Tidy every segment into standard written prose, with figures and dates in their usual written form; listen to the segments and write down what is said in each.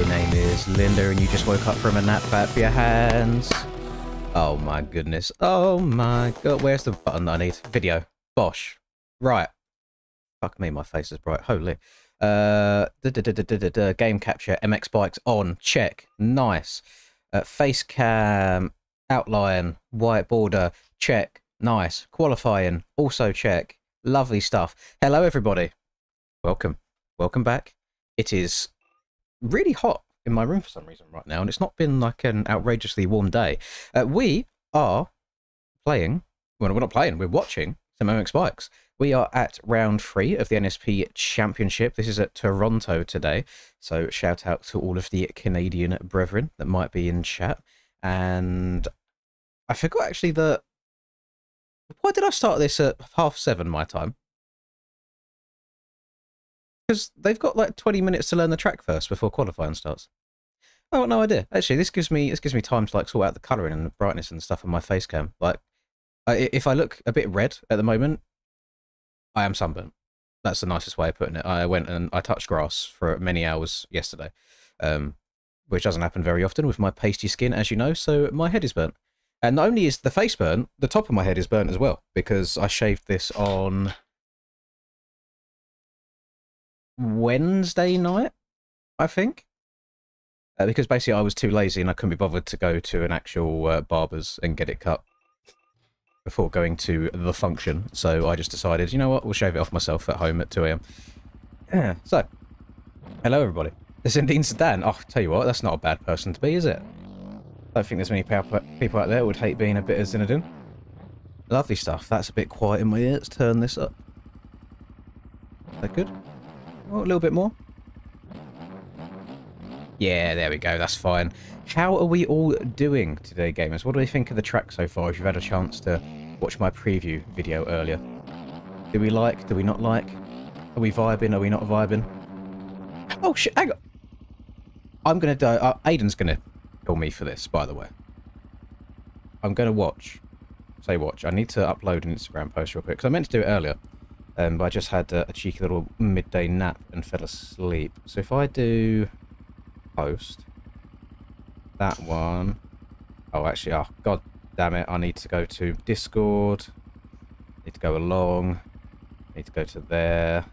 your name is Linda and you just woke up from a nap, clap for your hands. Oh my goodness. Oh my god. Where's the button that I need? Video. Bosh. Right. Fuck me, my face is bright. Holy. Game capture. MX bikes on. Check. Nice. Face cam. Outline. White border. Check. Nice. Qualifying. Also check. Lovely stuff. Hello everybody. Welcome. Welcome back. It is really hot in my room for some reason right now, and it's not been like an outrageously warm day. We are playing, well, we're not playing, we're watching some MX bikes. We are at round 3 of the NSP Championship. This is at Toronto today, so shout out to all of the Canadian brethren that might be in chat. And I forgot actually that, why did I start this at 7:30 my time? Because they've got like 20 minutes to learn the track first before qualifying starts. Oh, no idea. Actually, this gives me time to like sort out the colouring and the brightness and stuff on my face cam. Like, if I look a bit red at the moment, I am sunburnt. That's the nicest way of putting it. I went and I touched grass for many hours yesterday, which doesn't happen very often with my pasty skin, as you know. So my head is burnt, and not only is the face burnt, the top of my head is burnt as well because I shaved this on Wednesday night, I think, because basically I was too lazy and I couldn't be bothered to go to an actual barber's and get it cut before going to the function. So I just decided, you know what, we'll shave it off myself at home at 2 AM. Yeah. So, hello everybody. The Zinedine Zidane. Oh, tell you what, that's not a bad person to be, is it? I don't think there's many people out there who would hate being a bit of Zinedine. Lovely stuff. That's a bit quiet in my ear. Let's turn this up. Is that good? Oh, a little bit more. Yeah, there we go. That's fine. How are we all doing today, gamers? What do we think of the track so far, if you've had a chance to watch my preview video earlier? Do we like? Do we not like? Are we vibing? Are we not vibing? Oh, shit. Hang on. I'm going to die. Aiden's going to kill me for this, by the way. I'm going to watch. Say watch. I need to upload an Instagram post real quick, because I meant to do it earlier. But I just had a cheeky little midday nap and fell asleep. So if I do post that one, oh actually, oh god damn it, I need to go to Discord. Need to go along. Need to go to there.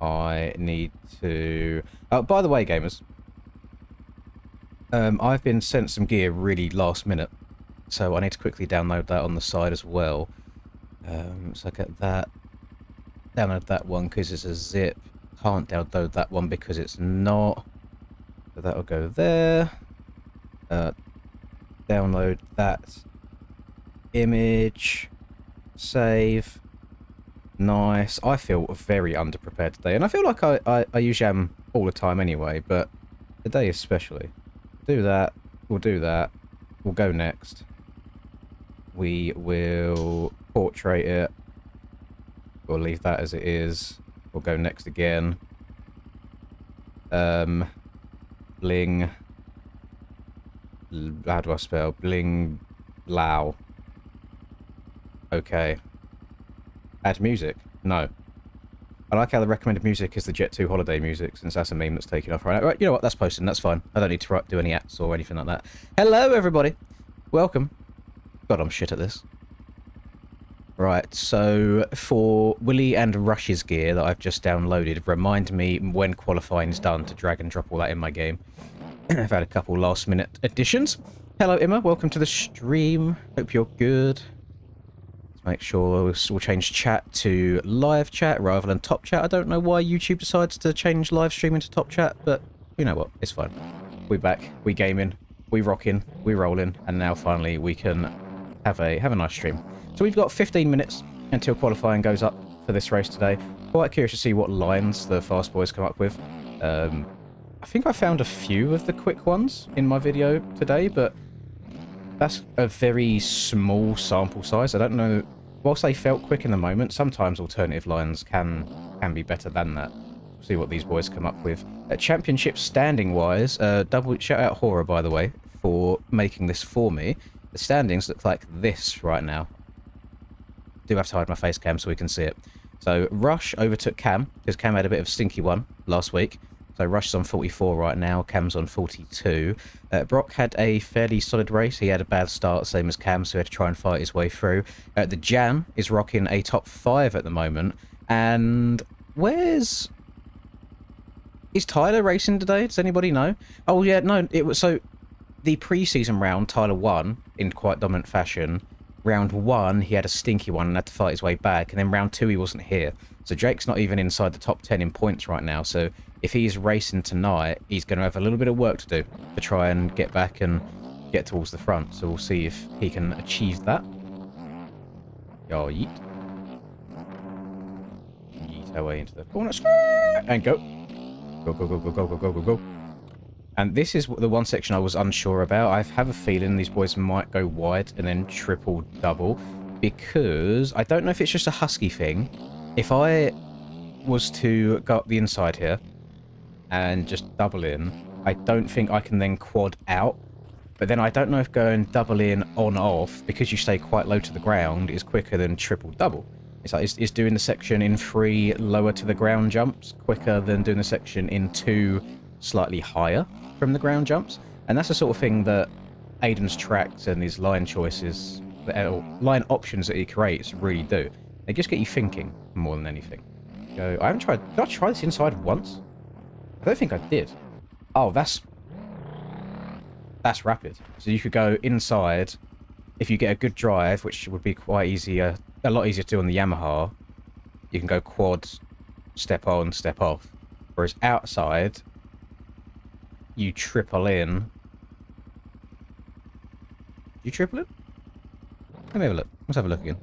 I need to. Oh, by the way, gamers, I've been sent some gear really last minute, so I need to quickly download that on the side as well. So I get that. Download that one because it's a zip. Can't download that one because it's not. So that'll go there. Download that image. Save. Nice. I feel very underprepared today, and I feel like I usually am all the time anyway, but today especially. Do that. We'll do that. We'll go next. We will portrait it. We'll leave that as it is. We'll go next again. Bling. How do I spell? Bling. Lao. Okay. Add music? No. I like how the recommended music is the Jet 2 holiday music, since that's a meme that's taken off right now. Right, you know what? That's posted. That's fine. I don't need to do any apps or anything like that. Hello, everybody. Welcome. God, I'm shit at this. Right, so for Willie and Rush's gear that I've just downloaded, remind me when qualifying's done to drag and drop all that in my game. I've had a couple last minute additions. Hello Emma, welcome to the stream. Hope you're good. Let's make sure we'll change chat to live chat rather than top chat. I don't know why YouTube decides to change live streaming to top chat, but you know what, it's fine. We're back, we gaming, we rocking, we rolling, and now finally we can have a nice stream. So we've got 15 minutes until qualifying goes up for this race today. Quite curious to see what lines the fast boys come up with. I think I found a few of the quick ones in my video today, but that's a very small sample size. I don't know. Whilst they felt quick in the moment, sometimes alternative lines can be better than that. We'll see what these boys come up with. Championship standing wise, double shout out Hora, by the way, for making this for me. The standings look like this right now. Do have to hide my face cam so we can see it. So Rush overtook Cam, because Cam had a bit of a stinky one last week. So Rush is on 44 right now, Cam's on 42. Brock had a fairly solid race. He had a bad start, same as Cam, so he had to try and fight his way through. The Jam is rocking a top 5 at the moment. And where's... Is Tyler racing today? Does anybody know? Oh, yeah, no, it was... So, the pre-season round, Tyler won in quite dominant fashion. Round 1, he had a stinky one and had to fight his way back. And then round 2, he wasn't here. So Jake's not even inside the top 10 in points right now. So if he's racing tonight, he's going to have a little bit of work to do to try and get back and get towards the front. So we'll see if he can achieve that. Oh, yeet. Yeet our way into the corner. And go. Go, go, go, go, go, go, go, go, go. And this is the one section I was unsure about. I have a feeling these boys might go wide and then triple double, because I don't know if it's just a Husky thing. If I was to go up the inside here and just double in, I don't think I can then quad out. But then I don't know if going double in on off, because you stay quite low to the ground, is quicker than triple double. It's like, is doing the section in 3 lower to the ground jumps quicker than doing the section in 2 slightly higher from the ground jumps? And that's the sort of thing that Aiden's tracks and his line choices, line options that he creates really do. They just get you thinking more than anything. Go. I haven't tried. Did I try this inside once? I don't think I did. Oh, that's rapid. So you could go inside if you get a good drive, which would be quite easier, a lot easier to do on the Yamaha. You can go quad, step on, step off. Whereas outside, you triple in. You triple it? Let me have a look. Let's have a look again.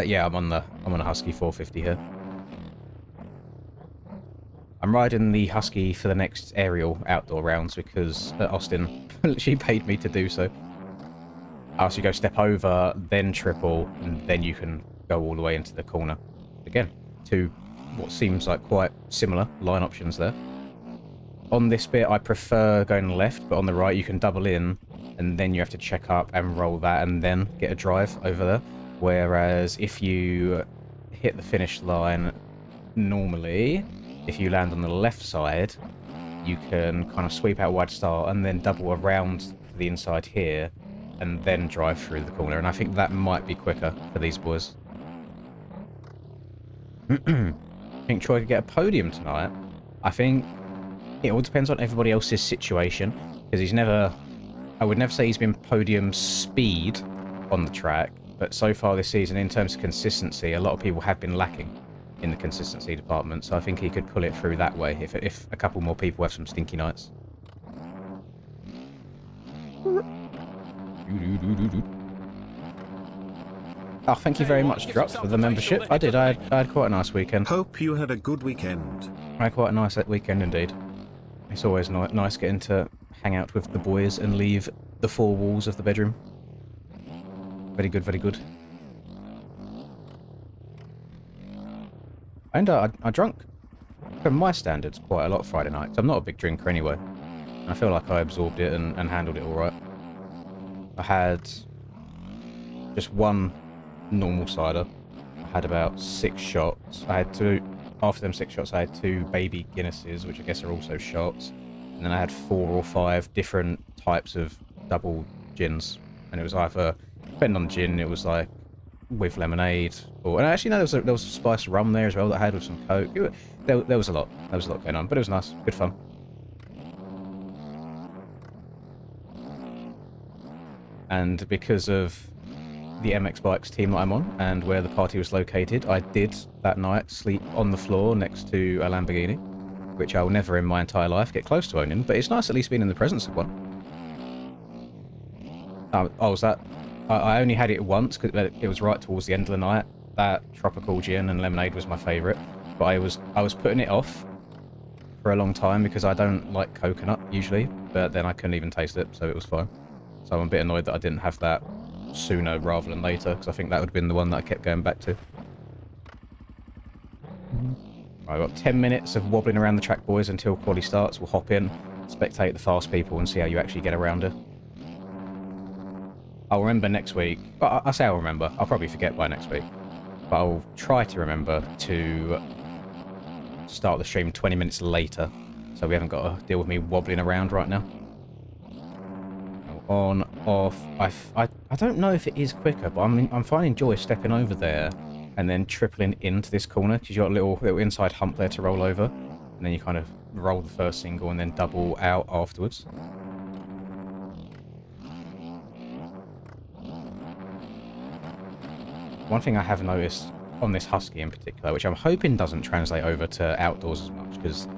Yeah, I'm on a Husky 450 here. I'm riding the Husky for the next aerial outdoor rounds because Austin literally paid me to do so. So you go step over, then triple, and then you can go all the way into the corner. Again, 2 what seems like quite similar line options there. On this bit, I prefer going left, but on the right, you can double in, and then you have to check up and roll that, and then get a drive over there. Whereas if you hit the finish line normally, if you land on the left side, you can kind of sweep out wide start and then double around to the inside here, and then drive through the corner. And I think that might be quicker for these boys. I think Troy could get a podium tonight. I think it all depends on everybody else's situation, because he's never... I would never say he's been podium speed on the track, but so far this season, in terms of consistency, a lot of people have been lacking in the consistency department, so I think he could pull it through that way if a couple more people have some stinky nights. Oh, thank you very much, Drops, for the membership. I did. I had quite a nice weekend. Hope you had a good weekend. I had quite a nice weekend indeed. It's always nice getting to hang out with the boys and leave the 4 walls of the bedroom. Very good, very good. And I drank, for my standards, quite a lot Friday night. I'm not a big drinker anyway. I feel like I absorbed it and handled it alright. I had just 1 normal cider. I had about 6 shots. I had 2, after them 6 shots, I had 2 baby Guinnesses, which I guess are also shots. And then I had 4 or 5 different types of double gins. And it was either, depending on the gin, it was like with lemonade, or... And actually, no, there was spiced rum there as well that I had with some Coke. There was a lot. There was a lot going on, but it was nice. Good fun. And because of the MX Bikes team that I'm on, and where the party was located, I did, that night, sleep on the floor next to a Lamborghini, which I will never in my entire life get close to owning, but it's nice at least being in the presence of one. Was that... I only had it once, because it was right towards the end of the night. That tropical gin and lemonade was my favourite, but I was putting it off for a long time because I don't like coconut usually, but then I couldn't even taste it, so it was fine. So I'm a bit annoyed that I didn't have that sooner rather than later, because I think that would have been the one that I kept going back to. Right, I've got 10 minutes of wobbling around the track, boys, until quali starts. We'll hop in, spectate the fast people, and see how you actually get around it. I'll remember next week. Well, I say I'll remember. I'll probably forget by next week. But I'll try to remember to start the stream 20 minutes later, so we haven't got to deal with me wobbling around right now. On, off. I don't know if it is quicker, but I'm finding joy stepping over there and then tripling into this corner, because you've got a little inside hump there to roll over, and then you kind of roll the first single and then double out afterwards. One thing I have noticed on this Husky in particular, which I'm hoping doesn't translate over to outdoors as much, because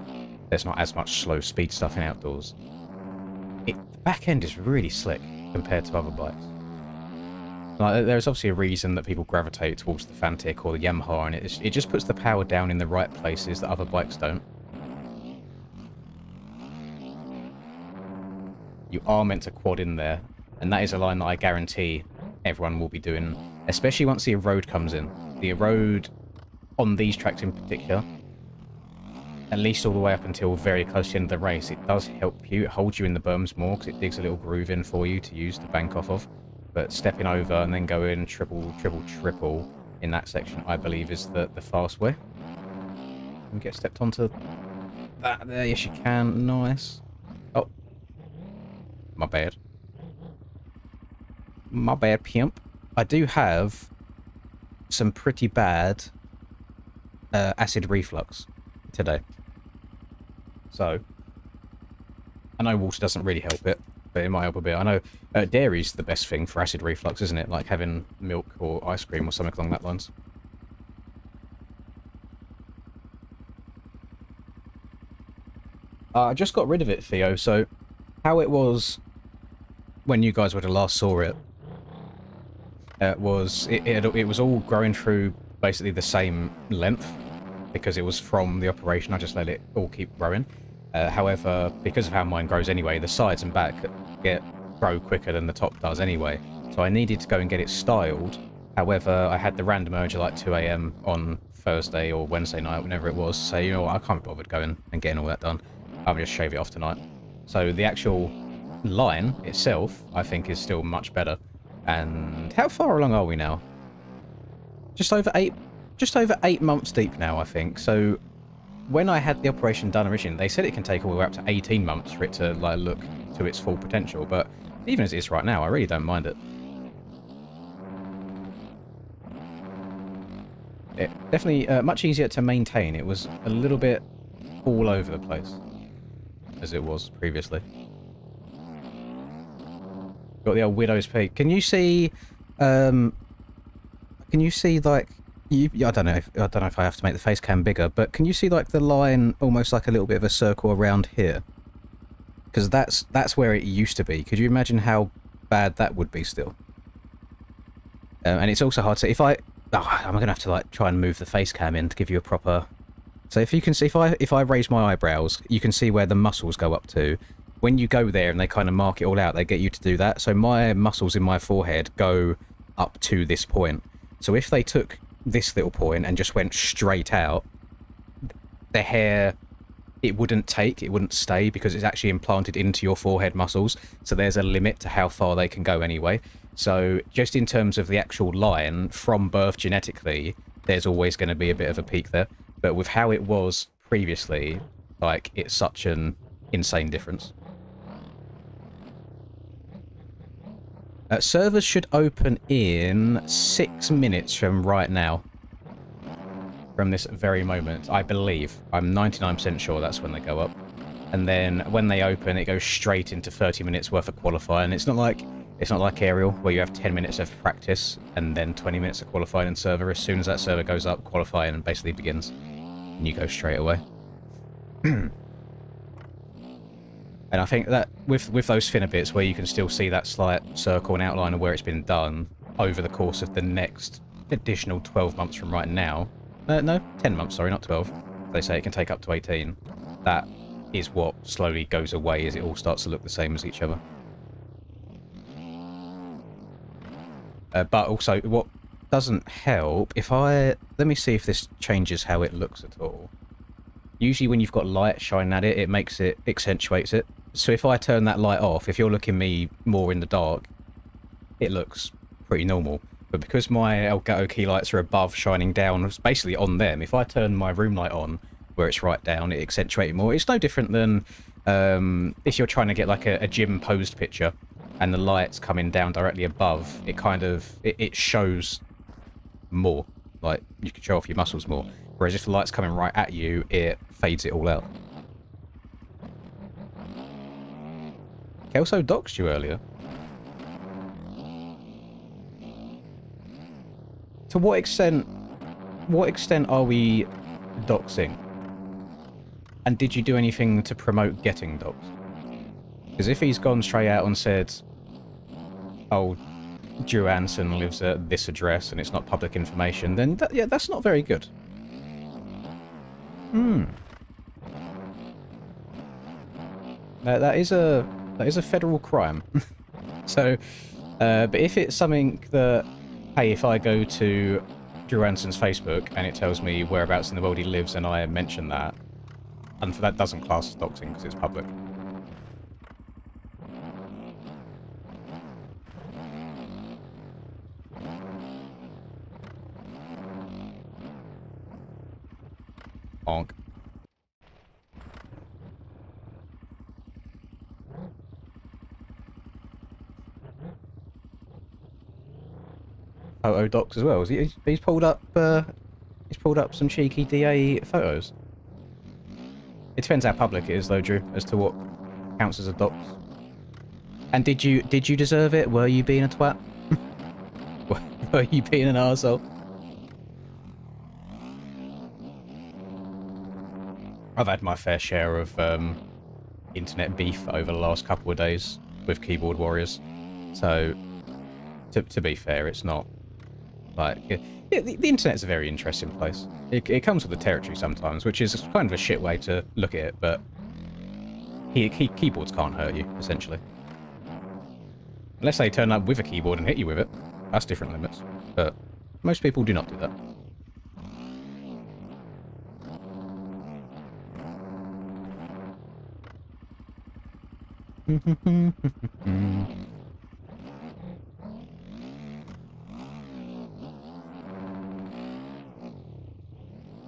there's not as much slow speed stuff in outdoors. The back end is really slick compared to other bikes. Like, there's obviously a reason that people gravitate towards the Fantic or the Yamaha, and it just puts the power down in the right places that other bikes don't. You are meant to quad in there, and that is a line that I guarantee everyone will be doing, especially once the erode comes in. The erode on these tracks in particular, at least all the way up until very close to the end of the race, it does help you. It holds you in the berms more because it digs a little groove in for you to use to bank off of. But stepping over and then going triple in that section, I believe, is the fast way. Can we get stepped onto that there? Yes, you can. Nice. Oh. My bad. My bad, pimp. I do have some pretty bad acid reflux today. So, I know water doesn't really help it, but it might help a bit. I know dairy's the best thing for acid reflux, isn't it? Like having milk or ice cream or something along that lines. I just got rid of it, Theo, so how it was when you guys would have last saw it, it was all growing through basically the same length, because it was from the operation. I just let it all keep growing. However, because of how mine grows anyway, the sides and back grow quicker than the top does anyway. So I needed to go and get it styled. However, I had the random urge at like 2 AM on Thursday or Wednesday night, whenever it was, so you know what, I can't be bothered going and getting all that done. I'll just shave it off tonight. So the actual line itself, I think, is still much better. And how far along are we now? Just over 8 months deep now, I think. So when I had the operation done originally, they said it can take all the way up to 18 months for it to like look to its full potential. But even as it is right now, I really don't mind it. It definitely much easier to maintain. It was a little bit all over the place as it was previously. Got the old Widow's Peak. Can you see? Can you see like? I don't know. I don't know if I have to make the face cam bigger, but can you see like the line almost like a little bit of a circle around here? Because that's where it used to be. Could you imagine how bad that would be still? And it's also hard to. If I'm gonna have to like try and move the face cam in to give you a proper. So if you can see, if I raise my eyebrows, you can see where the muscles go up to. When you go there and they kind of mark it all out, they get you to do that. So my muscles in my forehead go up to this point. So if they took this little point and just went straight out, the hair, it wouldn't stay because it's actually implanted into your forehead muscles. So there's a limit to how far they can go anyway. So just in terms of the actual line from birth genetically, there's always going to be a bit of a peak there. But with how it was previously, like, it's such an insane difference. Servers should open in 6 minutes from right now. From this very moment, I believe. I'm 99% sure that's when they go up. And then when they open, it goes straight into 30 minutes worth of qualifying. It's not like Aerial, where you have 10 minutes of practice and then 20 minutes of qualifying in server. As soon as that server goes up, qualifying basically begins. And you go straight away. And I think that with those thinner bits where you can still see that slight circle and outline of where it's been done over the course of the next additional 12 months from right now. No, 10 months, sorry, not 12. They say it can take up to 18. That is what slowly goes away as it all starts to look the same as each other. But also, what doesn't help, let me see if this changes how it looks at all. Usually when you've got light shining at it, it accentuates it. So if I turn that light off, if you're looking me more in the dark, it looks pretty normal. But because my Elgato key lights are above shining down, it's basically on them. If I turn my room light on, where it's right down, it accentuates it more. It's no different than if you're trying to get like a gym posed picture and the light's coming down directly above, it kind of, it shows more. Like, you can show off your muscles more. Whereas if the light's coming right at you, it fades it all out. Kelso doxed you earlier. To what extent are we doxing? And did you do anything to promote getting doxed? Because if he's gone straight out and said, oh, Drew Anson lives at this address and it's not public information, then yeah, that's not very good. That is a federal crime. So, but if it's something that, hey, if I go to Drew Anson's Facebook and it tells me whereabouts in the world he lives and I mention that, and that doesn't class as doxing because it's public. Honk. Photo docs as well. He's pulled up some cheeky DA photos. It depends how public it is though, Drew, as to what counts as a dox. And did you deserve it? Were you being a twat? Were you being an arsehole? I've had my fair share of internet beef over the last couple of days with keyboard warriors. So, to be fair, it's not like the internet's a very interesting place. It comes with the territory sometimes, which is kind of a shit way to look at it. But keyboards can't hurt you, essentially, unless they turn up with a keyboard and hit you with it. That's different limits. But most people do not do that.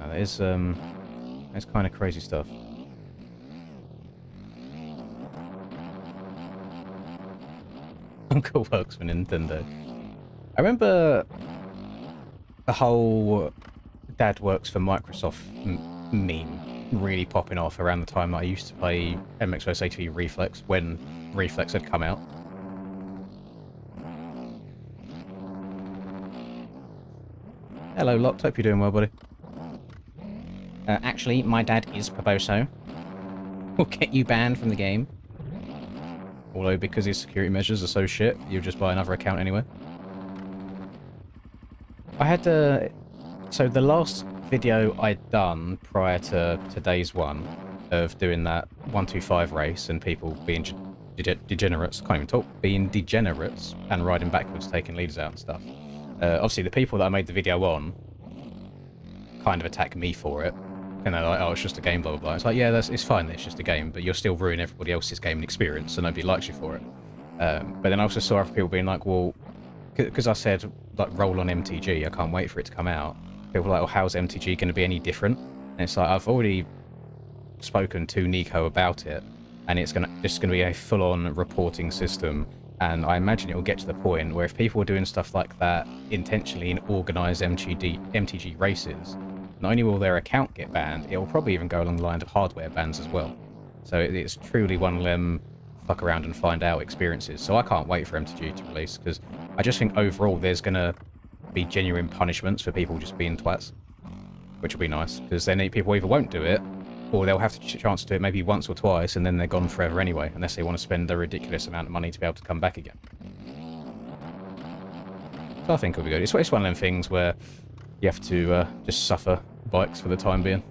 There's kind of crazy stuff. Uncle works for Nintendo. I remember the whole Dad works for Microsoft meme really popping off around the time that I used to play MX vs ATV Reflex, when Reflex had come out. Hello, Locked. Hope you're doing well, buddy. Actually, my dad is Paboso. We'll get you banned from the game. Although, because his security measures are so shit, you'll just buy another account anyway. I had so the last video I'd done prior to today's one of doing that 125 race and people being degenerates, can't even talk, being degenerates and riding backwards, taking leaders out and stuff. Obviously, the people that I made the video on kind of attack me for it. And they're like, oh, it's just a game, blah, blah, blah. It's like, yeah, it's fine, it's just a game, but you're still ruining everybody else's gaming experience, so nobody likes you for it. But then I also saw other people being like, well, because I said, like, roll on MTG, I can't wait for it to come out. People were like, well, how's MTG going to be any different? And it's like, I've already spoken to Nico about it, and it's just going to be a full-on reporting system. And I imagine it will get to the point where if people are doing stuff like that intentionally in organised MTG races, not only will their account get banned, it will probably even go along the line of hardware bans as well. So it's truly one of them fuck around and find out experiences. So I can't wait for MTG to release, because I just think overall there's going to be genuine punishments for people just being twats, which will be nice, because then people either won't do it, or they'll have the chance to do it maybe once or twice, and then they're gone forever anyway, unless they want to spend a ridiculous amount of money to be able to come back again. So I think it'll be good. It's one of them things where you have to just suffer bikes for the time being.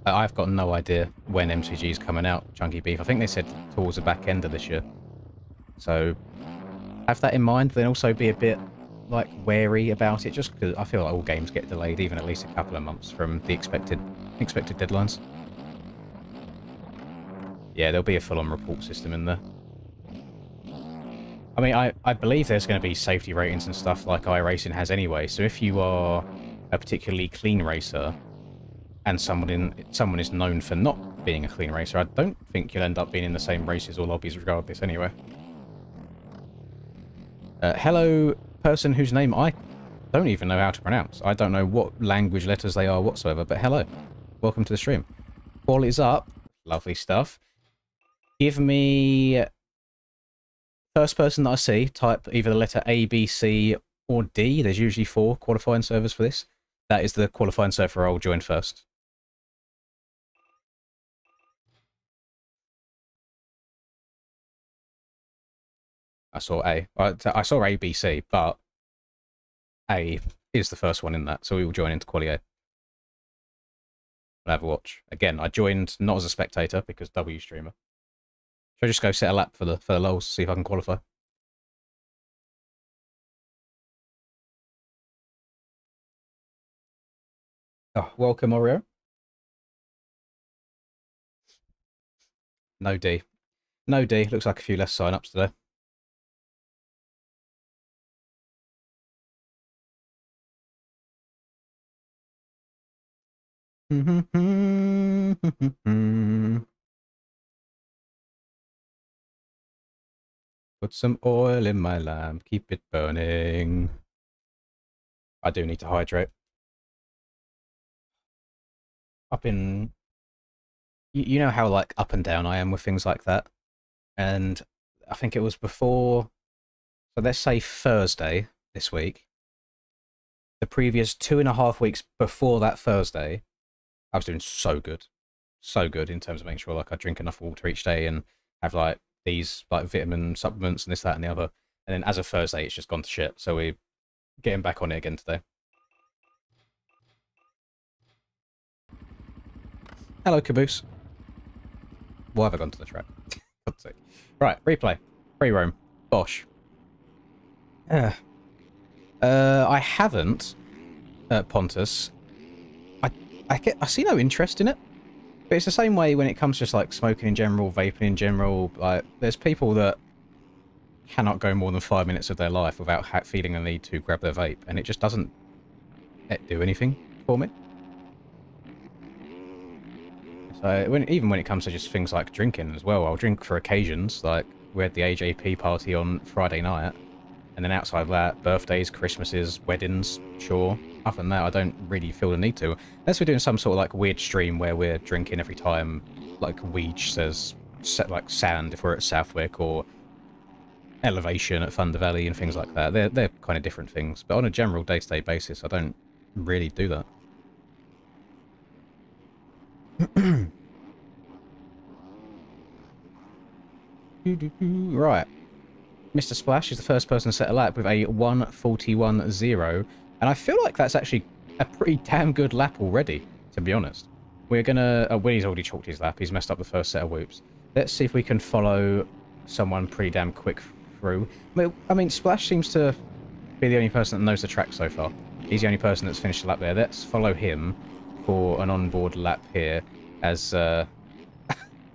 I've got no idea when MTG is coming out, Chunky Beef. I think they said towards the back end of this year. So have that in mind, then also be a bit like wary about it, just because I feel like all games get delayed even at least a couple of months from the expected deadlines. Yeah, there'll be a full-on report system in there. I mean, I believe there's going to be safety ratings and stuff like iRacing has anyway. So if you are a particularly clean racer and someone is known for not being a clean racer, I don't think you'll end up being in the same races or lobbies regardless anyway. Hello, person whose name I don't even know how to pronounce. I don't know what language letters they are whatsoever, but hello. Welcome to the stream. Quality's up. Lovely stuff. Give me... First person that I see, type either the letter A, B, C, or D. There's usually 4 qualifying servers for this. That is the qualifying server I'll join first. I saw A. I saw A, B, C, but A is the first one in that, so we will join into Quali A. We'll have a watch. Again, I joined not as a spectator because W streamer. Should I just go set a lap for the lulz, see if I can qualify? Oh, welcome, Oreo. No D. No D. Looks like a few less sign-ups today. Put some oil in my lamp, keep it burning. I do need to hydrate. You know how like up and down I am with things like that, and I think it was before. So let's say Thursday this week. The previous 2.5 weeks before that Thursday, I was doing so good in terms of making sure like I drink enough water each day and have like these like vitamin supplements and this, that, and the other. And then as of Thursday, it's just gone to shit. So we're getting back on it again today. Hello, Caboose. Why have I gone to the track? God's sake. Right, replay. Free roam. Bosh. I haven't, Pontus. I see no interest in it. But it's the same way when it comes to just like smoking in general, vaping in general. Like, there's people that cannot go more than 5 minutes of their life without feeling the need to grab their vape, and it just doesn't do anything for me. So even when it comes to just things like drinking as well, I'll drink for occasions. Like, we had the AJP party on Friday night, and then outside of that, birthdays, Christmases, weddings, sure. Other than that, I don't really feel the need to. Unless we're doing some sort of like weird stream where we're drinking every time, like Weege says, like sand if we're at Southwick, or elevation at Thunder Valley and things like that. They're kind of different things. But on a general day-to-day basis, I don't really do that. Right. Mr. Splash is the first person to set a lap with a 1:41.0, and I feel like that's actually a pretty damn good lap already, to be honest. We're gonna... Winnie's already chalked his lap. He's messed up the first set of whoops. Let's see if we can follow someone pretty damn quick through. I mean, Splash seems to be the only person that knows the track so far. He's the only person that's finished the lap there. Let's follow him for an onboard lap here as... I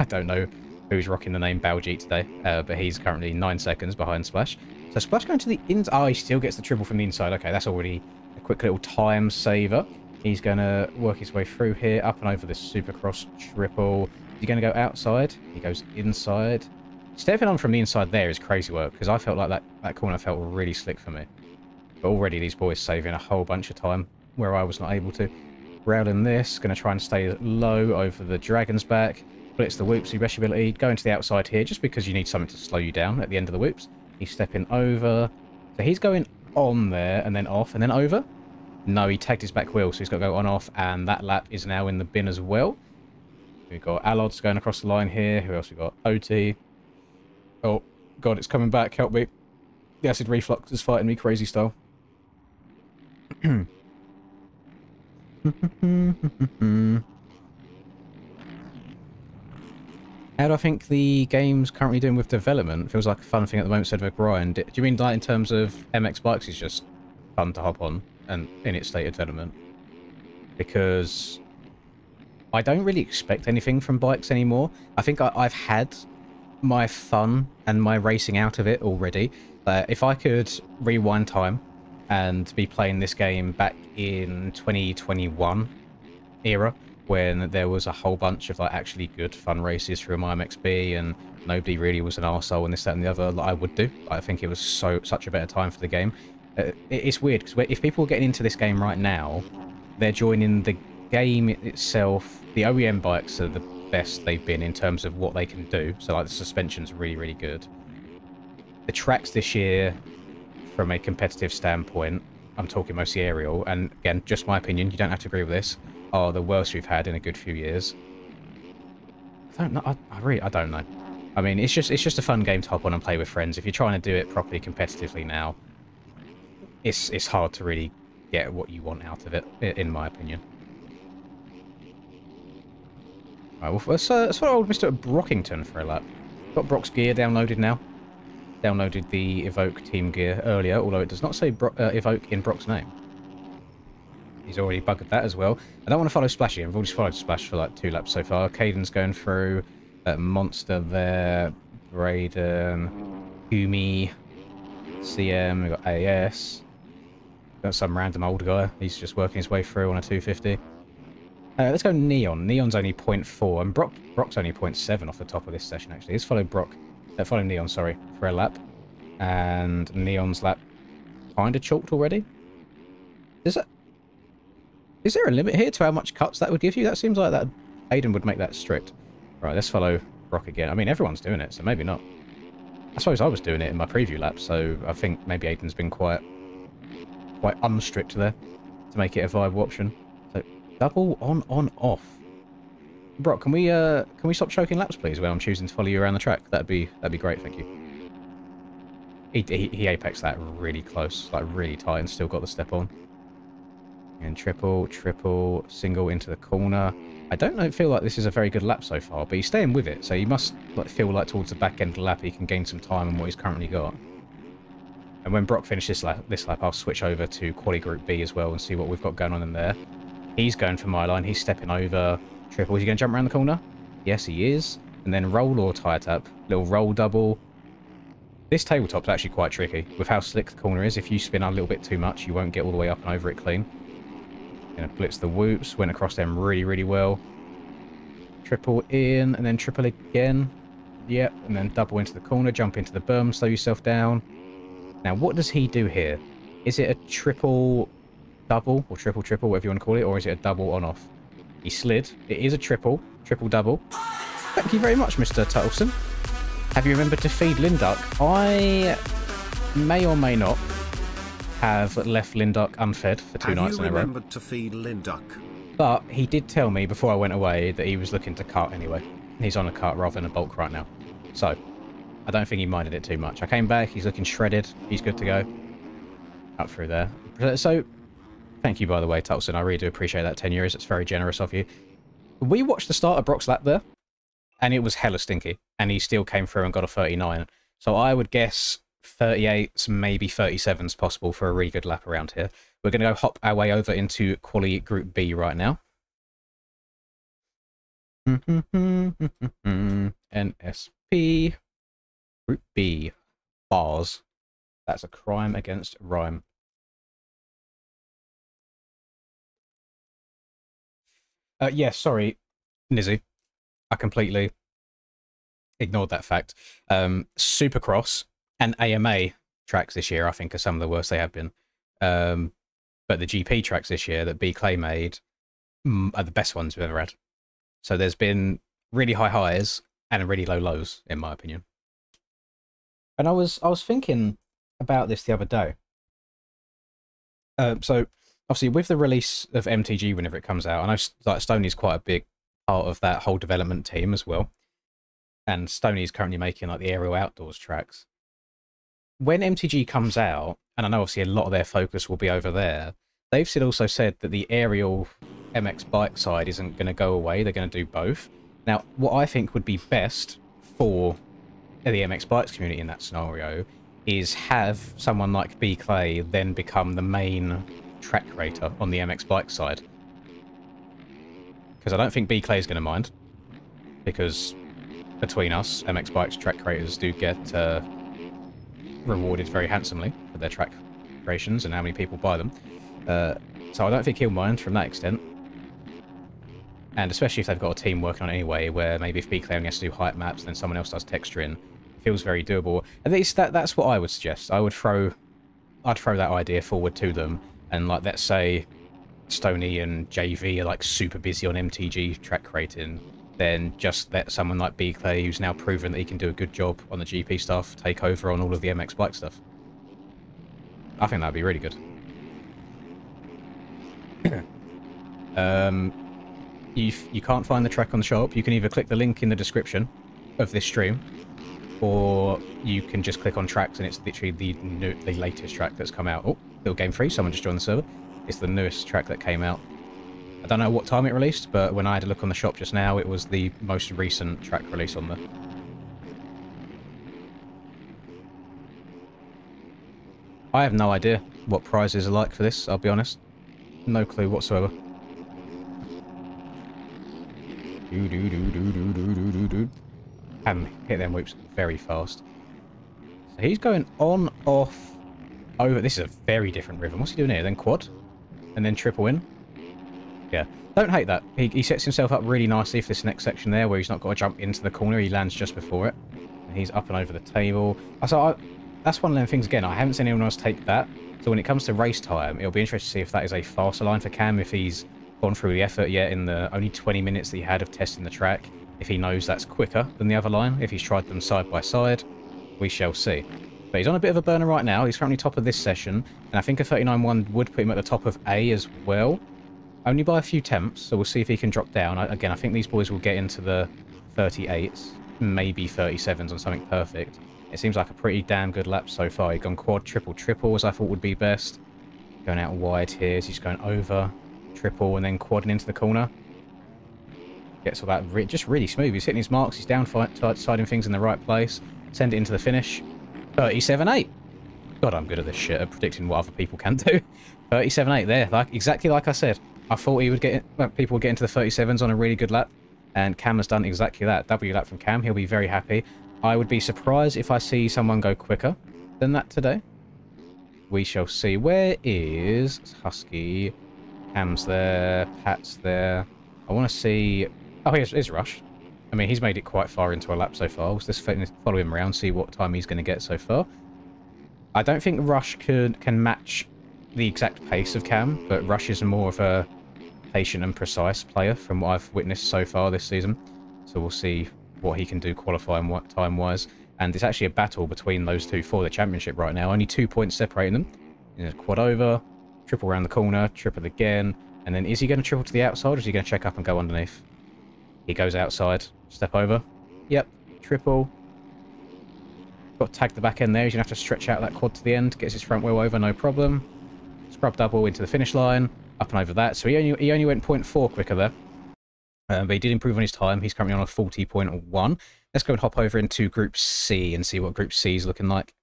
don't know who's rocking the name Baljeet today, but he's currently 9 seconds behind Splash. So Splash going to the inside. Oh, he still gets the triple from the inside. Okay, that's already a quick little time saver. He's going to work his way through here, up and over this Supercross triple. Is he going to go outside? He goes inside. Stepping on from the inside there is crazy work, because I felt like that corner felt really slick for me. But already these boys saving a whole bunch of time where I was not able to. Railing this, going to try and stay low over the Dragon's back. Blitz the whoops, your best ability. Go into the outside here, just because you need something to slow you down at the end of the whoops. He's stepping over. So he's going on there, and then off, and then over. No, he tagged his back wheel, so he's got to go on, off, and that lap is now in the bin as well. We've got Alod's going across the line here. Who else we got? OT. Oh, God, it's coming back. Help me. The acid reflux is fighting me crazy style. How do I think the game's currently doing with development? Feels like a fun thing at the moment instead of a grind. Do you mean like in terms of MX Bikes is just fun to hop on and in its state of development? Because I don't really expect anything from bikes anymore. I think I've had my fun and my racing out of it already. If I could rewind time and be playing this game back in 2021 era, when there was a whole bunch of like actually good fun races through MyMXB and nobody really was an arsehole and this, that and the other, like I would do. I think it was such a better time for the game. It's weird because if people are getting into this game right now, they're joining the game itself. The OEM bikes are the best they've been in terms of what they can do. So like the suspension's really, really good. The tracks this year, from a competitive standpoint, I'm talking mostly aerial, and again, just my opinion, you don't have to agree with this, are the worst we've had in a good few years. I don't know. I don't know. I mean, it's just a fun game to hop on and play with friends. If you're trying to do it properly competitively now, it's hard to really get what you want out of it, in my opinion. Right, well, let's follow old Mr. Brockington for a lap. Got Brock's gear downloaded now. Downloaded the Evoke team gear earlier, although it does not say Evoke in Brock's name. He's already buggered that as well. I don't want to follow Splashy. I've already followed Splash for like 2 laps so far. Caden's going through. Monster there. Braden. Humi. CM. We've got AS. Got some random old guy. He's just working his way through on a 250. Let's go Neon. Neon's only 0.4, and Brock's only 0.7 off the top of this session, actually. Let's follow follow Neon, sorry, for a lap. And Neon's lap kind of chalked already. Is there a limit here to how much cuts that would give you? That seems like that Aiden would make that strict. Right, let's follow Brock again. I mean, everyone's doing it, so maybe not. I suppose I was doing it in my preview lap, so I think maybe Aiden's been quite unstrict there to make it a viable option. So double on off. Brock, can we stop choking laps, please, when I'm choosing to follow you around the track? That'd be great, thank you. He apexed that really close, like really tight, and still got the step on. And triple, single into the corner. I don't feel like this is a very good lap so far, but he's staying with it, so he must like feel like towards the back end of the lap he can gain some time on what he's currently got. And when Brock finishes this lap, I'll switch over to Quali Group B as well and see what we've got going on in there. He's going for my line. He's stepping over triple. Is he going to jump around the corner? Yes, he is. And then roll or tire tap. Little roll double. This tabletop's actually quite tricky. With how slick the corner is, if you spin a little bit too much, you won't get all the way up and over it clean. Going to blitz the whoops. Went across them really, really well. Triple in, and then triple again. Yep, and then double into the corner. Jump into the berm. Slow yourself down. Now, what does he do here? Is it a triple double, or triple, whatever you want to call it, or is it a double on-off? He slid. It is a triple double. Thank you very much, Mr. Tuttleson. Have you remembered to feed Linduck? I may or may not have left Linduck unfed for 2 nights in a row. Have you remembered to feed Linduck? But he did tell me before I went away that he was looking to cart anyway. He's on a cart rather than a bulk right now. So, I don't think he minded it too much. I came back, he's looking shredded. He's good to go. Up through there. So, thank you, by the way, Tuttleson. I really do appreciate that 10 euros. It's very generous of you. We watched the start of Brock's lap there, and it was hella stinky. And he still came through and got a 39. So I would guess 38s, maybe 37s possible for a really good lap around here. We're going to go hop our way over into Quali Group B right now. NSP Group B. Bars. That's a crime against rhyme. Yeah, sorry, Nizzy. I completely ignored that fact. Supercross and AMA tracks this year, I think, are some of the worst they have been. But the GP tracks this year that B Clay made are the best ones we've ever had. So there's been really high highs and really low lows, in my opinion. And I was thinking about this the other day. So obviously with the release of MTG whenever it comes out, I know like Stoney's quite a big part of that whole development team as well. And Stoney's currently making like the aerial outdoors tracks. When MTG comes out, and I know obviously a lot of their focus will be over there, they've also said that the aerial MX bike side isn't going to go away. They're going to do both. Now, what I think would be best for the MX bikes community in that scenario is have someone like B Clay then become the main track creator on the MX bike side. Because I don't think B Clay is going to mind. Because between us, MX bikes track creators do get rewarded very handsomely for their track creations and how many people buy them. So I don't think he'll mind from that extent. And especially if they've got a team working on it anyway, where maybe if BK only has to do height maps, then someone else does texturing, it feels very doable. At least that's what I would suggest. I'd throw that idea forward to them, and like let's say Stoney and JV are like super busy on MTG track creating, then just let someone like BK, who's now proven that he can do a good job on the GP stuff, take over on all of the MX Bike stuff. I think that'd be really good. If you can't find the track on the shop, you can either click the link in the description of this stream, or you can just click on tracks and it's literally the latest track that's come out. Oh, little game free, someone just joined the server. It's the newest track that came out. I don't know what time it released, but when I had a look on the shop just now, it was the most recent track release on there. I have no idea what prizes are like for this, I'll be honest. No clue whatsoever. And hit them whoops very fast. So he's going on, off, over. This is a very different rhythm. What's he doing here? Then quad? And then triple in? Yeah. Don't hate that. He sets himself up really nicely for this next section there, where he's not got to jump into the corner. He lands just before it. And he's up and over the table. So that's one of them things, again, I haven't seen anyone else take that. So when it comes to race time, it'll be interesting to see if that is a faster line for Cam, if he's gone through the effort yet in the only 20 minutes that he had of testing the track, if he knows that's quicker than the other line, if he's tried them side by side, we shall see. But he's on a bit of a burner right now. He's currently top of this session, and I think a 39.1 would put him at the top of A as well. Only by a few temps, so we'll see if he can drop down. Again, I think these boys will get into the 38s, maybe 37s on something perfect. It seems like a pretty damn good lap so far. He's gone quad, triple, triple, as I thought would be best. Going out wide here, so he's going over, triple, and then quadding into the corner. Gets all that just really smooth. He's hitting his marks, he's down siding things in the right place. Send it into the finish. 37.8. God, I'm good at this shit, at predicting what other people can do. 37.8 there, exactly like I said. I thought he would people would get into the 37s on a really good lap, and Cam has done exactly that. W lap from Cam, he'll be very happy. I would be surprised if I see someone go quicker than that today. We shall see. Where is Husky? Cam's there, Pat's there. I want to see... Oh, here's Rush. I mean, he's made it quite far into a lap so far. Let's just follow him around, see what time he's going to get so far. I don't think Rush can match the exact pace of Cam, but Rush is more of a patient and precise player from what I've witnessed so far this season. So we'll see what he can do qualifying time-wise. And it's actually a battle between those two for the championship right now. Only 2 points separating them. You know, quad over, triple around the corner, triple again. And then is he going to triple to the outside, or is he going to check up and go underneath? He goes outside. Step over. Yep. Triple. Got to tag the back end there. He's going to have to stretch out that quad to the end. Gets his front wheel over, no problem. Scrub double into the finish line. Up and over that. So he only went 0.4 quicker there. But he did improve on his time. He's currently on a 40.1. Let's go and hop over into Group C and see what Group C is looking like.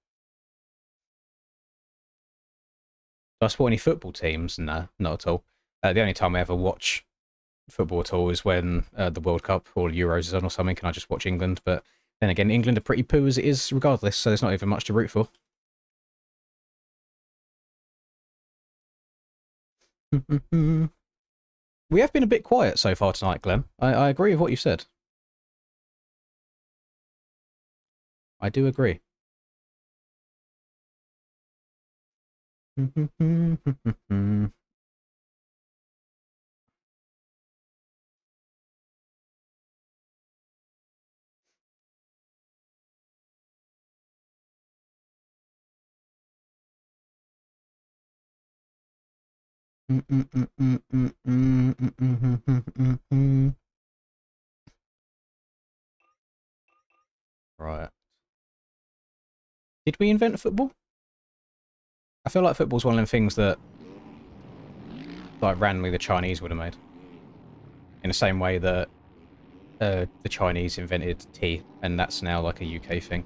Do I support any football teams? No, not at all. The only time I ever watch football at all is when the World Cup or Euros is on or something, and I just watch England. But then again, England are pretty poo as it is regardless, so there's not even much to root for. We have been a bit quiet so far tonight, Glenn. I agree with what you said. I do agree. Right. Did we invent football? I feel like football's one of them things that, like, randomly the Chinese would have made. In the same way that the Chinese invented tea, and that's now like a UK thing.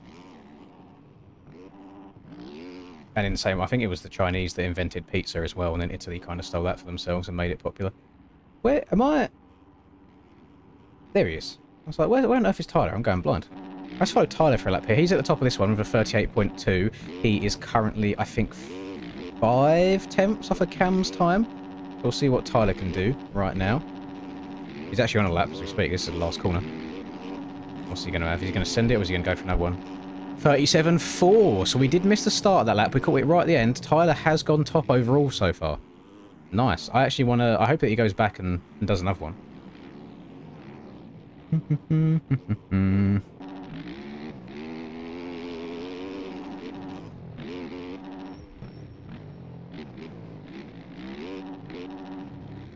And in the same, I think it was the Chinese that invented pizza as well, and then Italy kind of stole that for themselves and made it popular. Where am I? There he is. I was like, where on earth is Tyler? I'm going blind. Let's follow Tyler for a lap here. He's at the top of this one with a 38.2. He is currently, I think, 5 tenths off of Cam's time. We'll see what Tyler can do right now. He's actually on a lap as we speak. This is the last corner. What's he going to have? Is he going to send it or is he going to go for another one? 37.4. So we did miss the start of that lap. We caught it right at the end. Tyler has gone top overall so far. Nice. I actually want to... I hope that he goes back and does another one.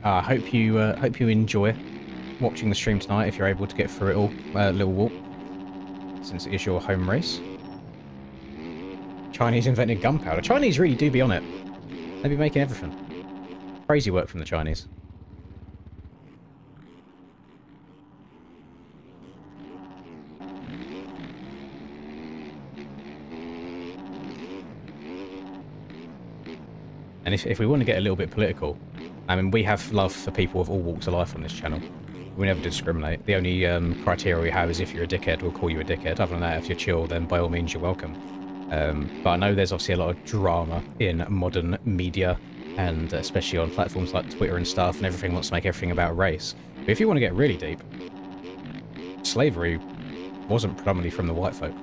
I hope you enjoy watching the stream tonight if you're able to get through it all. Little walk, since it is your home race. Chinese invented gunpowder. Chinese really do be on it. They be making everything. Crazy work from the Chinese. And if we want to get a little bit political, I mean, we have love for people of all walks of life on this channel. We never discriminate. The only criteria we have is if you're a dickhead, we'll call you a dickhead. Other than that, if you're chill, then by all means, you're welcome. But I know there's obviously a lot of drama in modern media, and especially on platforms like Twitter and stuff, and everything wants to make everything about race. But if you want to get really deep, slavery wasn't predominantly from the white folk.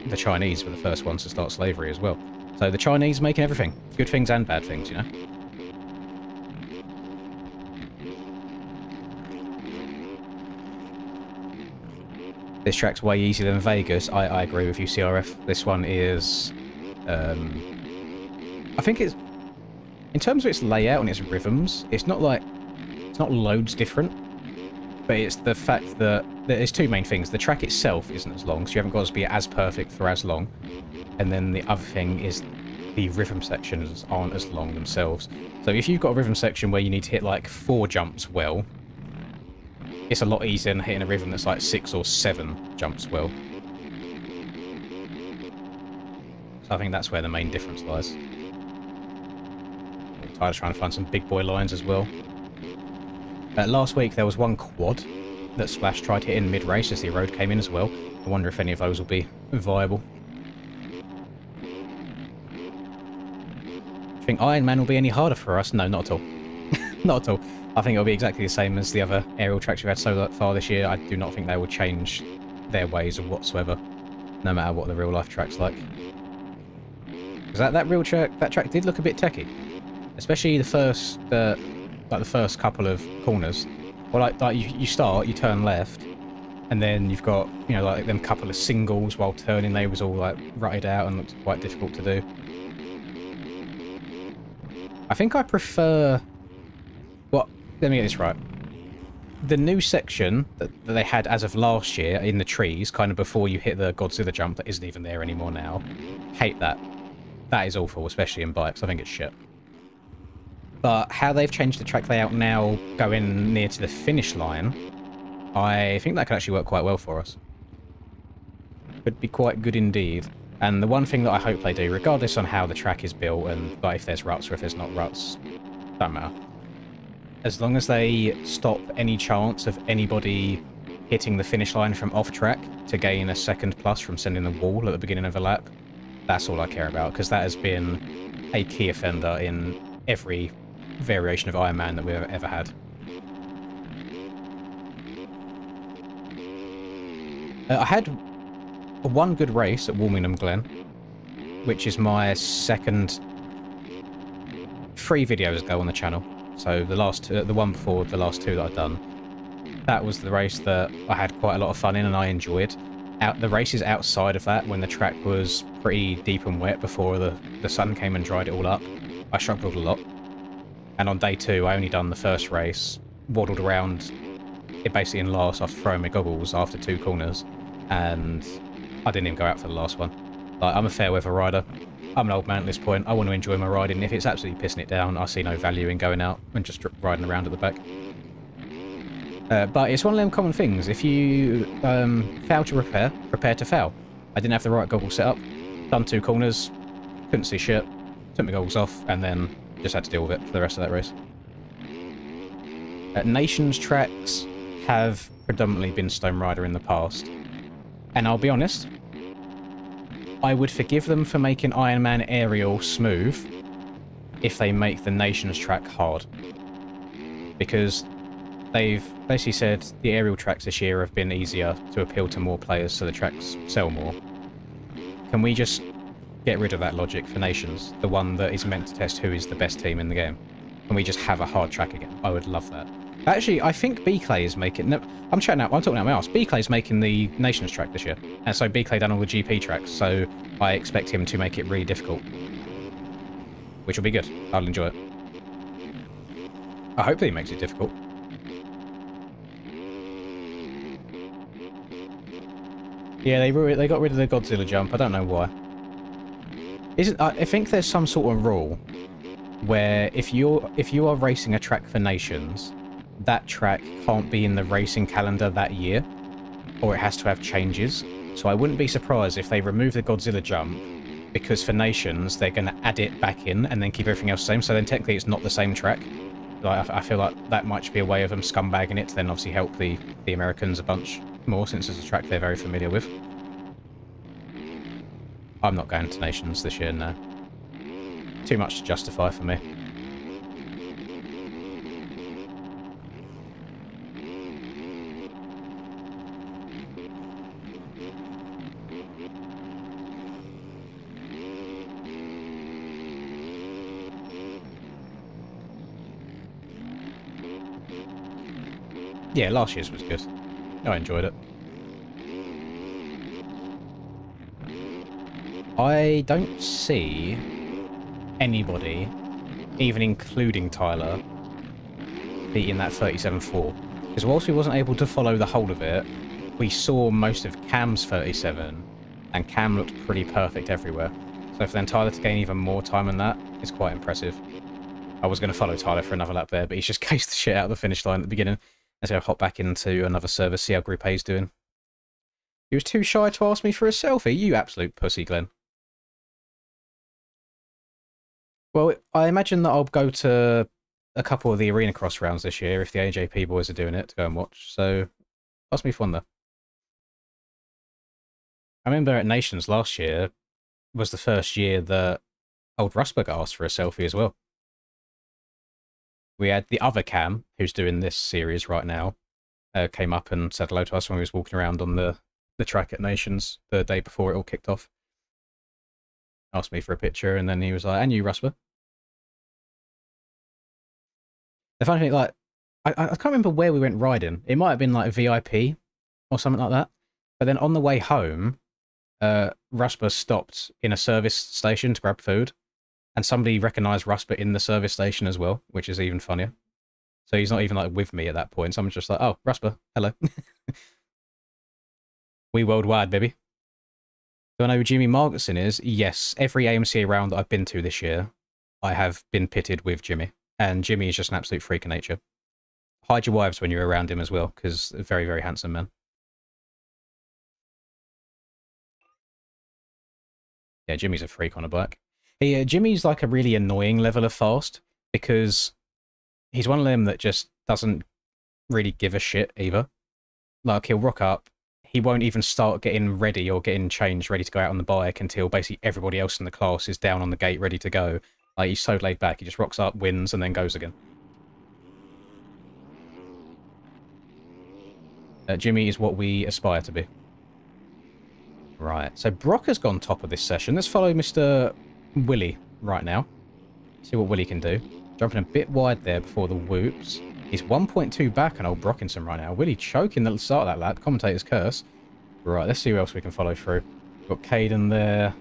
The Chinese were the first ones to start slavery as well. So the Chinese making everything. Good things and bad things, you know? This track's way easier than Vegas. I agree with you, CRF. This one is... I think it's... In terms of its layout and its rhythms, it's not like... It's not loads different. But it's the fact that there's two main things. The track itself isn't as long, so you haven't got to be as perfect for as long. And then the other thing is the rhythm sections aren't as long themselves. So if you've got a rhythm section where you need to hit like 4 jumps well, it's a lot easier than hitting a rhythm that's like 6 or 7 jumps well. So I think that's where the main difference lies. Tyler's trying to find some big boy lines as well. Last week there was one quad that Splash tried to hit in mid-race as the road came in as well. I wonder if any of those will be viable. Do you think Iron Man will be any harder for us? No, not at all. Not at all. I think it'll be exactly the same as the other aerial tracks we've had so far this year. I do not think they will change their ways of whatsoever, no matter what the real life track's like. Because that track did look a bit techy, especially the first like the first couple of corners. Well, like you start, you turn left, and then you've got, you know, like them couple of singles while turning. They was all like rutted out and looked quite difficult to do. I think I prefer... Well, let me get this right. The new section that they had as of last year in the trees, kind of before you hit the Godzilla jump that isn't even there anymore now. Hate that. That is awful, especially in bikes. I think it's shit. But how they've changed the track layout now, going near to the finish line, I think that could actually work quite well for us. Could be quite good indeed. And the one thing that I hope they do, regardless on how the track is built and like, if there's ruts or if there's not ruts, don't matter. As long as they stop any chance of anybody hitting the finish line from off track to gain a second plus from sending the wall at the beginning of a lap, that's all I care about, because that has been a key offender in every variation of Iron Man that we've ever had. I had one good race at Walmingham Glen, which is my second 3 videos ago on the channel. So the one before the last 2 that I've done. That was the race that I had quite a lot of fun in and I enjoyed. The races outside of that, when the track was pretty deep and wet before the sun came and dried it all up, I struggled a lot. And on day 2, I only done the first race, waddled around it basically in last after throwing my goggles after 2 corners, and I didn't even go out for the last one. Like, I'm a fair weather rider. I'm an old man at this point. I want to enjoy my riding. If it's absolutely pissing it down, I see no value in going out and just riding around at the back. But it's one of them common things. If you fail to prepare to fail. I didn't have the right goggles set up. Done 2 corners, couldn't see shit, took my goggles off, and then just had to deal with it for the rest of that race. Nations tracks have predominantly been Stone Rider in the past. And I'll be honest, I would forgive them for making Iron Man Aerial smooth if they make the Nations track hard. Because they've basically said the aerial tracks this year have been easier to appeal to more players so the tracks sell more. Can we just get rid of that logic for Nations, the one that is meant to test who is the best team in the game? Can we just have a hard track again? I would love that. Actually, I think B-Clay is making... No, I'm talking out my arse. B-Clay is making the Nations track this year. And so B-Clay done all the GP tracks, so I expect him to make it really difficult. Which will be good. I'll enjoy it. I hope that he makes it difficult. Yeah, they got rid of the Godzilla jump. I don't know why. I think there's some sort of rule where if you are racing a track for Nations, that track can't be in the racing calendar that year, or it has to have changes. So I wouldn't be surprised if they remove the Godzilla jump, because for Nations they're going to add it back in and then keep everything else the same. So then technically it's not the same track. Like, I feel like that might be a way of them scumbagging it to then obviously help the Americans a bunch more, since it's a track they're very familiar with. I'm not going to Nations this year, no. Too much to justify for me. Yeah, last year's was good. I enjoyed it. I don't see anybody, even including Tyler, beating that 37.4. Because whilst we wasn't able to follow the whole of it, we saw most of Cam's 37, and Cam looked pretty perfect everywhere. So for then Tyler to gain even more time than that is quite impressive. I was going to follow Tyler for another lap there, but he's just cased the shit out of the finish line at the beginning. Let's go hop back into another service, see how Group A's doing. He was too shy to ask me for a selfie, you absolute pussy, Glenn. Well, I imagine that I'll go to a couple of the Arena Cross rounds this year if the AJP boys are doing it to go and watch, so ask me for one there. I remember at Nations last year was the first year that old Rusberg asked for a selfie as well. We had the other Cam, who's doing this series right now, came up and said hello to us when we was walking around on the track at Nations the day before it all kicked off. Asked me for a picture, and then he was like, and you, Rusper? The funny thing, like, I can't remember where we went riding. It might have been like a VIP or something like that. But then on the way home, Rusper stopped in a service station to grab food. And somebody recognised Rusper in the service station as well, which is even funnier. So he's not even like with me at that point. Someone's just like, oh, Rusper, hello. We worldwide, baby. Do I know who Jimmy Margetson is? Yes, every AMC round that I've been to this year, I have been pitted with Jimmy. And Jimmy is just an absolute freak of nature. Hide your wives when you're around him as well, because a very, very handsome man. Yeah, Jimmy's a freak on a bike. Jimmy's like a really annoying level of fast, because he's one of them that just doesn't really give a shit either. Like, he'll rock up, he won't even start getting ready or getting changed, ready to go out on the bike until basically everybody else in the class is down on the gate, ready to go. Like, he's so laid back, he just rocks up, wins, and then goes again. Jimmy is what we aspire to be. Right, so Brock has gone top of this session. Let's follow Mr. Willie right now. See what Willie can do. Jumping a bit wide there before the whoops. He's 1.2 back on old Brockinson right now. Willie choking the start of that lap. Commentator's curse. Right, let's see who else we can follow through. Got Caden there.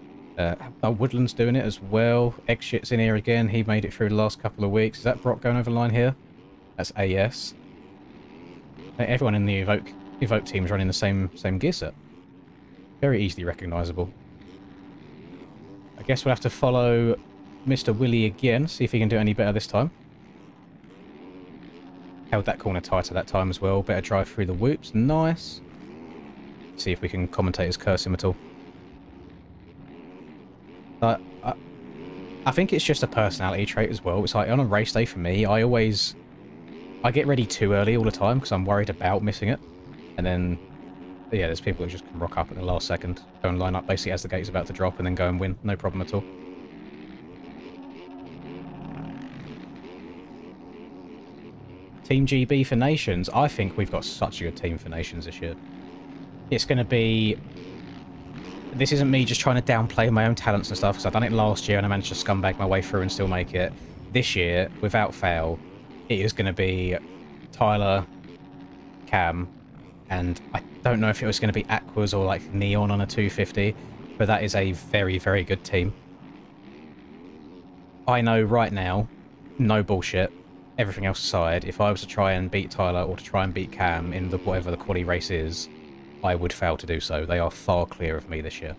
Woodland's doing it as well. Eggshit's in here again. He made it through the last couple of weeks. Is that Brock going over the line here? That's AS. Everyone in the Evoke team is running the same gear set. Very easily recognisable. I guess we'll have to follow Mr. Willie again, see if he can do any better this time. Held that corner tighter that time as well. Better drive through the whoops. Nice. See if we can commentators curse him at all. I think it's just a personality trait as well. It's like on a race day for me, I get ready too early all the time because I'm worried about missing it. And then yeah, there's people who just can rock up at the last second, go and line up basically as the gate's about to drop, and then go and win. No problem at all. Team GB for Nations. I think we've got such a good team for Nations this year. It's going to be... This isn't me just trying to downplay my own talents and stuff, because I've done it last year and I managed to scumbag my way through and still make it. This year, without fail, it is going to be Tyler, Cam, and I don't know if it was going to be Aquas or like Neon on a 250, but that is a very, very good team. I know right now, no bullshit, everything else aside, if I was to try and beat Tyler or to try and beat Cam in the whatever the quali race is, I would fail to do so. They are far clear of me this year.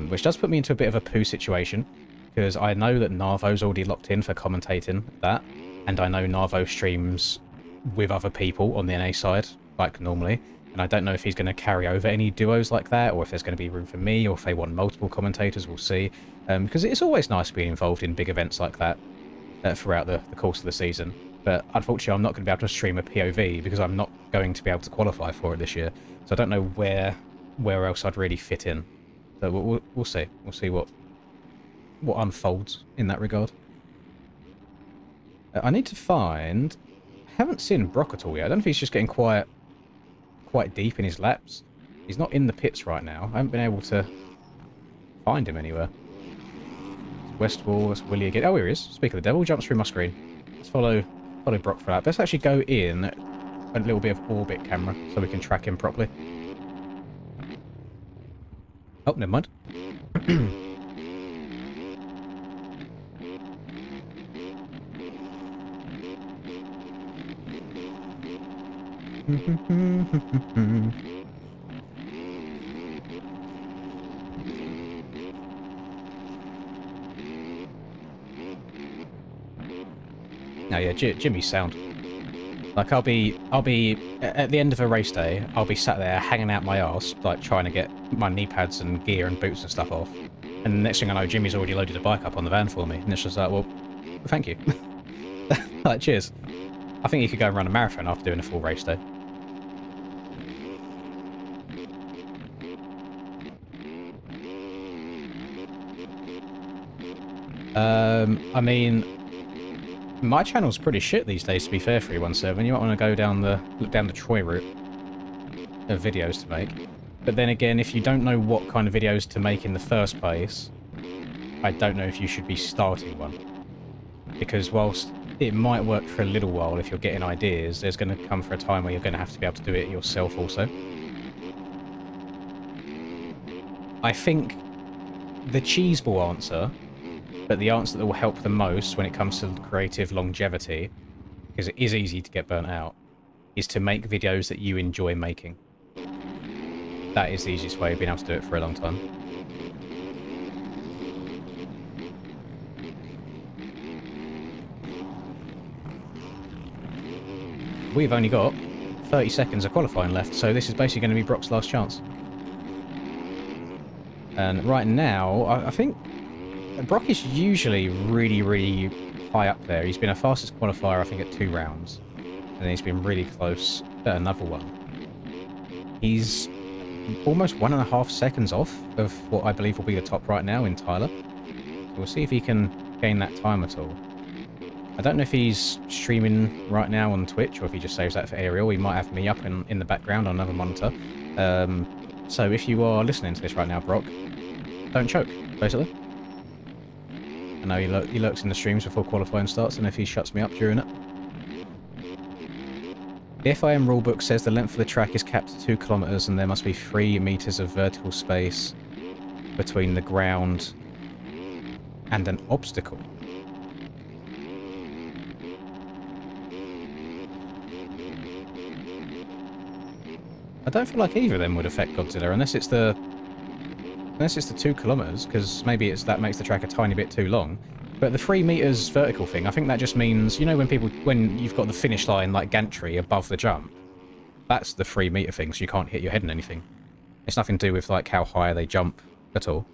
Which does put me into a bit of a poo situation, because I know that Narvo's already locked in for commentating that, and I know Narvo streams with other people on the NA side, like normally, and I don't know if he's going to carry over any duos like that, or if there's going to be room for me, or if they want multiple commentators, we'll see. Because it's always nice being involved in big events like that throughout the course of the season. But unfortunately, I'm not going to be able to stream a POV because I'm not going to be able to qualify for it this year. So I don't know where else I'd really fit in. So we'll see. We'll see what unfolds in that regard. I need to find... I haven't seen Brock at all yet. I don't know if he's just getting quite deep in his laps. He's not in the pits right now. I haven't been able to find him anywhere. West Wall, that's Willie again. Oh, here he is. Speak of the devil, jumps through my screen. Let's follow Brock for that. Let's actually go in a little bit of orbit camera so we can track him properly. Oh, never mind. No, yeah, Jimmy's sound. Like, I'll be at the end of a race day, I'll be sat there hanging out my arse, like trying to get my knee pads and gear and boots and stuff off. And the next thing I know, Jimmy's already loaded a bike up on the van for me. And it's just like, well, thank you. Like, cheers. I think you could go and run a marathon after doing a full race day. I mean, my channel's pretty shit these days, to be fair, 317. You might want to go down the Troy route of videos to make. But then again, if you don't know what kind of videos to make in the first place, I don't know if you should be starting one. Because whilst it might work for a little while if you're getting ideas, there's going to come for a time where you're going to have to be able to do it yourself also. I think the cheeseball answer, but the answer that will help the most when it comes to creative longevity, because it is easy to get burnt out, is to make videos that you enjoy making. That is the easiest way of being able to do it for a long time. We've only got 30 seconds of qualifying left, so this is basically going to be Brock's last chance. And right now, I think Brock is usually really, really high up there. He's been a fastest qualifier, I think, at 2 rounds. And he's been really close at another one. He's almost 1.5 seconds off of what I believe will be the top right now in Tyler. So we'll see if he can gain that time at all. I don't know if he's streaming right now on Twitch or if he just saves that for Aerial. He might have me up in the background on another monitor. So if you are listening to this right now, Brock, don't choke, basically. I know he lurks in the streams before qualifying starts, and if he shuts me up during it. The FIM rulebook says the length of the track is capped to 2 kilometers and there must be 3 meters of vertical space between the ground and an obstacle. I don't feel like either of them would affect Godzilla unless it's the 2 kilometers, because maybe that makes the track a tiny bit too long. But the 3 meters vertical thing, I think that just means, you know, when you've got the finish line like gantry above the jump, that's the 3 meter thing, so you can't hit your head in anything. It's nothing to do with like how high they jump at all.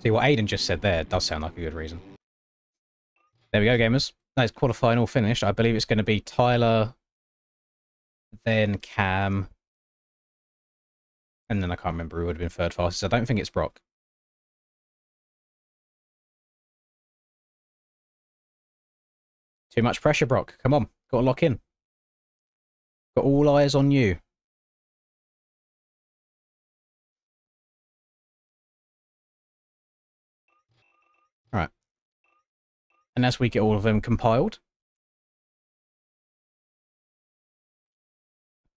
See, what Aiden just said there does sound like a good reason. There we go, gamers. That's qualifying all finished. I believe it's going to be Tyler, then Cam, and then I can't remember who would have been third fastest. I don't think it's Brock. Too much pressure, Brock. Come on, got to lock in. Got all eyes on you. All right. And as we get all of them compiled,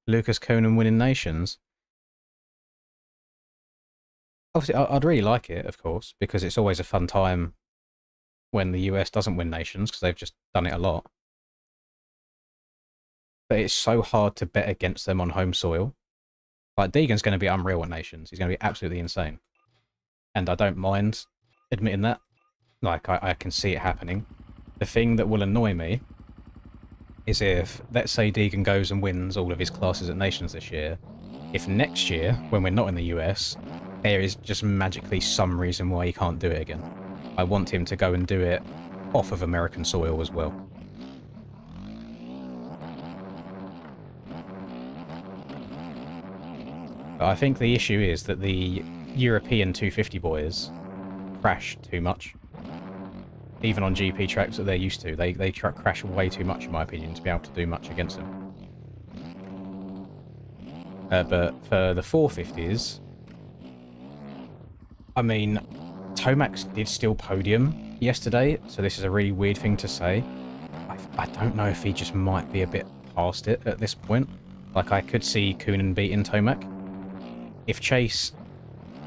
Lucas Conan winning nations. Obviously, I'd really like it, of course, because it's always a fun time when the US doesn't win nations, because they've just done it a lot. But it's so hard to bet against them on home soil. Like, Deegan's going to be unreal at nations. He's going to be absolutely insane. And I don't mind admitting that. Like, I can see it happening. The thing that will annoy me is if, let's say Deegan goes and wins all of his classes at nations this year, if next year, when we're not in the US, there is just magically some reason why he can't do it again. I want him to go and do it off of American soil as well. But I think the issue is that the European 250 boys crash too much. Even on GP tracks that they're used to. They crash way too much, in my opinion, to be able to do much against them. But for the 450s, I mean, Tomac did still podium yesterday, so this is a really weird thing to say. I don't know if he just might be a bit past it at this point. Like, I could see Coonan beating Tomac. If Chase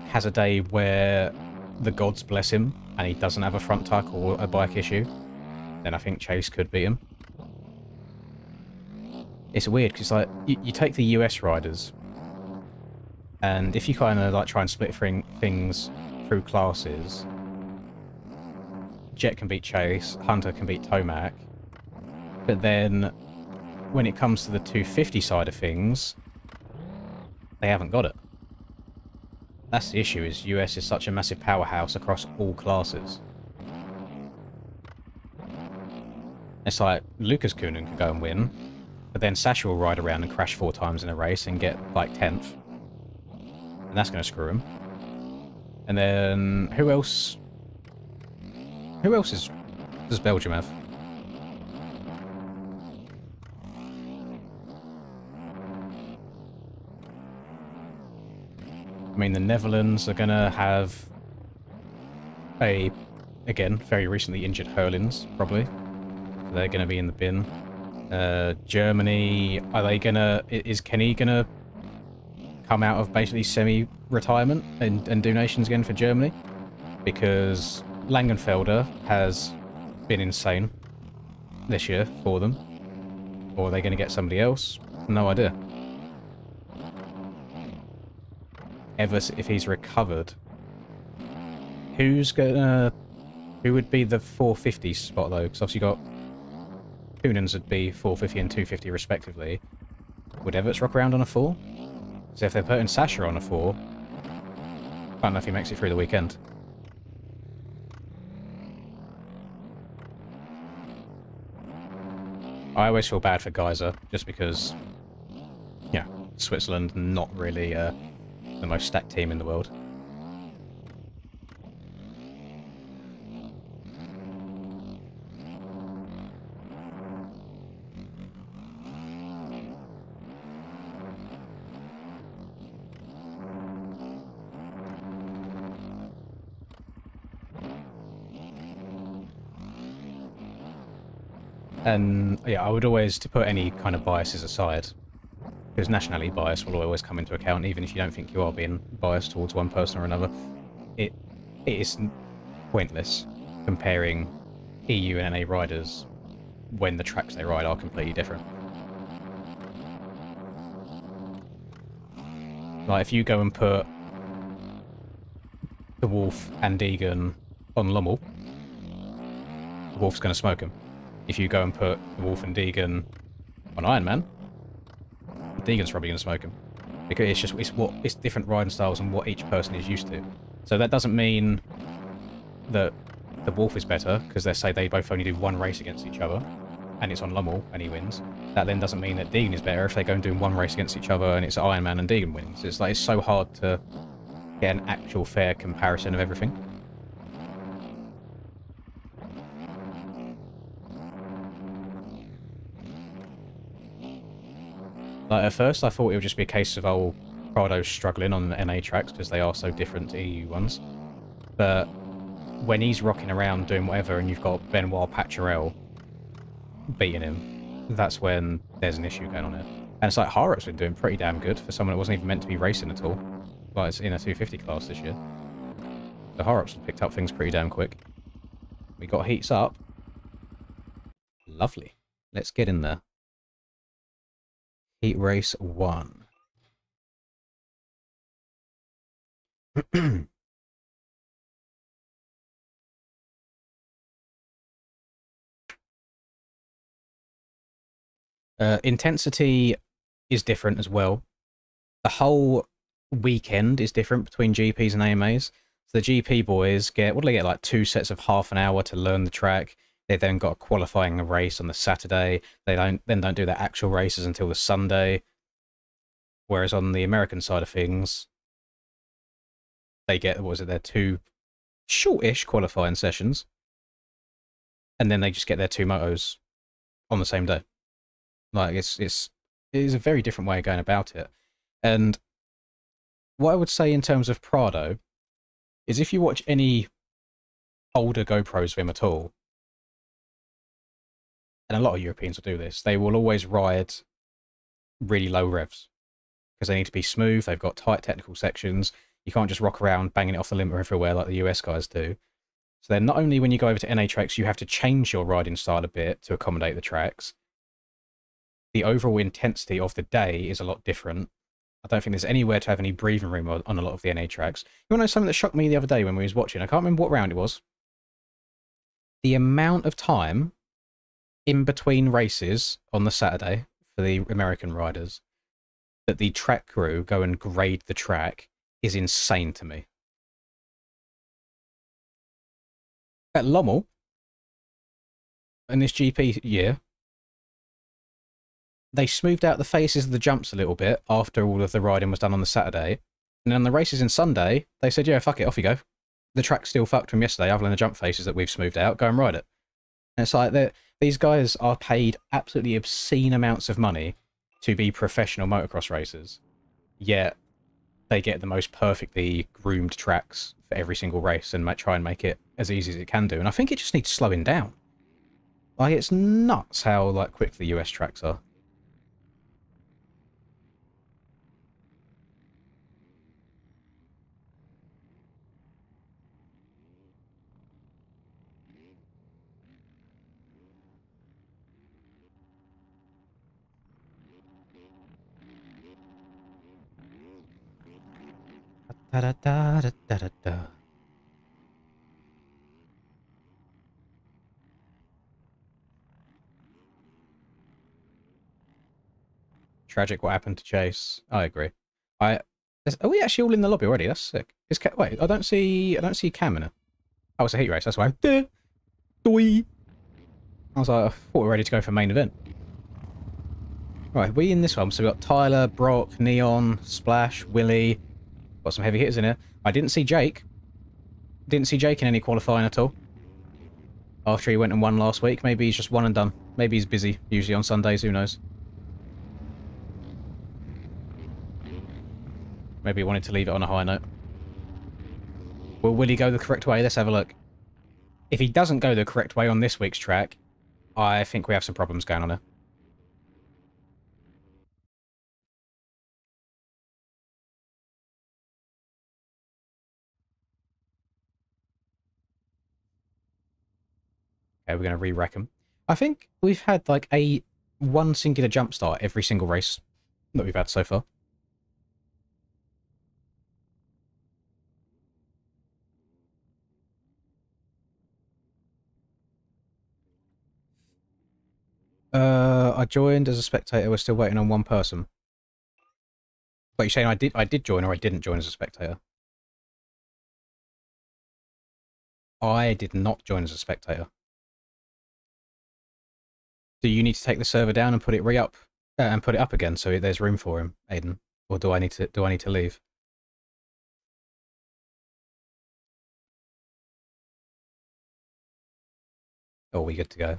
has a day where the gods bless him and he doesn't have a front tuck or a bike issue, then I think Chase could beat him. It's weird because, like, you take the US riders, and if you kind of like try and split things through classes, Jet can beat Chase, Hunter can beat Tomac, but then when it comes to the 250 side of things, they haven't got it. That's the issue, is US is such a massive powerhouse across all classes. It's like, Lucas Coonan could go and win, but then Sasha will ride around and crash 4 times in a race and get, like, 10th. And that's going to screw him. And then, who else? Who else does Belgium have? I mean, the Netherlands are going to have a, again, very recently injured Hurlins, probably. So they're going to be in the bin. Germany, are they going to... Is Kenny going to come out of basically semi-retirement and do nations again for Germany? Because Langenfelder has been insane this year for them. Or are they going to get somebody else? No idea. Evers, if he's recovered, who would be the 450 spot though? Because obviously you got Coonan's would be 450 and 250 respectively. Would Everts rock around on a 4? So if they're putting Sasha on a 4, I don't know if he makes it through the weekend. I always feel bad for Geyser, just because, yeah, Switzerland not really the most stacked team in the world. And yeah, I would always, to put any kind of biases aside, because nationality bias will always come into account, even if you don't think you are being biased towards one person or another. It is pointless comparing EU and NA riders when the tracks they ride are completely different. Like, if you go and put the Wolf and Deegan on Lommel, the Wolf's going to smoke him. If you go and put the Wolf and Deegan on Ironman, Deegan's probably going to smoke him. Because it's different riding styles and what each person is used to. So that doesn't mean that the Wolf is better, because they say they both only do one race against each other, and it's on Lommel and he wins, that then doesn't mean that Deegan is better if they go and do one race against each other and it's Iron Man and Deegan wins. It's like, it's so hard to get an actual fair comparison of everything. Like, at first I thought it would just be a case of, oh, Prado's struggling on the NA tracks because they are so different to EU ones. But when he's rocking around doing whatever and you've got Benoit Pacharel beating him, that's when there's an issue going on here. And it's like, Harup's been doing pretty damn good for someone that wasn't even meant to be racing at all. Like, it's in a 250 class this year. The Harup's picked up things pretty damn quick. We got heats up. Lovely. Let's get in there. Heat race 1. Intensity is different as well. The whole weekend is different between GPs and AMAs. So the GP boys get, what do they get, like 2 sets of half an hour to learn the track. They then got a qualifying race on the Saturday. They don't do their actual races until the Sunday. Whereas on the American side of things, they get, what was it, their 2 shortish qualifying sessions. And then they just get their 2 motos on the same day. Like, it is a very different way of going about it. And what I would say in terms of Prado is if you watch any older GoPros of him at all, and a lot of Europeans will do this, they will always ride really low revs because they need to be smooth. They've got tight technical sections. You can't just rock around banging it off the limiter everywhere like the US guys do. So then not only when you go over to NA tracks, you have to change your riding style a bit to accommodate the tracks. The overall intensity of the day is a lot different. I don't think there's anywhere to have any breathing room on a lot of the NA tracks. You want to know something that shocked me the other day when we was watching? I can't remember what round it was. The amount of time in between races on the Saturday for the American riders that the track crew go and grade the track is insane to me. At Lommel, in this GP year, they smoothed out the faces of the jumps a little bit after all of the riding was done on the Saturday. And then the races in Sunday, they said, yeah, fuck it, off you go. The track's still fucked from yesterday, other than the jump faces that we've smoothed out. Go and ride it. And it's like, these guys are paid absolutely obscene amounts of money to be professional motocross racers. Yet, they get the most perfectly groomed tracks for every single race and might try and make it as easy as it can do. And I think it just needs slowing down. Like, it's nuts how, like, quick the US tracks are. Da da da da da da da. Tragic what happened to Chase. I agree. Are we actually all in the lobby already? That's sick. Wait, I don't see Cam in it. Oh, it's a heat race. That's why. I was like, I thought we were ready to go for main event. Right, we in this one. So we got Tyler, Brock, Neon, Splash, Willie. Got some heavy hitters in here. I didn't see Jake. Didn't see Jake in any qualifying at all. After he went and won last week. Maybe he's just one and done. Maybe he's busy. Usually on Sundays, who knows. Maybe he wanted to leave it on a high note. Will Willie go the correct way? Let's have a look. If he doesn't go the correct way on this week's track, I think we have some problems going on here. Okay, we're going to re-rack them. I think we've had like one singular jump start every single race that we've had so far. I joined as a spectator. We're still waiting on one person. But you're saying I did join or I didn't join as a spectator? I did not join as a spectator. Do you need to take the server down and put it re-up and put it up again so there's room for him, Aiden? Or do I need to leave? Or are we good to go?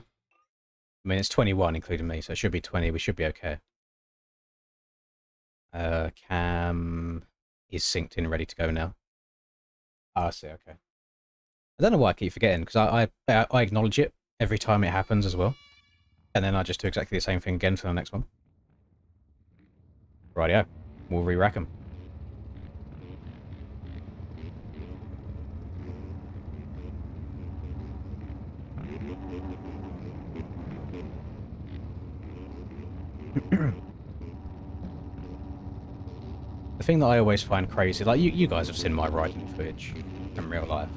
I mean, it's 21 including me, so it should be 20. We should be okay. Cam is synced in, ready to go now. Ah, I see. Okay. I don't know why I keep forgetting because I acknowledge it every time it happens as well, and then I just do exactly the same thing again for the next one. Rightio, we'll re-rack them. The thing that I always find crazy, like you guys have seen my riding footage in real life.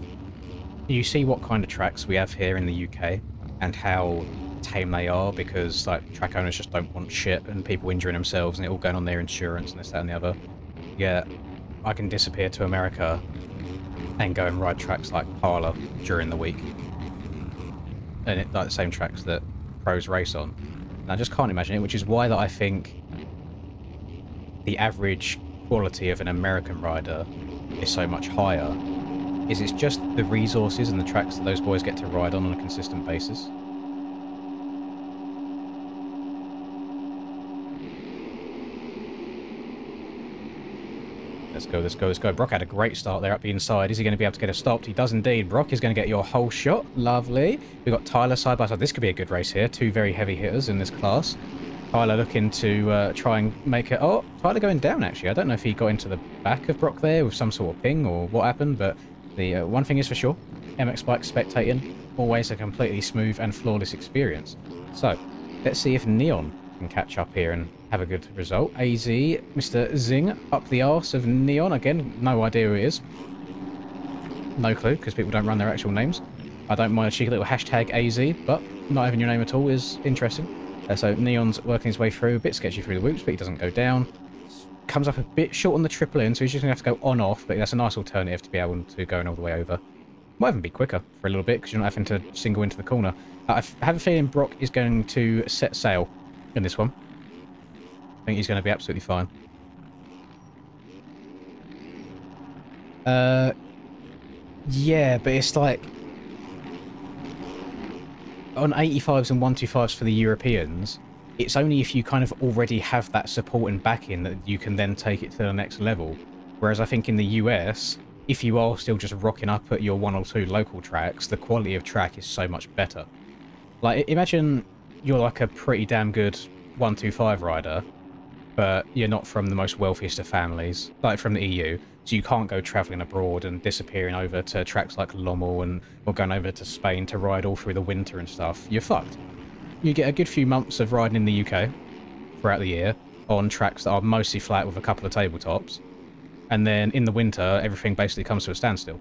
You see what kind of tracks we have here in the UK and how tame they are because like track owners just don't want shit and people injuring themselves and it all going on their insurance and this, that and the other. Yeah, I can disappear to America and go and ride tracks like Parla during the week. And it, like the same tracks that pros race on. And I just can't imagine it, which is why that I think the average quality of an American rider is so much higher. Is it's just the resources and the tracks that those boys get to ride on a consistent basis. Let's go, let's go, let's go. Brock had a great start there up the inside. Is he going to be able to get it stopped? He does indeed. Brock is going to get your whole shot. Lovely. We've got Tyler side by side. This could be a good race here. Two very heavy hitters in this class. Tyler looking to try and make it... Oh, Tyler going down, actually. I don't know if he got into the back of Brock there with some sort of ping or what happened, but the one thing is for sure, MX Bike spectating, always a completely smooth and flawless experience. So, let's see if Neon can catch up here and have a good result. AZ, Mr. Zing, up the arse of Neon. Again, no idea who it is. No clue, because people don't run their actual names. I don't mind a cheeky little hashtag AZ, but not having your name at all is interesting. So Neon's working his way through, a bit sketchy through the whoops, but he doesn't go down. Comes up a bit short on the triple in, so he's just going to have to go on-off, but that's a nice alternative to be able to go all the way over. Might even be quicker for a little bit, because you're not having to single into the corner. I have a feeling Brock is going to set sail in this one. I think he's going to be absolutely fine. Yeah, but it's like... on 85s and 125s for the Europeans, it's only if you kind of already have that support and backing that you can then take it to the next level. Whereas I think in the US, if you are still just rocking up at your one or two local tracks, the quality of track is so much better. Like, imagine you're like a pretty damn good 125 rider, but you're not from the most wealthiest of families, like from the EU, so you can't go travelling abroad and disappearing over to tracks like Lommel and or going over to Spain to ride all through the winter and stuff. You're fucked. You get a good few months of riding in the UK throughout the year on tracks that are mostly flat with a couple of tabletops, and then in the winter everything basically comes to a standstill.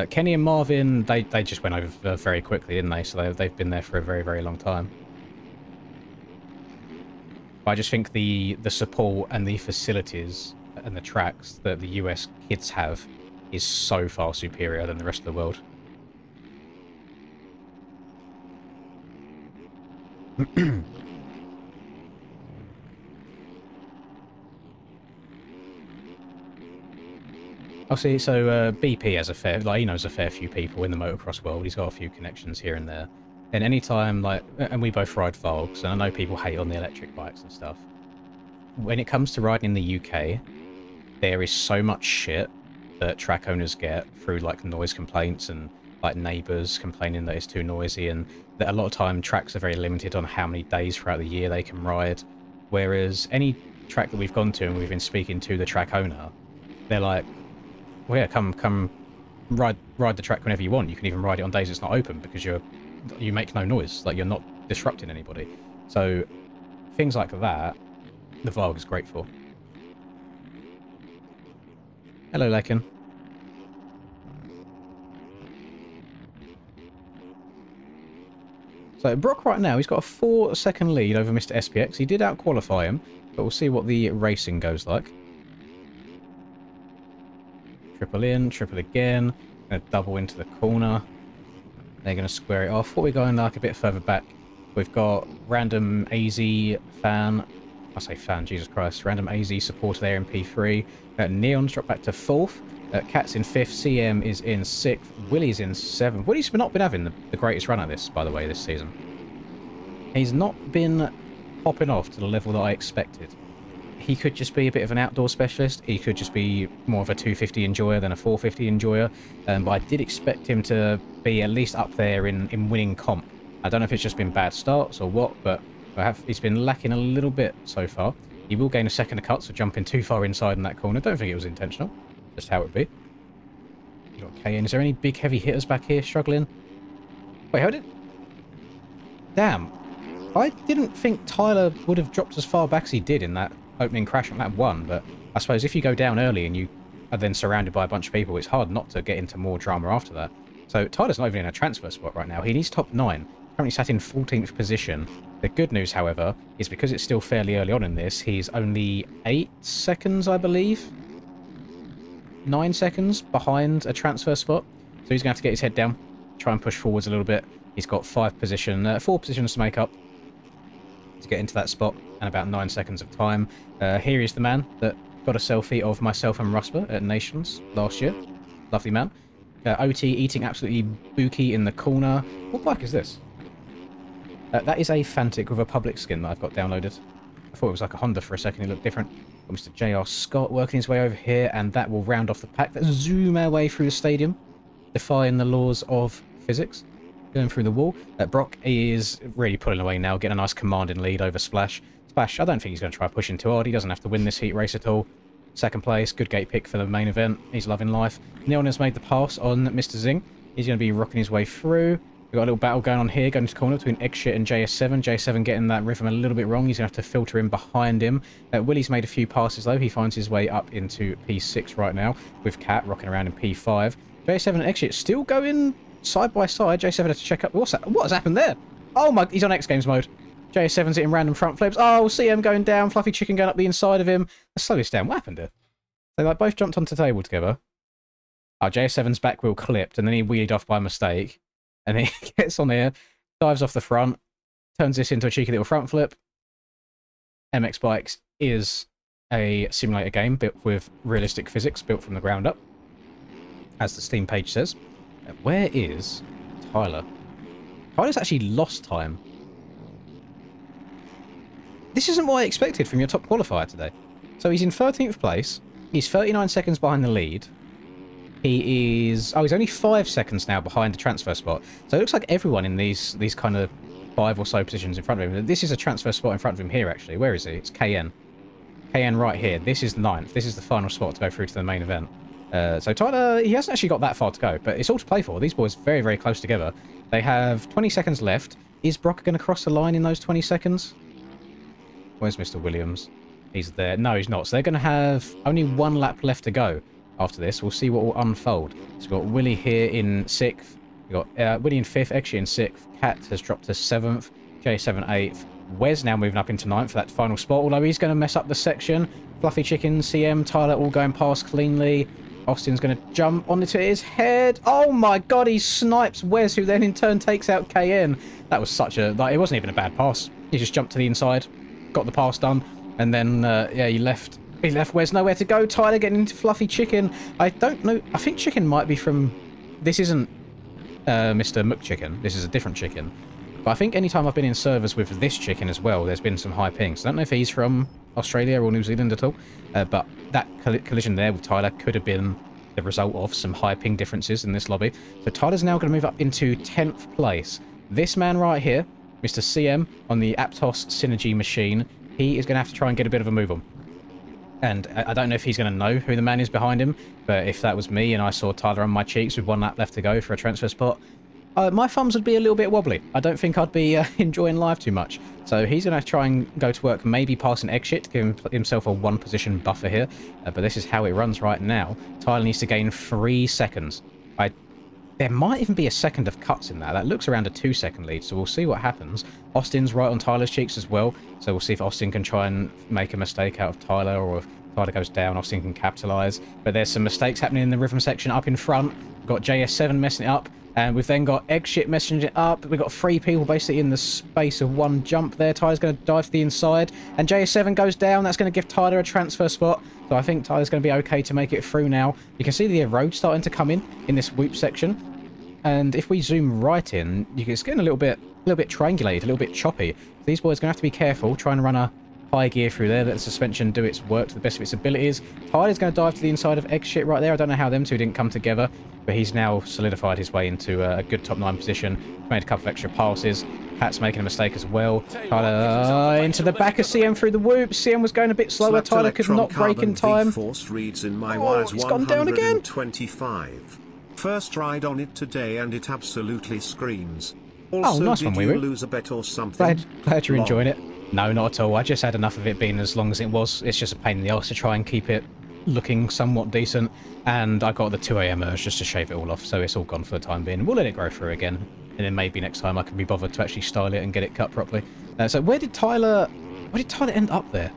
Kenny and Marvin, they just went over very quickly, didn't they? So they've been there for a very, very long time. But I just think the support and the facilities and the tracks that the US kids have is so far superior than the rest of the world. I'll see. So BP has a fair, like he knows a fair few people in the motocross world. He's got a few connections here and there. And anytime, like, and we both ride Volks, and I know people hate on the electric bikes and stuff. When it comes to riding in the UK, there is so much shit that track owners get through like noise complaints and like neighbours complaining that it's too noisy, and that a lot of time tracks are very limited on how many days throughout the year they can ride. Whereas any track that we've gone to and we've been speaking to the track owner, they're like, well, yeah, come ride the track whenever you want. You can even ride it on days it's not open because you make no noise, like you're not disrupting anybody. So things like that, the Varg is great for. Hello, Lekin. So Brock right now, he's got a 4-second lead over Mr. SPX. He did out-qualify him, but we'll see what the racing goes like. Triple in, triple again. Gonna double into the corner. They're going to square it off. What we're going like a bit further back, we've got random AZ fan. I say fan, Jesus Christ. Random AZ supporter there in P3. Neon's dropped back to 4th. Cat's in 5th. CM is in 6th. Willie's in 7th. Willie's not been having the greatest run at this, by the way, this season. He's not been popping off to the level that I expected. He could just be a bit of an outdoor specialist. He could just be more of a 250 enjoyer than a 450 enjoyer. But I did expect him to be at least up there in winning comp. I don't know if it's just been bad starts or what, but he's been lacking a little bit so far. He will gain a second of cuts for jumping too far inside in that corner. Don't think it was intentional. Just how it would be. You got KN. Is there any big heavy hitters back here struggling? Wait, how did... Damn. I didn't think Tyler would have dropped as far back as he did in that opening crash on lap 1, but I suppose if you go down early and you are then surrounded by a bunch of people, it's hard not to get into more drama after that. So Tyler's not even in a transfer spot right now. He needs top 9. Currently sat in 14th position. The good news, however, is because it's still fairly early on in this, he's only 8 seconds, I believe. 9 seconds behind a transfer spot. So he's going to have to get his head down, try and push forwards a little bit. He's got 4 positions to make up to get into that spot, and about 9 seconds of time. Here is the man that got a selfie of myself and Rusper at Nations last year. Lovely man. OT eating absolutely booky in the corner. What bike is this? That is a Fantic with a public skin that I've got downloaded. I thought it was like a Honda for a second. It looked different. Got Mr. JR Scott working his way over here, and that will round off the pack. Let's zoom our way through the stadium, defying the laws of physics. Going through the wall. Brock is really pulling away now, getting a nice commanding lead over Splash. Splash, I don't think he's going to try pushing too hard. He doesn't have to win this heat race at all. Second place, good gate pick for the main event. He's loving life. Neon has made the pass on Mr. Zing. He's going to be rocking his way through. We've got a little battle going on here, going to the corner between Eggshit and JS7. JS7 getting that rhythm a little bit wrong. He's going to have to filter in behind him. Willie's made a few passes, though. He finds his way up into P6 right now, with Cat rocking around in P5. JS7 and Eggshit still going side by side. JS7 has to check up. What has happened there? Oh my, he's on X Games mode. JS7's hitting random front flips. Oh, CM going down. Fluffy Chicken going up the inside of him. Let's slow this down. What happened there? They like both jumped onto the table together. Oh, JS7's back wheel clipped, and then he wheeled off by mistake. And he gets on here, dives off the front, turns this into a cheeky little front flip. MX Bikes is a simulator game built with realistic physics, built from the ground up, as the Steam page says. Where is Tyler? Tyler's actually lost time. This isn't what I expected from your top qualifier today. So he's in 13th place. He's 39 seconds behind the lead. He is... Oh, he's only 5 seconds now behind the transfer spot. So it looks like everyone in these kind of 5 or so positions in front of him. This is a transfer spot in front of him here, actually. Where is he? It's KN. KN right here. This is 9th. This is the final spot to go through to the main event. So Tyler, he hasn't actually got that far to go, but it's all to play for. These boys very, very close together. They have 20 seconds left. Is Brock going to cross the line in those 20 seconds? Where's Mr. Williams? He's there. No, he's not. So they're going to have only 1 lap left to go after this. We'll see what will unfold. So we've got Willie here in 6th. We've got Willie in 5th, actually in 6th. Cat has dropped to 7th. J7 8th. Wes now moving up into 9th for that final spot, although he's going to mess up the section. Fluffy Chicken, CM, Tyler all going past cleanly. Austin's going to jump onto his head. Oh my god, he snipes Wes, who then in turn takes out KN. That was such a... Like, it wasn't even a bad pass. He just jumped to the inside, got the pass done, and then, yeah, he left Wes nowhere to go. Tyler getting into Fluffy Chicken. I don't know. I think Chicken might be from... This isn't Mr. McChicken. This is a different chicken. But I think anytime I've been in servers with this chicken as well, there's been some high pings. I don't know if he's from Australia or New Zealand at all, but that collision there with Tyler could have been the result of some high ping differences in this lobby. So Tyler's now going to move up into 10th place. This man right here, Mr. CM, on the Aptos Synergy machine, he is going to have to try and get a bit of a move on. And I don't know if he's going to know who the man is behind him, but if that was me and I saw Tyler on my cheeks with 1 lap left to go for a transfer spot, my thumbs would be a little bit wobbly. I don't think I'd be enjoying life too much. So he's going to try and go to work, maybe pass an Eggshit to give himself a 1 position buffer here. But this is how it runs right now. Tyler needs to gain 3 seconds. There might even be a second of cuts in that. That looks around a 2-second lead, so we'll see what happens. Austin's right on Tyler's cheeks as well, so we'll see if Austin can try and make a mistake out of Tyler, or if Tyler goes down, Austin can capitalise. But there's some mistakes happening in the rhythm section up in front. We've got JS7 messing it up. And we've then got egg shit messaging it up. We've got 3 people basically in the space of 1 jump there. Tyler's going to dive to the inside. And JS7 goes down. That's going to give Tyler a transfer spot. So I think Tyler's going to be okay to make it through now. You can see the road starting to come in this whoop section. And if we zoom right in, it's getting a little bit triangulated, a little bit choppy. These boys are going to have to be careful, try and run a high gear through there, let the suspension do its work to the best of its abilities. Tyler's going to dive to the inside of egg shit right there. I don't know how them two didn't come together, but he's now solidified his way into a good top 9 position. Made a couple of extra passes. Pat's making a mistake as well. Tyler into the back of CM through the whoop. CM was going a bit slower. Tyler could not break in time. Force reads in my He's gone down again. 125. First ride on it today and it absolutely screams. Also, Also, nice one, did you Wee-Wee. lose a bet or something? Glad you're enjoying it. No, not at all. I just had enough of it being as long as it was. It's just a pain in the arse to try and keep it looking somewhat decent. And I got the 2 AM urge just to shave it all off, so it's all gone for the time being. We'll let it grow through again, and then maybe next time I can be bothered to actually style it and get it cut properly. So where did Tyler end up there?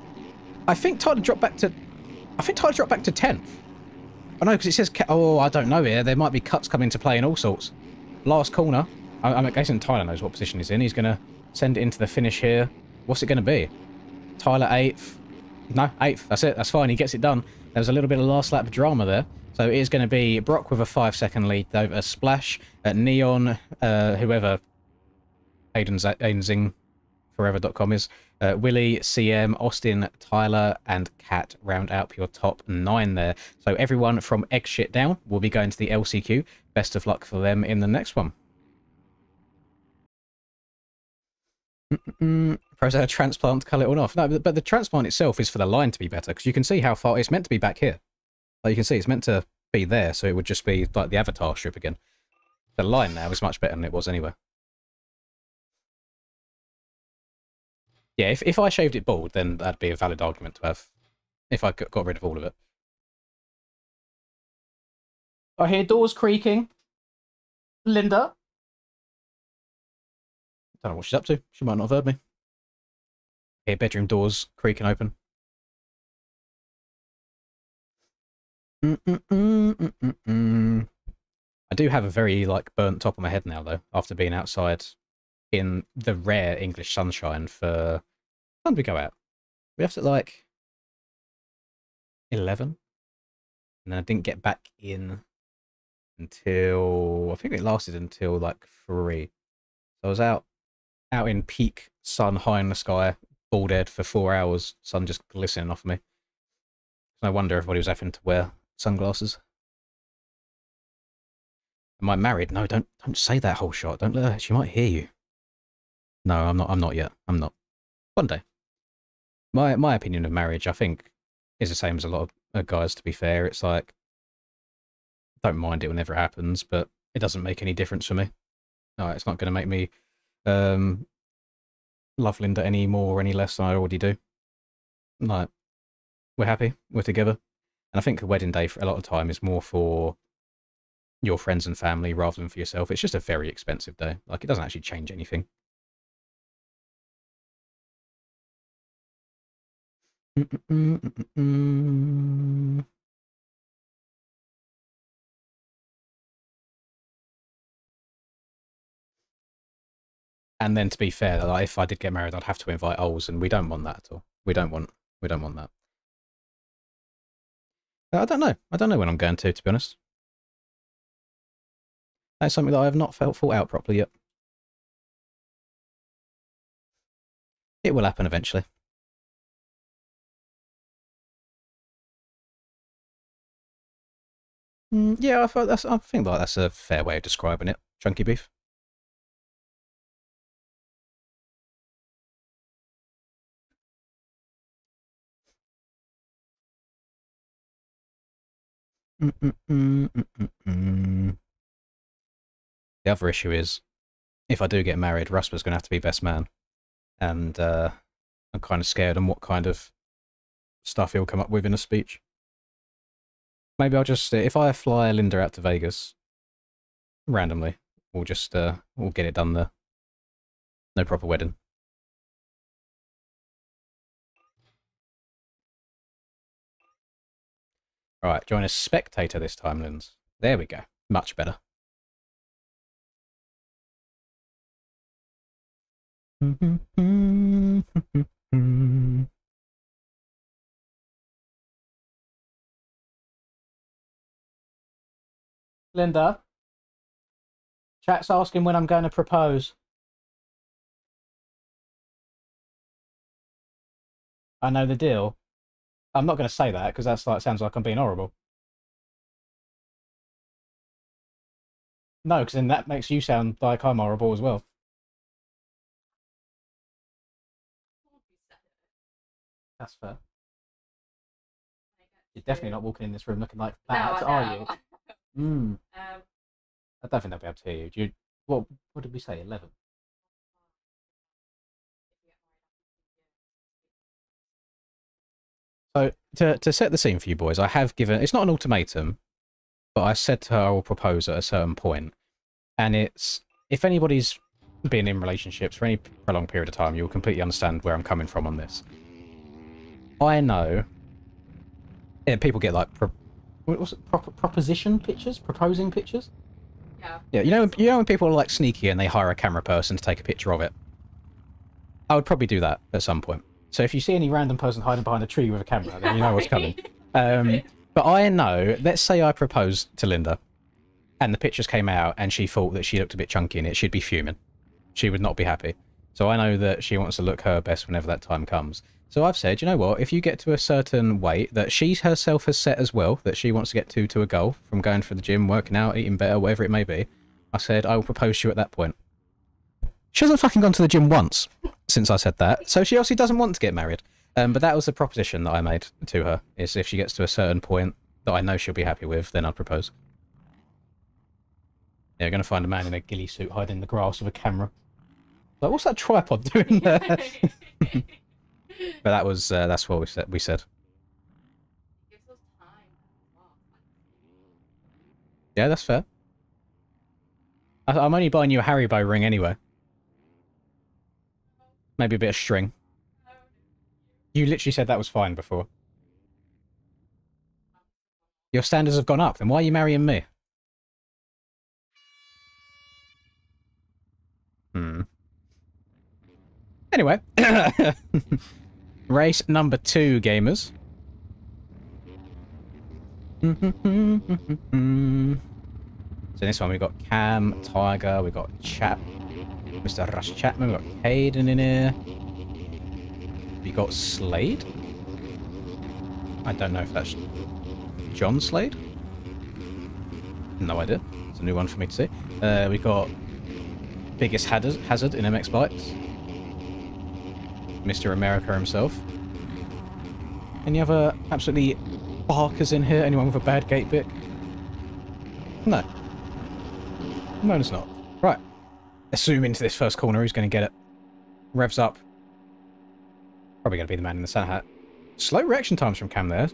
I think Tyler dropped back to 10th. I know, because it says... Oh, I don't know here. There might be cuts coming into play and all sorts. Last corner. I'm guessing Tyler knows what position he's in. He's going to send it into the finish here. What's it going to be? Tyler 8th. No, 8th. That's it. That's fine. He gets it done. There was a little bit of last lap drama there. So it is going to be Brock with a 5-second lead over Splash, Neon, whoever AidenZingForever.com is, Willie, CM, Austin, Tyler, and Kat round out your top 9 there. So everyone from Egg Shit down will be going to the LCQ. Best of luck for them in the next one. Pros had a transplant to cut it all off. No, but the transplant itself is for the line to be better, because you can see how far it's meant to be back here. Like you can see, it's meant to be there, so it would just be like the avatar strip again. The line now is much better than it was anyway. Yeah, if I shaved it bald, then that'd be a valid argument to have. If I got rid of all of it. I hear doors creaking. Linda. Don't know what she's up to. She might not have heard me. I hear bedroom doors creaking open. I do have a very, burnt top on my head now, though, after being outside in the rare English sunshine for... When did we go out? We left at, 11? And then I didn't get back in until... I think it lasted until, 3. So I was out in peak sun, high in the sky, bald-head for 4 hours, sun just glistening off me. No wonder everybody was having to wear sunglasses. Am I married? No, don't say that whole shot. Don't let her, she might hear you. No, I'm not yet. I'm not. One day. My opinion of marriage, I think, is the same as a lot of guys, to be fair. It's like, don't mind it whenever it happens, but it doesn't make any difference for me. No, it's not going to make me love Linda any more or any less than I already do. Like, we're happy, we're together. And I think a wedding day for a lot of time is more for your friends and family rather than for yourself. It's just a very expensive day. Like, it doesn't actually change anything. And then, to be fair, if I did get married, I'd have to invite Oles, and we don't want that at all. We don't want that. I don't know. I don't know when I'm going to be honest. That's something that I have not thought out properly yet. It will happen eventually. Yeah, I think that's a fair way of describing it. Chunky beef. The other issue is, if I do get married, Rusper's going to have to be best man. And I'm kind of scared on what kind of stuff he'll come up with in a speech. Maybe I'll just, if I fly Linda out to Vegas, randomly, we'll just, we'll get it done there. No proper wedding. Alright, join as spectator this time, Linz. There we go. Much better. Linda, chat's asking when I'm going to propose. I know the deal. I'm not going to say that because that's like sounds like I'm being horrible. No, because then that makes you sound like I'm horrible as well. That's fair. You're definitely not walking in this room looking like that, No, are no. you? I don't think they'll be able to hear you. Do you what did we say? 11. So to set the scene for you boys, I have given it's not an ultimatum, but I said to her I will propose at a certain point, and it's if anybody's been in relationships for any prolonged period of time, you'll completely understand where I'm coming from on this. I know. Yeah, people get like what's it, proposition pictures, proposing pictures. Yeah. Yeah, you know when people are like sneaky and they hire a camera person to take a picture of it. I would probably do that at some point. So if you see any random person hiding behind a tree with a camera, then you know what's coming. But I know, let's say I proposed to Linda, and the pictures came out, and she thought that she looked a bit chunky in it, she'd be fuming. She would not be happy. So I know that she wants to look her best whenever that time comes. So I've said, you know what, if you get to a certain weight that she herself has set as well, that she wants to get to a goal, from going for the gym, working out, eating better, whatever it may be, I said, I will propose to you at that point. She hasn't fucking gone to the gym once since I said that, so she obviously doesn't want to get married. But that was the proposition that I made to her, is if she gets to a certain point that I know she'll be happy with, then I'd propose. Yeah, we're going to find a man in a ghillie suit hiding in the grass with a camera. Like, what's that tripod doing there? But that was, that's what we said. Yeah, that's fair. I'm only buying you a Haribo ring anyway. Maybe a bit of string. You literally said that was fine before. Your standards have gone up, then why are you marrying me? Anyway. Race number 2, gamers. So this one we've got Cam, Tiger, we've got Chap, Mr. Rush Chapman, we've got Caden in here. We got Slade. I don't know if that's John Slade. No idea. It's a new one for me to see. We got Biggest Hazard in MX Bikes. Mr. America himself. Any other absolutely barkers in here? Anyone with a bad gate pick? No. No, it's not. Right. Let's zoom into this first corner. Who's going to get it? Revs up. Probably going to be the man in the Santa hat. Slow reaction times from Cam there.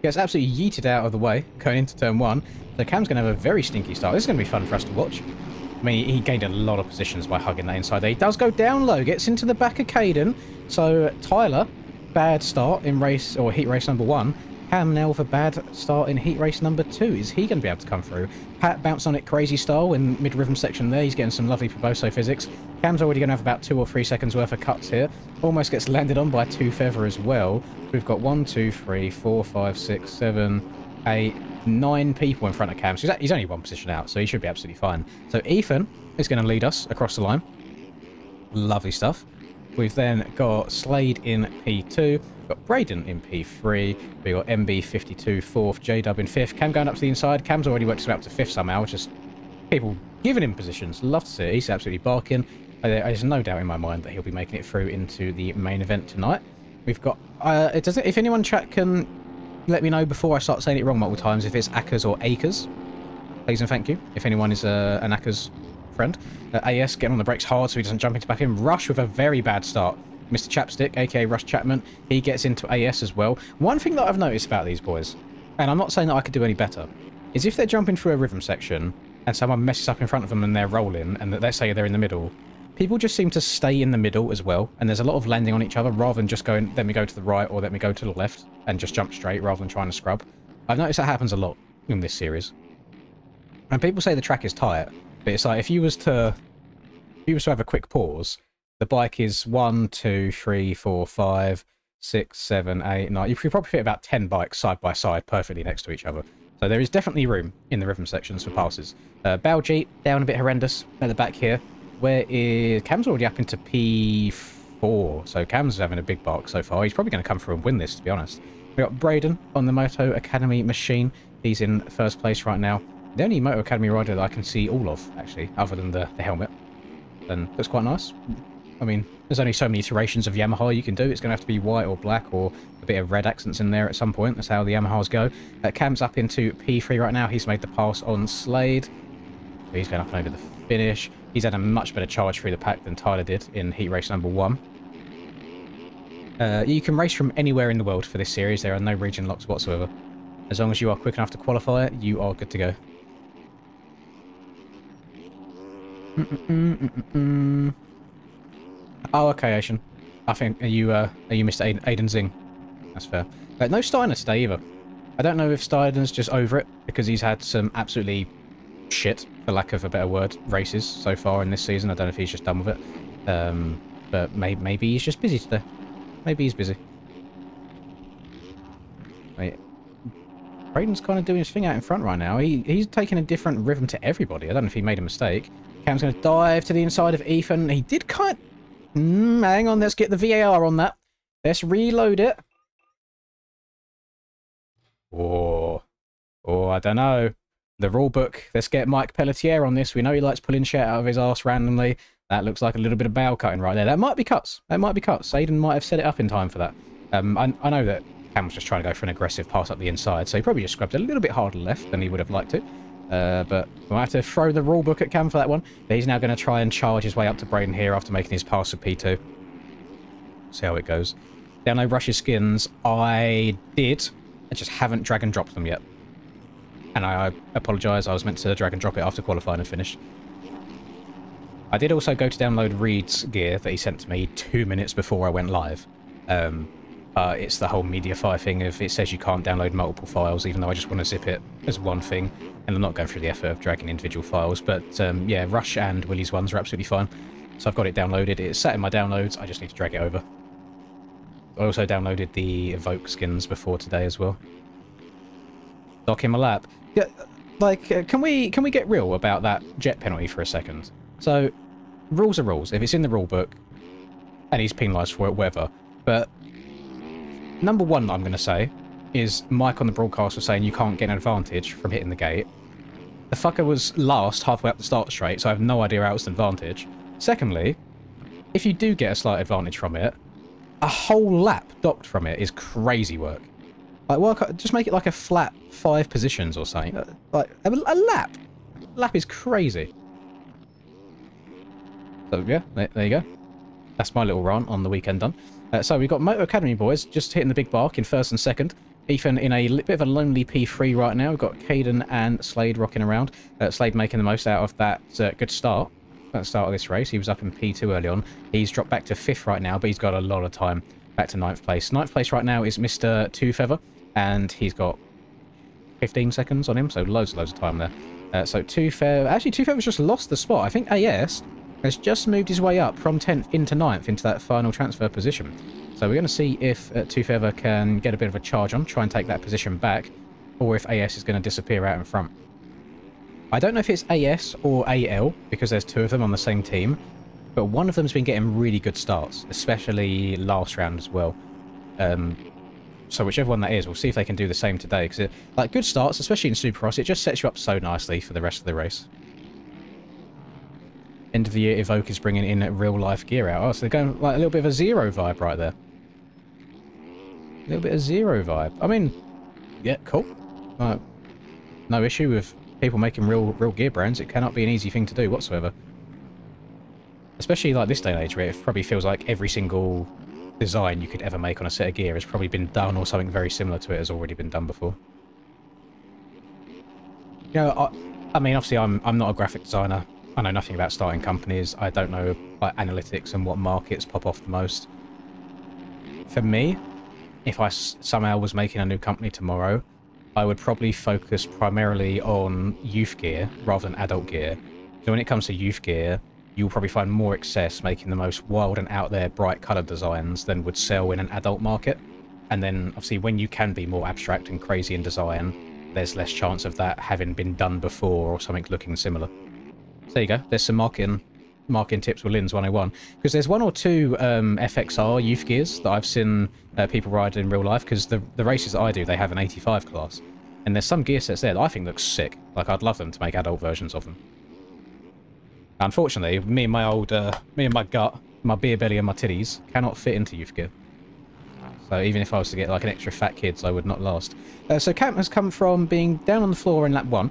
Gets absolutely yeeted out of the way going into turn 1. So Cam's going to have a very stinky start. This is going to be fun for us to watch. I mean, he gained a lot of positions by hugging that inside there. He does go down low, gets into the back of Caden. So Tyler, bad start in race, or heat race number 1. Cam now with a bad start in heat race number 2. Is he going to be able to come through? Pat bounced on it crazy style in mid-rhythm section there. He's getting some lovely Proboso physics. Cam's already going to have about 2 or 3 seconds worth of cuts here. Almost gets landed on by 2 Feather as well. We've got 1, 2, 3, 4, 5, 6, 7, 8, 9 people in front of Cam. So he's only 1 position out, so he should be absolutely fine. So Ethan is going to lead us across the line. Lovely stuff. We've then got Slade in P2. We've got Braden in P3. We've got MB52 4th, J-Dub in 5th. Cam going up to the inside. Cam's already worked his way up to 5th somehow. Just people giving him positions. Love to see it. He's absolutely barking. There's no doubt in my mind that he'll be making it through into the main event tonight. We've got... if anyone chat can let me know before I start saying it wrong multiple times if it's Akers or Akers. Please and thank you. If anyone is an Akers friend. AS getting on the brakes hard so he doesn't jump into back in. Rush with a very bad start. Mr. Chapstick, aka Rush Chapman, he gets into AS as well. One thing that I've noticed about these boys, and I'm not saying that I could do any better, is if they're jumping through a rhythm section and someone messes up in front of them and they're rolling, and let's say they're in the middle, people just seem to stay in the middle as well, and there's a lot of landing on each other rather than just going, let me go to the right or let me go to the left and just jump straight rather than trying to scrub. I've noticed that happens a lot in this series. And people say the track is tight, but it's like if you was to have a quick pause, The bike is 1, 2, 3, 4, 5, 6, 7, 8, 9. You could probably fit about 10 bikes side by side perfectly next to each other. So there is definitely room in the rhythm sections for passes. Baljeet down a bit horrendous at the back here. Where is... Cam's already up into P4, so Cam's having a big bark so far. He's probably going to come through and win this, to be honest. We've got Braden on the Moto Academy machine. He's in first place right now. The only Moto Academy rider that I can see all of, actually, other than the helmet. And that's quite nice. I mean, there's only so many iterations of Yamaha you can do. It's going to have to be white or black or a bit of red accents in there at some point. That's how the Yamahas go. Cam's up into P3 right now. He's made the pass on Slade. So he's going up and over the finish. He's had a much better charge through the pack than Tyler did in heat race number 1. You can race from anywhere in the world for this series. There are no region locks whatsoever. As long as you are quick enough to qualify it, you are good to go. Oh, okay, Asian. I think are you Mr. Aiden Zing? That's fair. No Steiner today either. I don't know if Steiner's just over it because he's had some absolutely shit, for lack of a better word, races so far in this season. I don't know if he's just done with it. But maybe he's just busy today. Maybe he's busy. Wait. Braden's kind of doing his thing out in front right now. He's taking a different rhythm to everybody. I don't know if he made a mistake. Cam's going to dive to the inside of Ethan. He did cut... hang on, let's get the VAR on that. Let's reload it. Oh, I don't know. The rule book. Let's get Mike Pelletier on this. We know he likes pulling shit out of his arse randomly. That looks like a little bit of bow cutting right there. That might be cuts. That might be cuts. Aiden might have set it up in time for that. I know that Cam was just trying to go for an aggressive pass up the inside, so he probably just scrubbed a little bit harder left than he would have liked to. But we'll have to throw the rule book at Cam for that one. But he's now going to try and charge his way up to Braden here after making his pass of P2. See how it goes. Download Rush's skins. I did. I just haven't drag and dropped them yet. And I apologise. I was meant to drag and drop it after qualifying and finished. I did also go to download Reed's gear that he sent to me 2 minutes before I went live. It's the whole Mediafire thing of it says you can't download multiple files, even though I just want to zip it as one thing. And I'm not going through the effort of dragging individual files. But yeah, Rush and Willie's ones are absolutely fine. So I've got it downloaded. It's sat in my downloads. I just need to drag it over. I also downloaded the Evoke skins before today as well. Dock him a lap. Yeah, like, can we get real about that jet penalty for a second? So, rules are rules. If it's in the rule book, and he's penalised for it, whatever. But number one I'm going to say is Mike on the broadcast was saying you can't get an advantage from hitting the gate. The fucker was last halfway up the start straight, so I have no idea how it's an advantage. Secondly, if you do get a slight advantage from it, a whole lap docked from it is crazy work. Like, just make it like a flat 5 positions or something. Like, a lap. Lap is crazy. So, yeah, there you go. That's my little rant on the weekend done. So, we've got Moto Academy boys just hitting the big bark in first and second. Ethan in a bit of a lonely P3 right now. We've got Caden and Slade rocking around. Slade making the most out of that good start. At the start of this race. He was up in P2 early on. He's dropped back to 5th right now, but he's got a lot of time back to 9th place. 9th place right now is Mr. Two Feather, and he's got 15 seconds on him, so loads of time there. So Two Feather... Actually, Two Feather's just lost the spot. I think AS has just moved his way up from 10th into 9th into that final transfer position. So we're going to see if Two Feather can get a bit of a charge on, try and take that position back, or if AS is going to disappear out in front. I don't know if it's AS or AL, because there's 2 of them on the same team, but one of them's been getting really good starts, especially last round as well. So whichever one that is, we'll see if they can do the same today, because like good starts, especially in Supercross, it just sets you up so nicely for the rest of the race. End of the year, Evoke is bringing in real-life gear out. Oh, so they're going like a little bit of a Zero vibe right there. A little bit of Zero vibe. I mean, yeah, cool. No issue with people making real gear brands. It cannot be an easy thing to do whatsoever. Especially like this day and age where it probably feels like every single design you could ever make on a set of gear has probably been done, or something very similar to it has already been done before. You know, I mean, obviously I'm not a graphic designer. I know nothing about starting companies. I don't know like analytics and what markets pop off the most. For me, if I somehow was making a new company tomorrow, I would probably focus primarily on youth gear rather than adult gear. So when it comes to youth gear, you'll probably find more success making the most wild and out there bright coloured designs than would sell in an adult market. And then, obviously, when you can be more abstract and crazy in design, there's less chance of that having been done before or something looking similar. So there you go. There's some marketing tips with Linz 101. Because there's one or two FXR youth gears that I've seen people ride in real life, because the races that I do, they have an 85 class. And there's some gear sets there that I think look sick. Like, I'd love them to make adult versions of them. Unfortunately, me and my gut, my beer belly and my titties cannot fit into youth gear. So even if I was to get like an extra fat kids, I would not last. So Camp has come from being down on the floor in lap 1.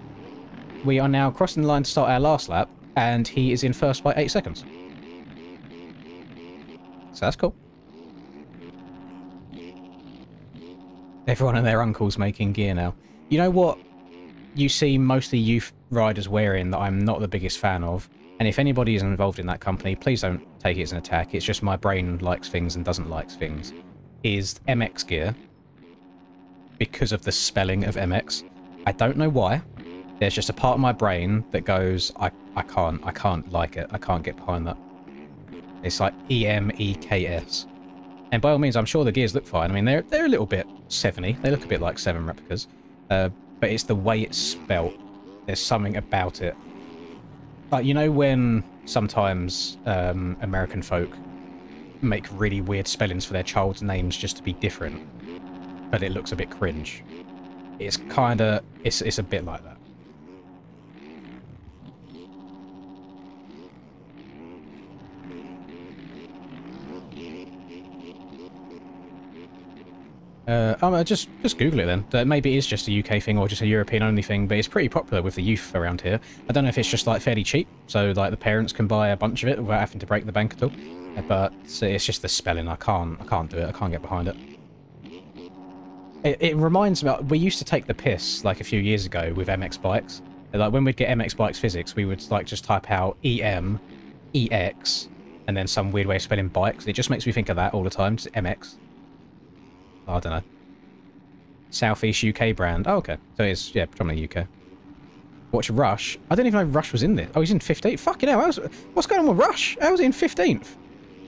We are now crossing the line to start our last lap, and he is in first by 8 seconds. So that's cool. Everyone and their uncle's making gear now. You know what you see mostly youth riders wearing that I'm not the biggest fan of? And if anybody is involved in that company, please don't take it as an attack. It's just my brain likes things and doesn't like things. Is MX gear, because of the spelling of MX. I don't know why. There's just a part of my brain that goes, I can't like it. I can't get behind that. It's like EMEKS. And by all means, I'm sure the gears look fine. I mean, they're a little bit 7-y. They look a bit like 7 replicas. But it's the way it's spelt. There's something about it. Like, you know when sometimes American folk make really weird spellings for their child's names just to be different, but it looks a bit cringe. It's kinda... It's a bit like that. Just Google it then. Maybe it is just a UK thing or just a European-only thing, but it's pretty popular with the youth around here. I don't know if it's just like fairly cheap, so like the parents can buy a bunch of it without having to break the bank at all. But it's just the spelling. I can't do it. I can't get behind it. It reminds me. We used to take the piss like a few years ago with MX bikes. Like when we'd get MX bikes physics, we would like just type out EM, EX, and then some weird way of spelling bikes. It just makes me think of that all the time. Just MX. I don't know. Southeast UK brand. Oh, okay. So it's, yeah, predominantly UK. Watch Rush. I didn't even know Rush was in there. Oh, he's in 15th. Fucking hell. What's going on with Rush? How was he in 15th?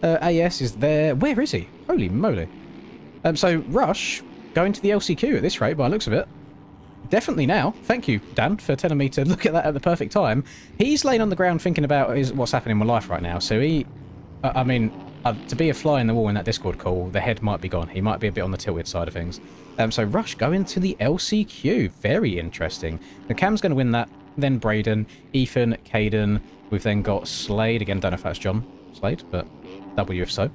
AS is there. Where is he? Holy moly. So Rush going to the LCQ at this rate, by the looks of it. Definitely now. Thank you, Dan, for telling me to look at that at the perfect time. He's laying on the ground thinking about what's happening in my life right now. So he... I mean... to be a fly in the wall in that Discord call, the head might be gone. He might be a bit on the tilted side of things. So Rush going to the LCQ. Very interesting. The Cam's going to win that. Then Braden, Ethan, Caden. We've then got Slade. Again, don't know if that's John Slade, but W if so.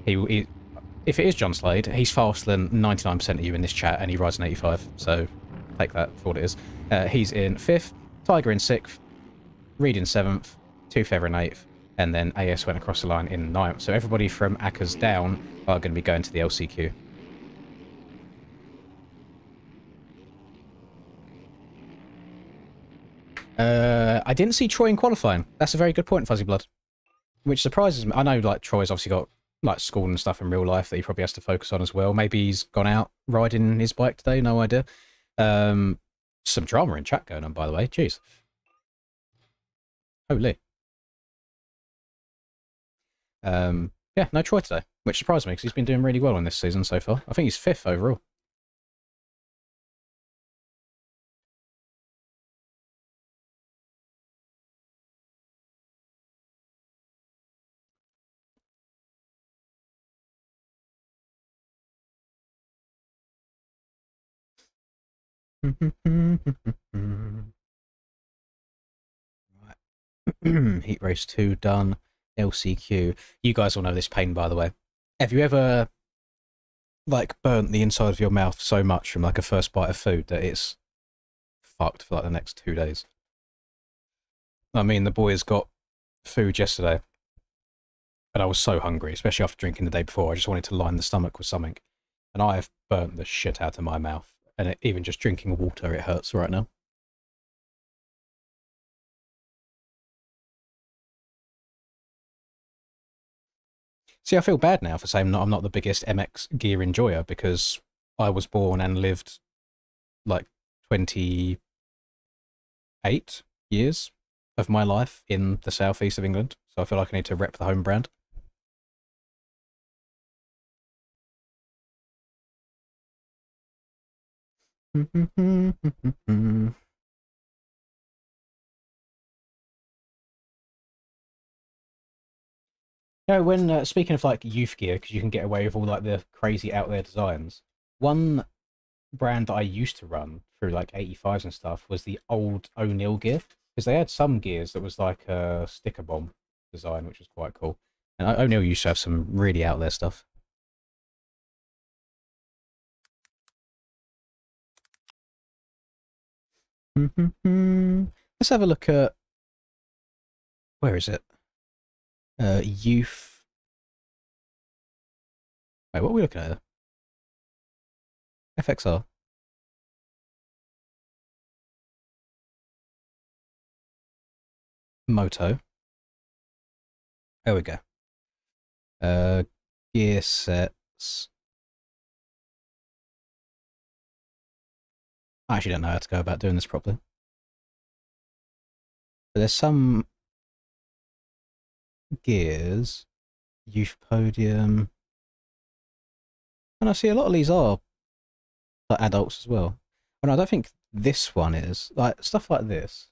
If it is John Slade, he's faster than 99% of you in this chat, and he rides an 85. So take that for what it is. He's in 5th. Tiger in 6th. Reed in 7th. Two Feather in 8th. And then AS went across the line in 9th. So everybody from Akkers down are going to be going to the LCQ. I didn't see Troy in qualifying. That's a very good point, Fuzzy Blood. Which surprises me. I know, like, Troy's obviously got, like, school and stuff in real life that he probably has to focus on as well. Maybe he's gone out riding his bike today, no idea. Some drama in chat going on, by the way. Jeez. Holy. Yeah, no Troy today, which surprised me because he's been doing really well in this season so far. I think he's 5th overall. Right. Heat race 2 done. LCQ. You guys all know this pain, by the way. Have you ever, like, burnt the inside of your mouth so much from, like, a first bite of food that it's fucked for, like, the next 2 days? I mean, the boys got food yesterday, and I was so hungry, especially after drinking the day before. I just wanted to line the stomach with something. And I have burnt the shit out of my mouth. And even just drinking water, it hurts right now. See, I feel bad now for saying I'm not the biggest MX gear enjoyer because I was born and lived like 28 years of my life in the southeast of England, so I feel like I need to rep the home brand. You know, when speaking of like youth gear, because you can get away with all like the crazy out there designs. One brand that I used to run through like 85s and stuff was the old O'Neill gear, because they had some gears that was like a sticker bomb design, which was quite cool. And O'Neill used to have some really out there stuff. Let's have a look at, where is it? Youth. Wait, what are we looking at? FXR. Moto. There we go. Uh, Gear sets. I actually don't know how to go about doing this properly. But there's some gears. Youth podium. And I see a lot of these are like adults as well. And I don't think this one is. Like, stuff like this.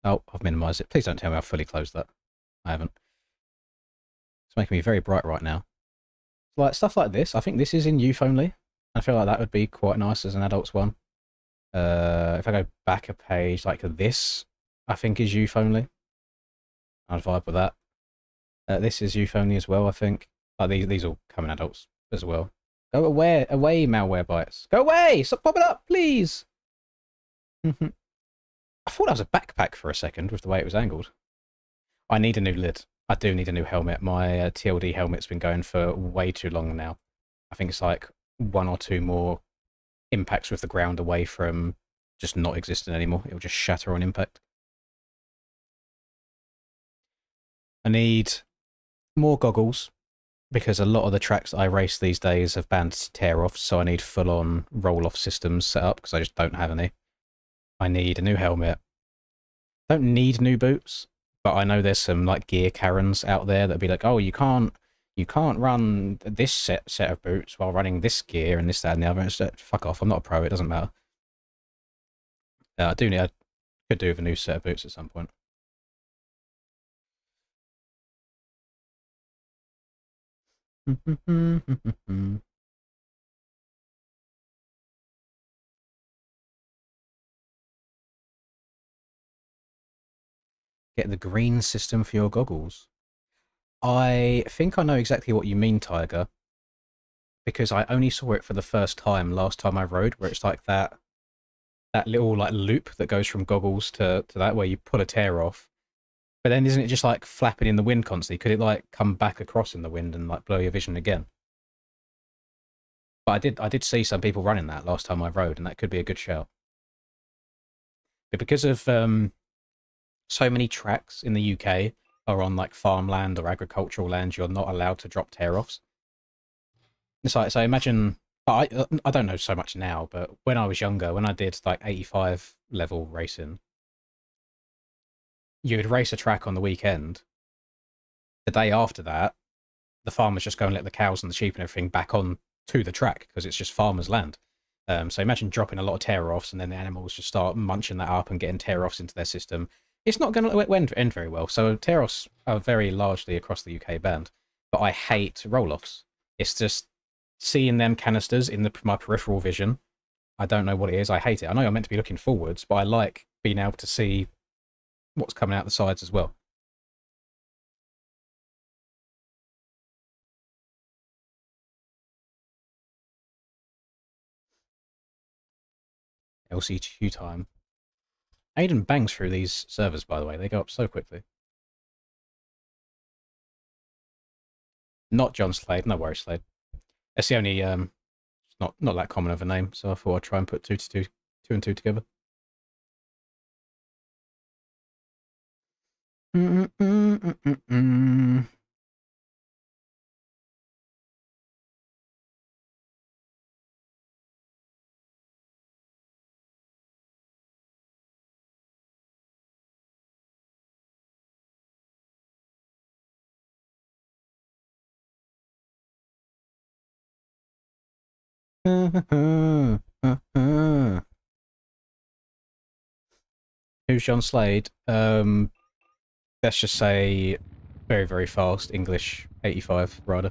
Oh, I've minimized it. Please don't tell me I've fully closed that. I haven't. It's making me very bright right now. Like, stuff like this, I think this is in youth only. I feel like that would be quite nice as an adult's one. If I go back a page, like this, I think is youth only. I'd vibe with that. This is youth only as well, I think. Like, these all come in adults as well. Go away, malware bites. Go away! Stop popping up, please! I thought that was a backpack for a second with the way it was angled. I need a new lid. I do need a new helmet. My TLD helmet's been going for way too long now. I think it's like one or two more impacts with the ground away from just not existing anymore. It'll just shatter on impact. I need more goggles, because a lot of the tracks that I race these days have banned tear-offs, so I need full-on roll-off systems set up, because I just don't have any. I need a new helmet. Don't need new boots, but I know there's some like gear Karens out there that'd be like, oh, you can't run this set of boots while running this gear and this, that, and the other. It's like, fuck off, I'm not a pro, it doesn't matter. I could do with a new set of boots at some point. Get the green system for your goggles. I think I know exactly what you mean, Tiger, because I only saw it for the first time last time I rode, where it's like that little like loop that goes from goggles to that, where you pull a tear off. But then isn't it just like flapping in the wind constantly? Could it like come back across in the wind and like blow your vision again? But I did see some people running that last time I rode, and that could be a good shout. But because of so many tracks in the UK are on like farmland or agricultural land, you're not allowed to drop tear offs. It's like, so imagine, I don't know so much now, but when I was younger, when I did like 85 level racing, you would race a track on the weekend. The day after that, the farmers just go and let the cows and the sheep and everything back on to the track, because it's just farmers' land. So imagine dropping a lot of tear-offs and then the animals just start munching that up and getting tear-offs into their system. It's not going to end very well. So tear-offs are very largely across the UK banned, but I hate roll-offs. It's just seeing them canisters in my peripheral vision. I don't know what it is. I hate it. I know I'm meant to be looking forwards, but I like being able to see what's coming out the sides as well. LC2 time. Aiden bangs through these servers, by the way. They go up so quickly. Not John Slade. No worries, Slade. It's the only, it's not that common of a name, so I thought I'd try and put two and two together. Who's John Slade? Let's just say very, very fast English 85 rider.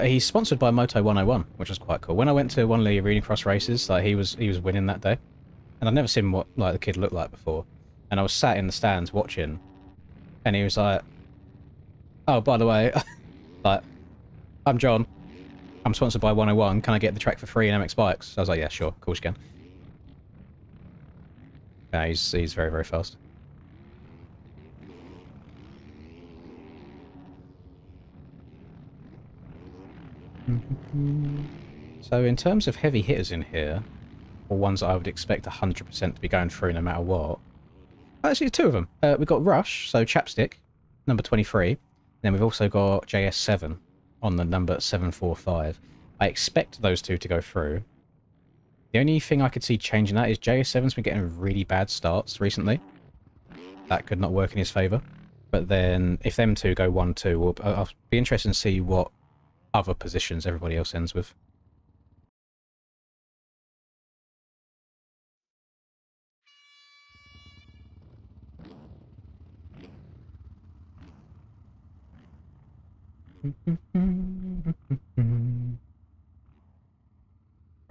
He's sponsored by Moto 101, which is quite cool. When I went to one of the arena cross races, like he was winning that day, and I'd never seen what like the kid looked like before. And I was sat in the stands watching, and he was like, "Oh, by the way, like, I'm John. I'm sponsored by 101. Can I get the track for free in MX Bikes?" I was like, "Yeah, sure, of course you can." Yeah, he's very, very fast. So in terms of heavy hitters in here, or ones that I would expect 100% to be going through no matter what, actually two of them. We've got Rush, so Chapstick, number 23. Then we've also got JS7 on the number 745. I expect those two to go through. The only thing I could see changing that is JS7's been getting really bad starts recently. That could not work in his favour. But then if them two go 1-2, well, I'll be interested to see what other positions everybody else ends with.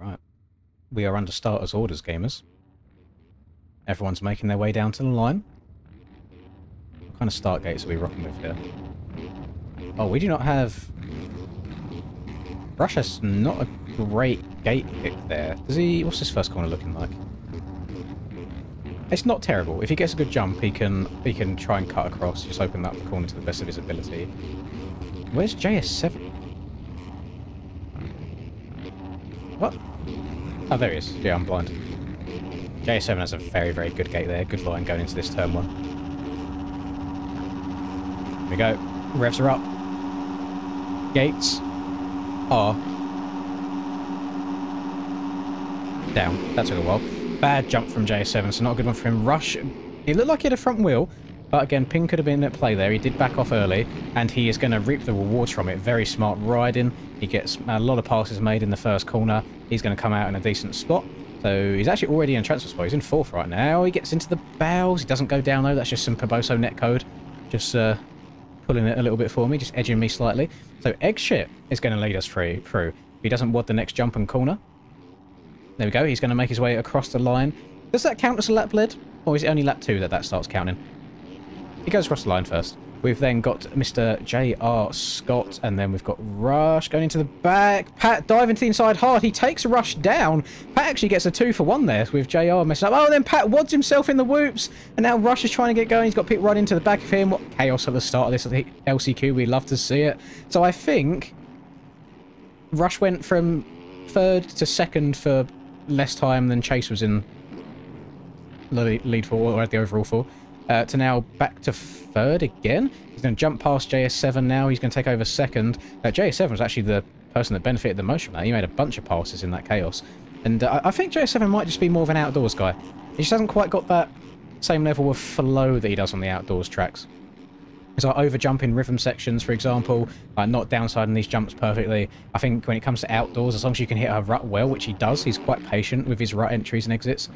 Right. We are under starters orders, gamers. Everyone's making their way down to the line. What kind of start gates are we rocking with here? Oh, we do not have... Russia's not a great gate pick there. Does he... What's his first corner looking like? It's not terrible. If he gets a good jump, he can try and cut across, just open up the corner to the best of his ability. Where's JS7? What? Oh, there he is. Yeah, I'm blind. JS7 has a very, very good gate there. Good line going into this turn one. Here we go. Revs are up. Gates are down. That took a while. Bad jump from JS7, so not a good one for him. Rush, it looked like he had a front wheel, but again, Ping could have been at play there. He did back off early, and he is going to reap the rewards from it. Very smart riding. He gets a lot of passes made in the first corner. He's going to come out in a decent spot. So he's actually already in transfer spot. He's in 4th right now. He gets into the bows. He doesn't go down, though. That's just some Paboso netcode. Just pulling it a little bit for me, just edging me slightly. So Eggshit is going to lead us through. He doesn't wad the next jump and corner. There we go. He's going to make his way across the line. Does that count as a lap lead? Or is it only lap 2 that starts counting? He goes across the line first. We've then got Mr. J.R. Scott, and then we've got Rush going into the back. Pat diving to the inside hard. He takes Rush down. Pat actually gets a 2-for-1 there with J.R. messing up. Oh, then Pat wads himself in the whoops. And now Rush is trying to get going. He's got people right into the back of him. What chaos at the start of this LCQ. We love to see it. So I think Rush went from 3rd to 2nd for less time than Chase was in the lead for, or the overall for. To now back to 3rd again. He's going to jump past JS7 now. He's going to take over 2nd. JS7 was actually the person that benefited the most from that. He made a bunch of passes in that chaos. And I think JS7 might just be more of an outdoors guy. He just hasn't quite got that same level of flow that he does on the outdoors tracks. It's like over jumping rhythm sections, for example, like not downsiding these jumps perfectly. I think when it comes to outdoors, as long as you can hit a rut well, which he does, he's quite patient with his rut entries and exits.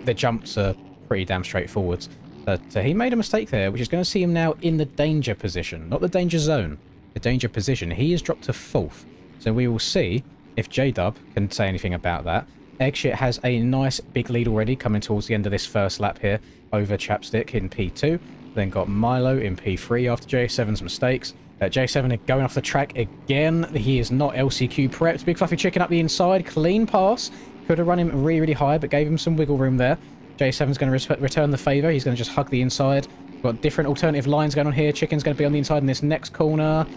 The jumps are pretty damn straightforward. But he made a mistake there, which is going to see him now in the danger position. Not the danger zone, the danger position. He is dropped to 4th. So we will see if J-Dub can say anything about that. Eggshit has a nice big lead already coming towards the end of this first lap here over Chapstick in P2. Then got Milo in P3 after J7's mistakes. J7 going off the track again. He is not LCQ prepped. Big Fluffy Chicken up the inside. Clean pass. Could have run him really, really high, but gave him some wiggle room there. J7's going to return the favour. He's going to just hug the inside. Got different alternative lines going on here. Chicken's going to be on the inside in this next corner.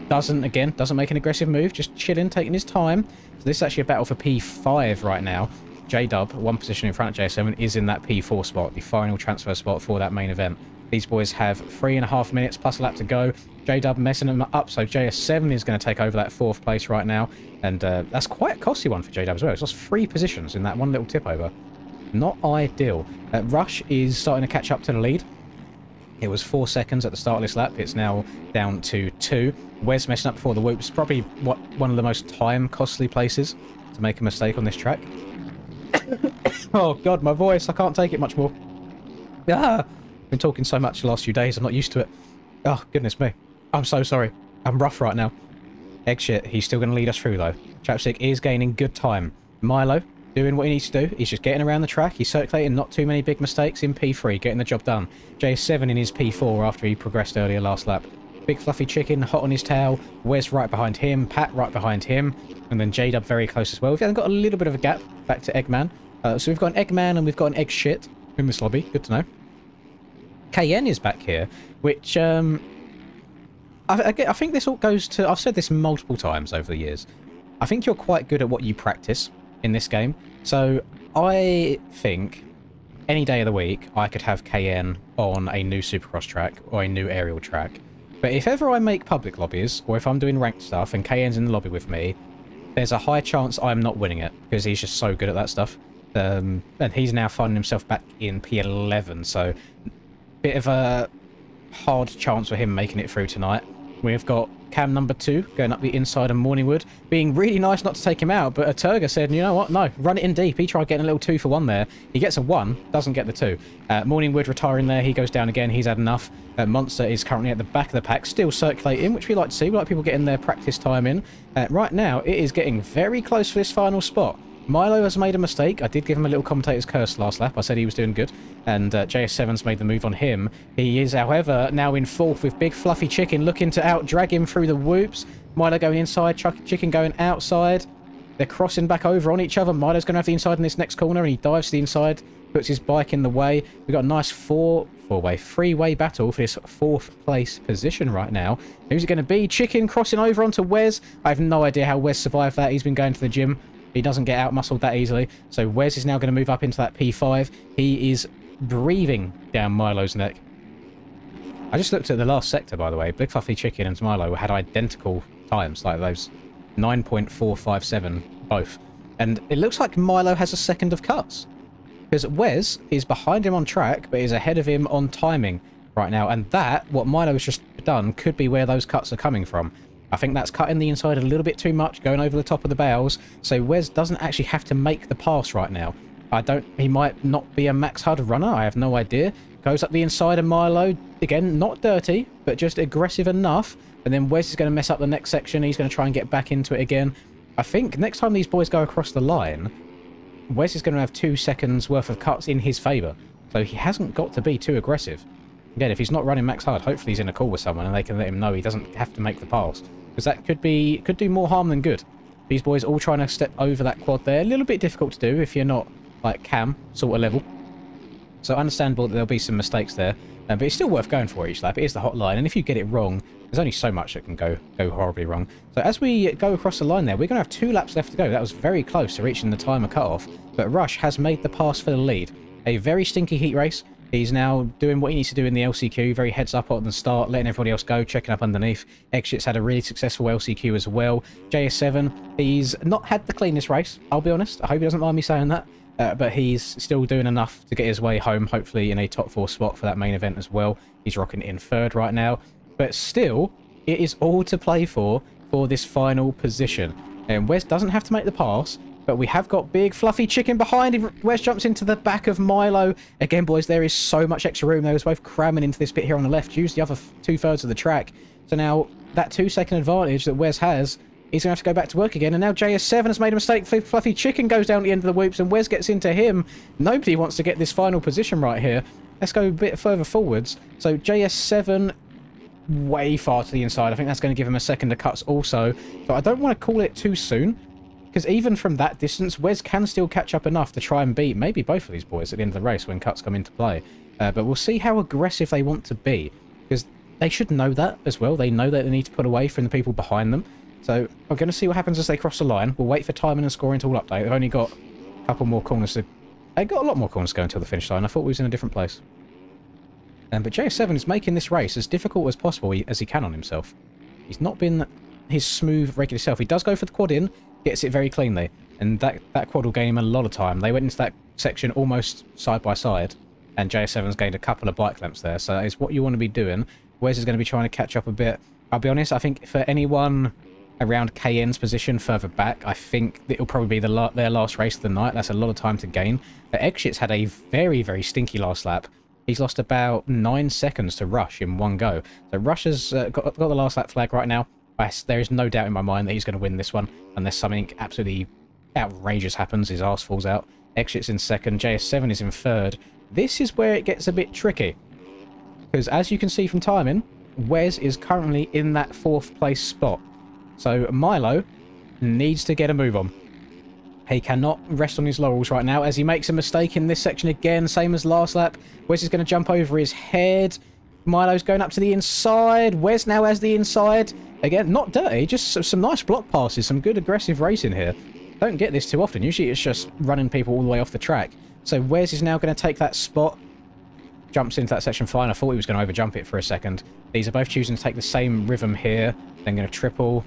Doesn't make an aggressive move. Just chilling, taking his time. So this is actually a battle for P5 right now. J-Dub, one position in front of J7, is in that P4 spot, the final transfer spot for that main event. These boys have 3.5 minutes plus a lap to go. J-Dub messing them up, so JS7 is going to take over that 4th place right now. And that's quite a costly one for J-Dub as well. It's lost 3 positions in that one little tip over. Not ideal. Rush is starting to catch up to the lead. It was 4 seconds at the start of this lap. It's now down to 2. Wes messing up before the whoops. Probably one of the most time-costly places to make a mistake on this track. Oh, God, my voice. I can't take it much more. Ah! Been talking so much the last few days. I'm not used to it. Oh, goodness me. I'm so sorry. I'm rough right now. Egg shit. He's still going to lead us through, though. Chapstick is gaining good time. Milo doing what he needs to do. He's just getting around the track. He's circulating, not too many big mistakes in P3, getting the job done. JS7 in his P4 after he progressed earlier last lap. Big Fluffy Chicken hot on his tail. Wes right behind him. Pat right behind him. And then J-Dub very close as well. We've got a little bit of a gap back to Eggman. So we've got an Eggman and we've got an Egg shit in this lobby. Good to know. KN is back here, which I think this all goes to... I've said this multiple times over the years. I think you're quite good at what you practice in this game. So I think any day of the week I could have KN on a new Supercross track or a new aerial track. But if ever I make public lobbies, or if I'm doing ranked stuff and KN's in the lobby with me, there's a high chance I'm not winning it, because he's just so good at that stuff. And he's now finding himself back in P11, so bit of a hard chance for him making it through tonight. We've got cam number 2 going up the inside of Morningwood, being really nice not to take him out, but Aturga said, you know what, no, run it in deep. He tried getting a little 2 for 1 there. He gets a 1, doesn't get the 2. Morningwood retiring there, he goes down again, he's had enough. Monster is currently at the back of the pack, still circulating, which we like to see. We like people getting their practice time in. Right now, it is getting very close for this final spot. Milo has made a mistake. I did give him a little commentator's curse last lap. I said he was doing good. And JS7's made the move on him. He is, however, now in 4th with Big Fluffy Chicken looking to out-drag him through the whoops. Milo going inside, Chicken going outside. They're crossing back over on each other. Milo's going to have the inside in this next corner, and he dives to the inside, puts his bike in the way. We've got a nice three-way battle for this 4th place position right now. Who's it going to be? Chicken crossing over onto Wes. I have no idea how Wes survived that. He's been going to the gym. He doesn't get out-muscled that easily. So Wes is now going to move up into that P5. He is breathing down Milo's neck. I just looked at the last sector, by the way. Big Fluffy Chicken and Milo had identical times, like those 9.457 both. And it looks like Milo has a second of cuts, because Wes is behind him on track, but is ahead of him on timing right now. And that, what Milo has just done, could be where those cuts are coming from. I think that's cutting the inside a little bit too much, going over the top of the bales. So Wes doesn't actually have to make the pass right now. He might not be a max HUD runner. I have no idea. Goes up the inside of Milo. Again, not dirty, but just aggressive enough. And then Wes is going to mess up the next section. He's going to try and get back into it again. I think next time these boys go across the line, Wes is going to have 2 seconds worth of cuts in his favour. So he hasn't got to be too aggressive. Again, if he's not running max HUD, hopefully he's in a call with someone and they can let him know he doesn't have to make the pass. Because that could do more harm than good. These boys all trying to step over that quad there. A little bit difficult to do if you're not like Cam sort of level. So understandable that there'll be some mistakes there. But it's still worth going for each lap. It is the hot line. And if you get it wrong, there's only so much that can go horribly wrong. So as we go across the line there, we're going to have 2 laps left to go. That was very close to reaching the timer cutoff. But Rush has made the pass for the lead. A very stinky heat race. He's now doing what he needs to do in the LCQ. Very heads up on the start, letting everybody else go, checking up underneath. Exit's had a really successful LCQ as well. JS7, he's not had the cleanest race, I'll be honest. I hope he doesn't mind me saying that. But he's still doing enough to get his way home, hopefully in a top 4 spot for that main event as well. He's rocking in 3rd right now. But still, it is all to play for this final position. And Wes doesn't have to make the pass. But we have got Big Fluffy Chicken behind him. Wes jumps into the back of Milo. Again, boys, there is so much extra room. They was both cramming into this bit here on the left. Use the other 2/3 of the track. So now that 2-second advantage that Wes has, he's going to have to go back to work again. And now JS7 has made a mistake. Fluffy Chicken goes down the end of the whoops and Wes gets into him. Nobody wants to get this final position right here. Let's go a bit further forwards. So JS7 way far to the inside. I think that's going to give him a second of cuts also. But I don't want to call it too soon, because even from that distance, Wes can still catch up enough to try and beat maybe both of these boys at the end of the race when cuts come into play. But we'll see how aggressive they want to be, because they should know that as well. They know that they need to put away from the people behind them. So we're going to see what happens as they cross the line. We'll wait for timing and scoring tool update. They've only got a couple more corners to... They've got a lot more corners to go until the finish line. I thought we was in a different place. But JS7 is making this race as difficult as possible as he can on himself. He's not been his smooth, regular self. He does go for the quad in, gets it very cleanly, and that quad will gain him a lot of time. They went into that section almost side by side, and JS7's gained a couple of bike lamps there, so that is what you want to be doing. Wes is going to be trying to catch up a bit. I'll be honest, I think for anyone around KN's position further back, I think it'll probably be their last race of the night. That's a lot of time to gain. But Eggshit's had a very, very stinky last lap. He's lost about 9 seconds to Rush in one go. So Rush has got the last lap flag right now. There is no doubt in my mind that he's going to win this one, unless something absolutely outrageous happens. His arse falls out. Eggshit's in second. JS7 is in third. This is where it gets a bit tricky, because as you can see from timing, Wes is currently in that 4th place spot. So Milo needs to get a move on. He cannot rest on his laurels right now, as he makes a mistake in this section again, same as last lap. Wes is going to jump over his head. Milo's going up to the inside. Wes now has the inside. Again, not dirty, just some nice block passes, some good aggressive racing here. Don't get this too often. Usually it's just running people all the way off the track. So Wes is now going to take that spot. Jumps into that section fine. I thought he was going to overjump it for a second. These are both choosing to take the same rhythm here. Then going to triple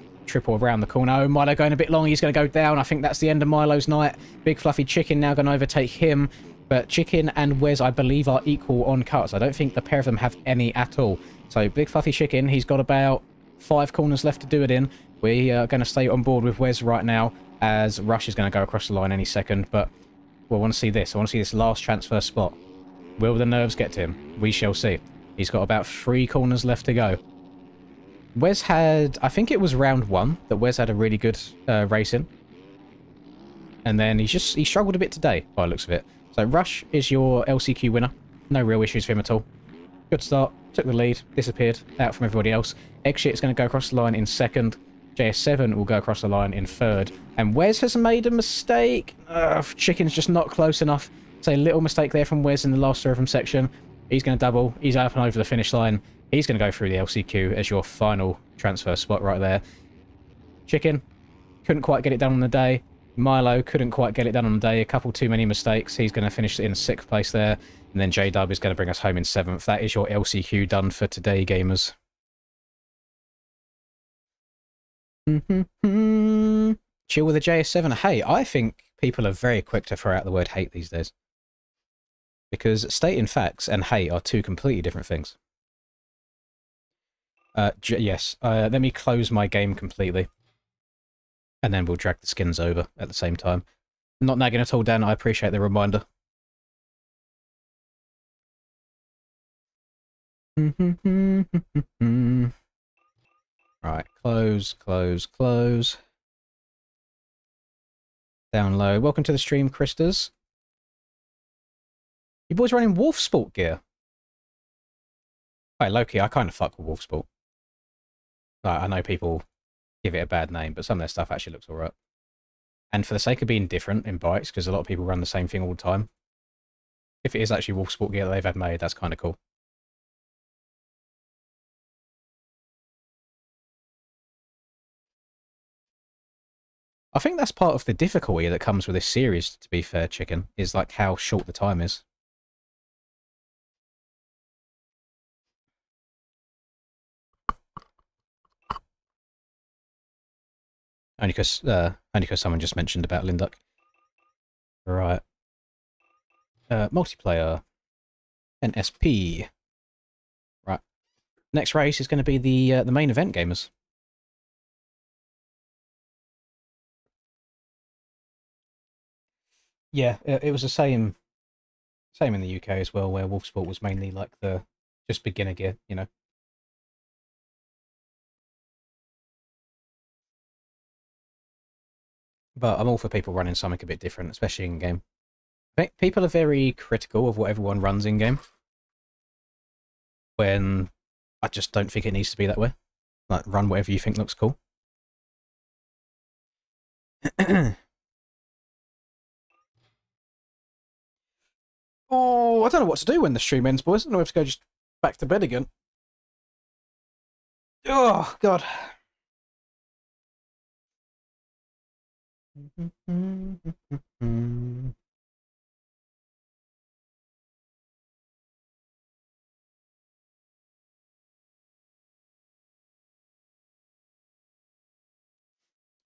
around the corner. Oh, Milo going a bit long. He's going to go down. I think that's the end of Milo's night. Big Fluffy Chicken now going to overtake him. But Chicken and Wes, I believe, are equal on cuts. I don't think the pair of them have any at all. So Big Fluffy Chicken, he's got about 5 corners left to do it in. We are going to stay on board with Wes right now, as Rush is going to go across the line any second. But we'll want to see this. I want to see this last transfer spot. Will the nerves get to him? We shall see. He's got about 3 corners left to go. Wes had, I think it was round 1 that Wes had a really good race in. And then he struggled a bit today, by the looks of it. So Rush is your LCQ winner. No real issues for him at all. Good start. Took the lead. Disappeared out from everybody else. Eggshit is going to go across the line in second. JS7 will go across the line in third. And Wes has made a mistake. Chicken's just not close enough. So a little mistake there from Wes in the last serve section. He's going to double. He's up and over the finish line. He's going to go through the LCQ as your final transfer spot right there. Chicken couldn't quite get it done on the day. Milo couldn't quite get it done on the day. A couple too many mistakes. He's going to finish in 6th place there. And then J-Dub is going to bring us home in 7th. That is your LCQ done for today, gamers. Chill with the JS7. Hey, I think people are very quick to throw out the word hate these days. Because stating facts and hate are 2 completely different things. Yes, let me close my game completely. And then we'll drag the skins over at the same time. Not nagging at all, Dan. I appreciate the reminder. Right, close, close, close. Down low. Welcome to the stream, Christas. You boys running Wolf Sport gear? Hey, Loki, I kind of fuck with Wolf Sport. Like, I know people give it a bad name, but some of their stuff actually looks alright. And for the sake of being different in bikes, because a lot of people run the same thing all the time, if it is actually Wolf Sport gear that they've had made, that's kind of cool. I think that's part of the difficulty that comes with this series, to be fair, Chicken, is like how short the time is. Only because someone just mentioned about Linduck. Right. Multiplayer. NSP. Right. Next race is going to be the main event, gamers. Yeah, it was the same in the UK as well, where Wolf Sport was mainly like the just beginner gear, you know. But I'm all for people running something a bit different, especially in game. I think people are very critical of what everyone runs in game, when I just don't think it needs to be that way. Like, run whatever you think looks cool. Oh, I don't know what to do when the stream ends, boys. I don't know if to go just back to bed again. Oh, God.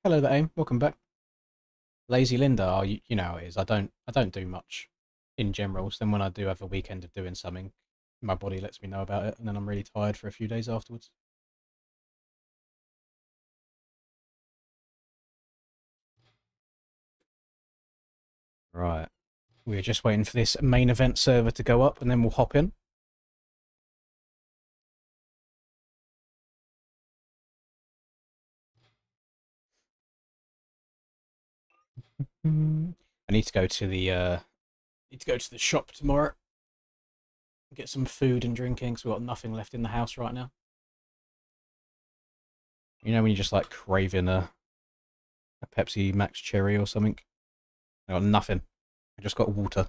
Hello there, Aim. Welcome back. Lazy Linda, oh, you know how it is. I don't do much in general. So then when I do have a weekend of doing something, my body lets me know about it, and then I'm really tired for a few days afterwards. Right. We're just waiting for this main event server to go up, and then we'll hop in. I need to go to the shop tomorrow. Get some food and drinking, because we've got nothing left in the house right now. You know when you're just like craving a Pepsi Max Cherry or something? I got nothing. I just got water.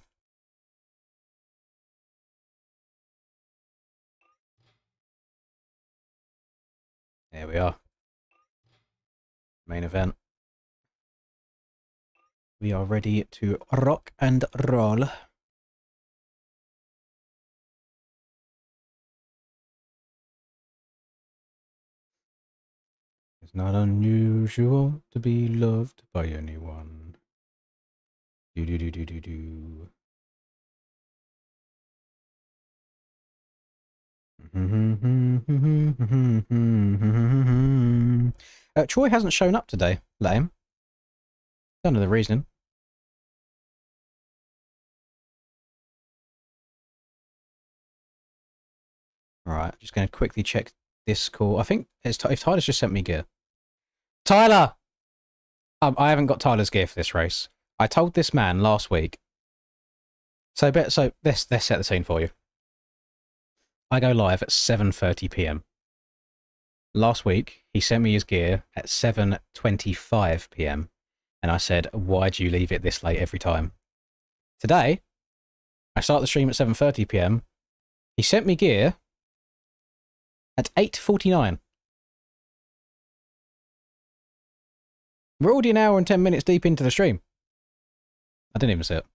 There we are. Main event. We are ready to rock and roll. It's not unusual to be loved by anyone. Do do do do do do. Troy hasn't shown up today. Lame. Don't know the reason. Alright, just going to quickly check this call. I think if Tyler's just sent me gear. Tyler! I haven't got Tyler's gear for this race. I told this man last week. So let's set the scene for you. I go live at 7:30 PM. Last week, he sent me his gear at 7:25 PM. And I said, why do you leave it this late every time? Today, I start the stream at 7:30 PM. He sent me gear at 8:49. We're already an hour and 10 minutes deep into the stream. I didn't even see it.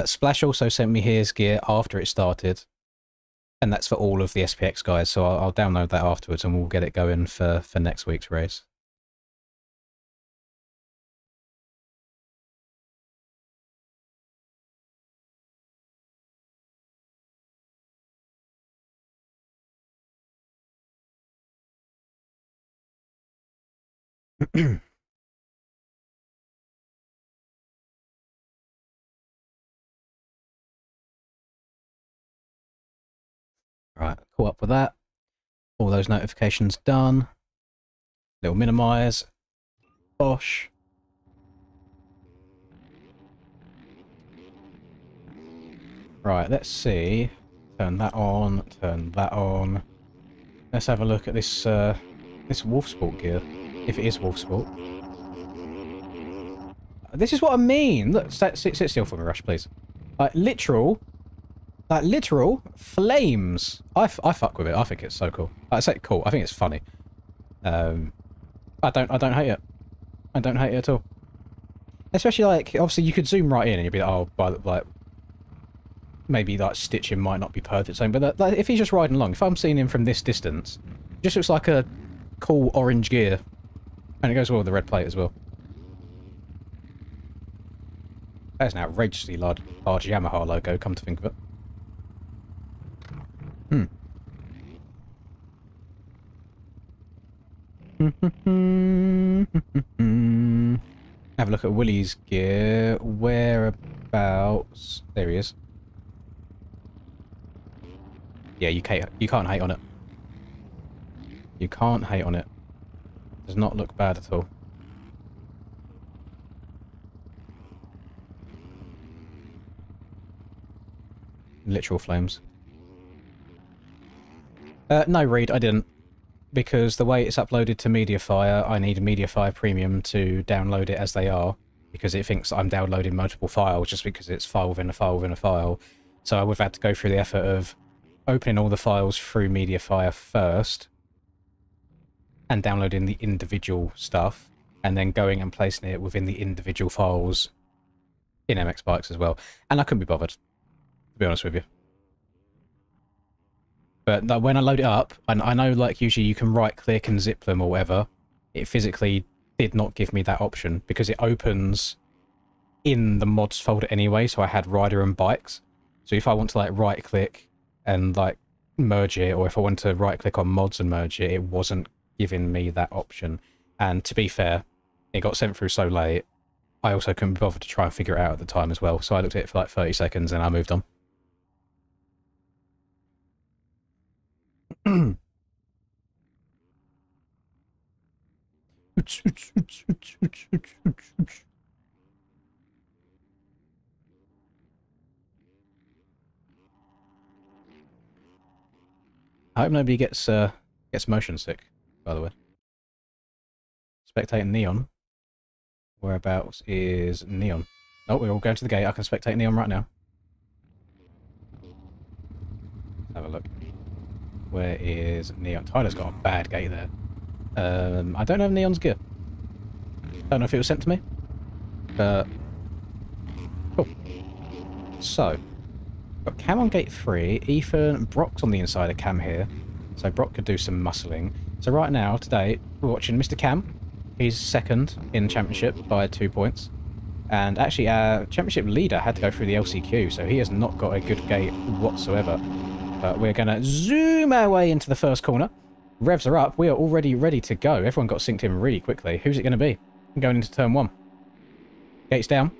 Splash also sent me his gear after it started. And that's for all of the SPX guys, so I'll download that afterwards and we'll get it going for next week's race. Right, caught up with that. All those notifications done. Little minimize. Bosh. Right, let's see. Turn that on. Turn that on. Let's have a look at this this Wolfsport gear, if it is Wolfsport. This is what I mean. Look, sit still for me, Rush, please. Like literal flames. I fuck with it. I think it's so cool. I say cool. I think it's funny. I don't hate it. I don't hate it at all. Especially like obviously you could zoom right in and you'd be like, oh, but like maybe like stitching might not be perfect, same. But like, if he's just riding along, if I'm seeing him from this distance, it just looks like a cool orange gear, and it goes well with the red plate as well. That's an outrageously large Yamaha logo, come to think of it. Have a look at Willie's gear. Whereabouts? There he is. Yeah, you can't hate on it. You can't hate on it. Does not look bad at all. Literal flames. No, Reed, I didn't. Because the way it's uploaded to Mediafire, I need Mediafire Premium to download it as they are. Because it thinks I'm downloading multiple files just because it's file within a file within a file. So I would have had to go through the effort of opening all the files through Mediafire first. And downloading the individual stuff. And then going and placing it within the individual files in MX Bikes as well. And I couldn't be bothered, to be honest with you. But when I load it up, and I know like usually you can right click and zip them or whatever, it physically did not give me that option because it opens in the mods folder anyway, so I had rider and bikes. So if I want to like right click and like merge it, or if I want to right click on mods and merge it, it wasn't giving me that option. And to be fair, it got sent through so late, I also couldn't be bothered to try and figure it out at the time as well. So I looked at it for like 30 seconds and I moved on. I hope nobody gets motion sick, by the way. Spectating Neon. Whereabouts is Neon? Oh, we're all going to the gate. I can spectate Neon right now. Let's have a look. Where is Neon? Tyler's got a bad gate there. I don't know if Neon's good. Don't know if it was sent to me. But cool. So, got Cam on gate 3, Ethan, Brock's on the inside of Cam here. So Brock could do some muscling. So right now, today, we're watching Mr. Cam. He's second in championship by 2 points. And actually, our championship leader had to go through the LCQ, so he has not got a good gate whatsoever. But we're going to zoom our way into the first corner. Revs are up. We are already ready to go. Everyone got synced in really quickly. Who's it going to be? Going into turn 1. Gates down.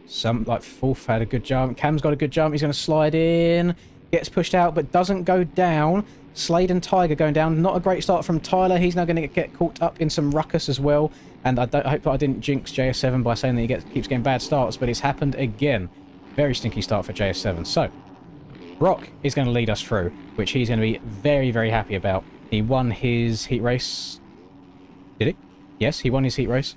Some, like, fourth had a good jump. Cam's got a good jump. He's going to slide in. Gets pushed out, but doesn't go down. Slade and Tiger going down. Not a great start from Tyler. He's now going to get caught up in some ruckus as well. And I hope that I didn't jinx JS7 by saying that he keeps getting bad starts, but it's happened again. Very stinky start for JS7. So, Brock is going to lead us through, which he's going to be very, very happy about. He won his heat race. Did he? Yes, he won his heat race.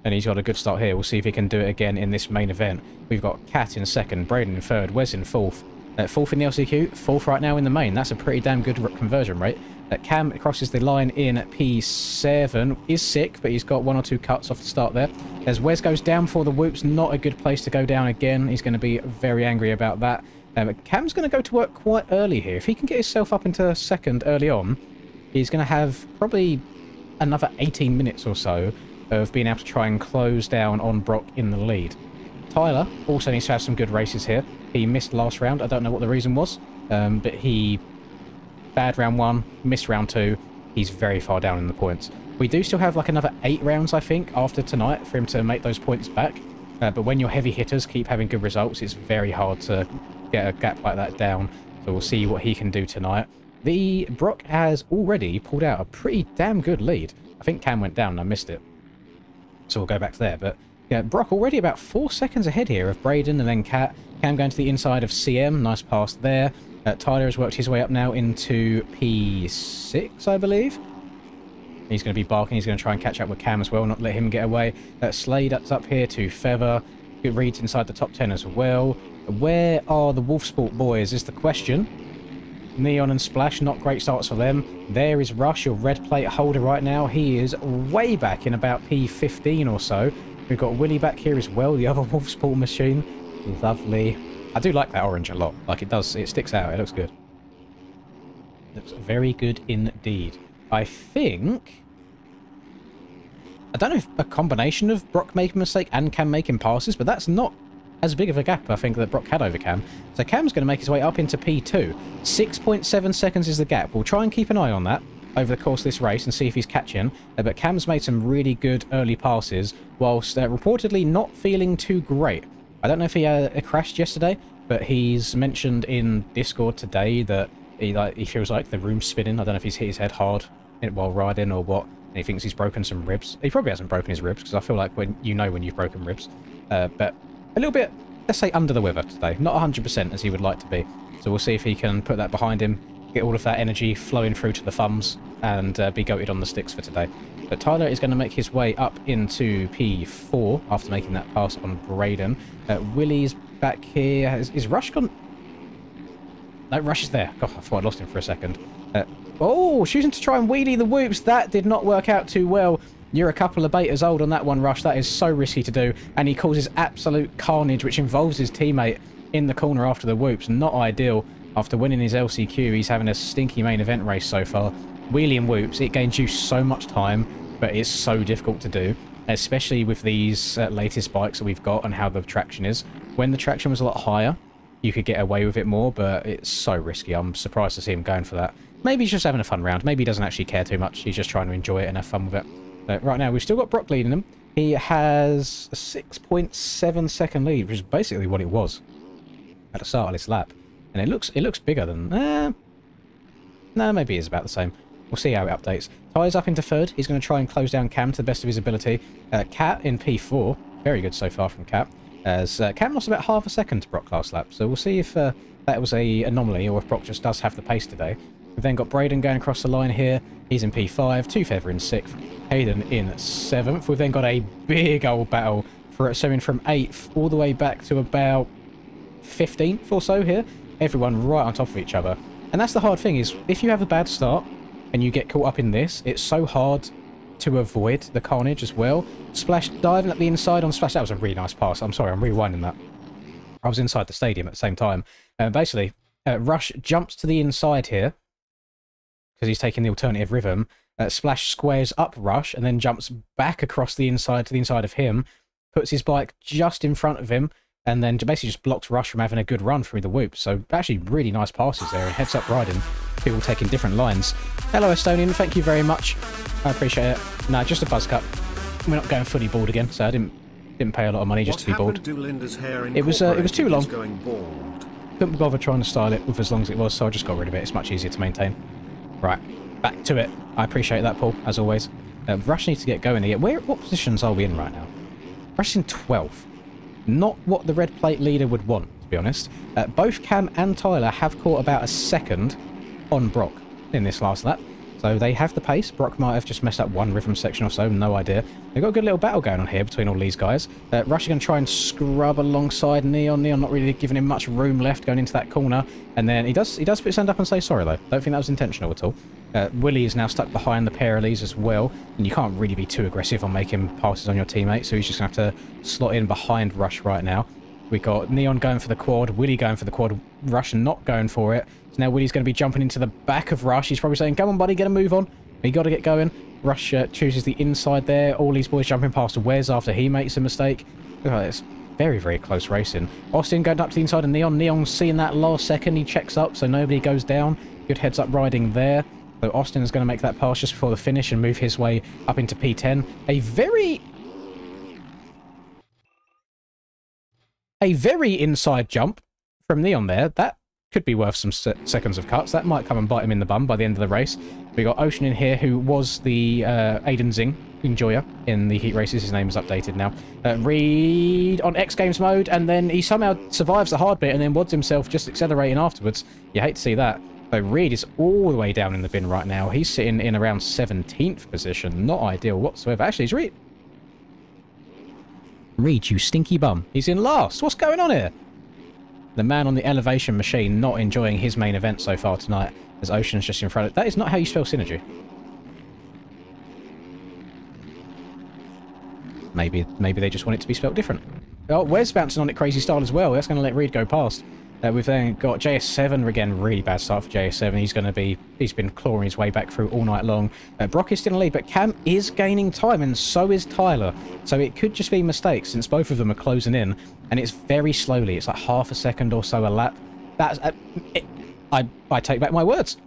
And he's got a good start here. We'll see if he can do it again in this main event. We've got Kat in second, Braden in third, Wes in fourth. Fourth in the LCQ, fourth right now in the main. That's a pretty damn good conversion rate. Cam crosses the line in P7. Is sick, but he's got 1 or 2 cuts off the start there. As Wes goes down for the whoops, not a good place to go down again. He's going to be very angry about that. Cam's going to go to work quite early here. If he can get himself up into second early on, he's going to have probably another 18 minutes or so of being able to try and close down on Brock in the lead. Tyler also needs to have some good races here. He missed last round. I don't know what the reason was, but he bad round 1, missed round 2. He's very far down in the points. We do still have like another 8 rounds, I think, after tonight for him to make those points back. But when your heavy hitters keep having good results, it's very hard to get a gap like that down. So we'll see what he can do tonight. The Brock has already pulled out a pretty damn good lead. I think Cam went down and I missed it. So we'll go back to there. But yeah, Brock already about 4 seconds ahead here of Braden and then Kat. Cam going to the inside of CM. Nice pass there. Tyler has worked his way up now into P6, I believe. He's going to be barking. He's going to try and catch up with Cam as well, not let him get away. Slade that's up here to Feather. Good reads inside the top 10 as well. Where are the Wolfsport boys is the question. Neon and Splash, not great starts for them. There is Rush, your red plate holder right now. He is way back in about P15 or so. We've got Willy back here as well, the other Wolfsport machine. Lovely. I do like that orange a lot. Like, it does, it sticks out. It looks good. Looks very good indeed. I think... I don't know if a combination of Brock making a mistake and Cam making passes, but that's not as big of a gap, I think, that Brock had over Cam. So Cam's going to make his way up into P2. 6.7 seconds is the gap. We'll try and keep an eye on that over the course of this race and see if he's catching. But Cam's made some really good early passes, whilst reportedly not feeling too great. I don't know if he crashed yesterday, but he's mentioned in Discord today that he feels like the room's spinning. I don't know if he's hit his head hard while riding or what. And he thinks he's broken some ribs. He probably hasn't broken his ribs, because I feel like when you've broken ribs. But a little bit, let's say, under the weather today. Not 100% as he would like to be. So we'll see if he can put that behind him, get all of that energy flowing through to the thumbs, and be goated on the sticks for today. But Tyler is going to make his way up into P4 after making that pass on Braden. Willy's back here. Is Rush gone? No, Rush is there. God, I thought I lost him for a second. Oh, choosing to try and wheelie the whoops. That did not work out too well. You're a couple of betas old on that one, Rush. That is so risky to do. And he causes absolute carnage, which involves his teammate in the corner after the whoops. Not ideal. After winning his LCQ, he's having a stinky main event race so far. Wheelie and whoops, it gains you so much time, but it's so difficult to do. especially with these latest bikes that we've got and how the traction is. When the traction was a lot higher, you could get away with it more, but it's so risky. I'm surprised to see him going for that. Maybe he's just having a fun round. Maybe he doesn't actually care too much. He's just trying to enjoy it and have fun with it. But right now, we've still got Brock leading him. He has a 6.7 second lead, which is basically what it was at the start of this lap. And it looks bigger than... no, maybe it is about the same. We'll see how it updates. Ty's up into third. He's going to try and close down Cam to the best of his ability. Cat in P4. Very good so far from Cat. As Cam lost about half a second to Brock last lap. So we'll see if that was a anomaly or if Brock just does have the pace today. We've then got Braden going across the line here. He's in P5. Two Feather in 6th. Hayden in 7th. We've then got a big old battle for something from 8th all the way back to about 15th or so here. Everyone right on top of each other. And that's the hard thing is, if you have a bad start and you get caught up in this, it's so hard to avoid the carnage as well. Splash diving at the inside on Splash. That was a really nice pass. I'm sorry, I'm rewinding that. I was inside the stadium at the same time. Basically, Rush jumps to the inside here because he's taking the alternative rhythm. Splash squares up Rush and then jumps back across the inside to the inside of him, puts his bike just in front of him, and then basically just blocks Rush from having a good run through the whoop. So actually really nice passes there, and heads up riding. People taking different lines. Hello Estonian, thank you very much. I appreciate it. No, just a buzz cut. We're not going fully bald again, so I didn't pay a lot of money just to be bald. It was too long. Couldn't bother trying to style it with as long as it was, so I just got rid of it. It's much easier to maintain. Right, back to it. I appreciate that, Paul, as always. Rush needs to get going here. What positions are we in right now? Rush is in 12th. Not what the red plate leader would want, to be honest. Both Cam and Tyler have caught about a second on Brock in this last lap. So they have the pace. Brock might have just messed up one rhythm section or so, no idea. They've got a good little battle going on here between all these guys. Rush is going to try and scrub alongside Neon. Neon not really giving him much room left going into that corner. And then he does put his hand up and say sorry, though. Don't think that was intentional at all. Willie is now stuck behind the pair of these as well. And you can't really be too aggressive on making passes on your teammate. So he's just going to have to slot in behind Rush right now. We got Neon going for the quad, Willie going for the quad, Rush not going for it. So now Willie's going to be jumping into the back of Rush. He's probably saying, come on, buddy, get a move on. You got to get going. Rush chooses the inside there. All these boys jumping past Wes after he makes a mistake. Oh, it's very, very close racing. Austin going up to the inside of Neon. Neon seeing that last second. He checks up so nobody goes down. Good heads up riding there. So Austin is going to make that pass just before the finish and move his way up into P10. A very inside jump from Neon there. That could be worth some seconds of cuts. That might come and bite him in the bum by the end of the race. We got Ocean in here, who was the Aiden Zing enjoyer in the heat races. His name is updated now. Reed on X Games mode, and then he somehow survives the hard bit and then wads himself just accelerating afterwards. You hate to see that. So Reed is all the way down in the bin right now. He's sitting in around 17th position. Not ideal whatsoever. Actually, it's Reed. Reed, you stinky bum. He's in last. What's going on here? The man on the elevation machine not enjoying his main event so far tonight, as Ocean's just in front of it. That is not how you spell synergy. Maybe they just want it to be spelled different. Oh, Wes bouncing on it crazy style as well. That's going to let Reed go past. We've then got JS7, again, really bad start for JS7. He's been clawing his way back through all night long. Brock is still in the lead, but Cam is gaining time, and so is Tyler. So it could just be mistakes, since both of them are closing in, and it's very slowly. It's like half a second or so a lap. That's I take back my words.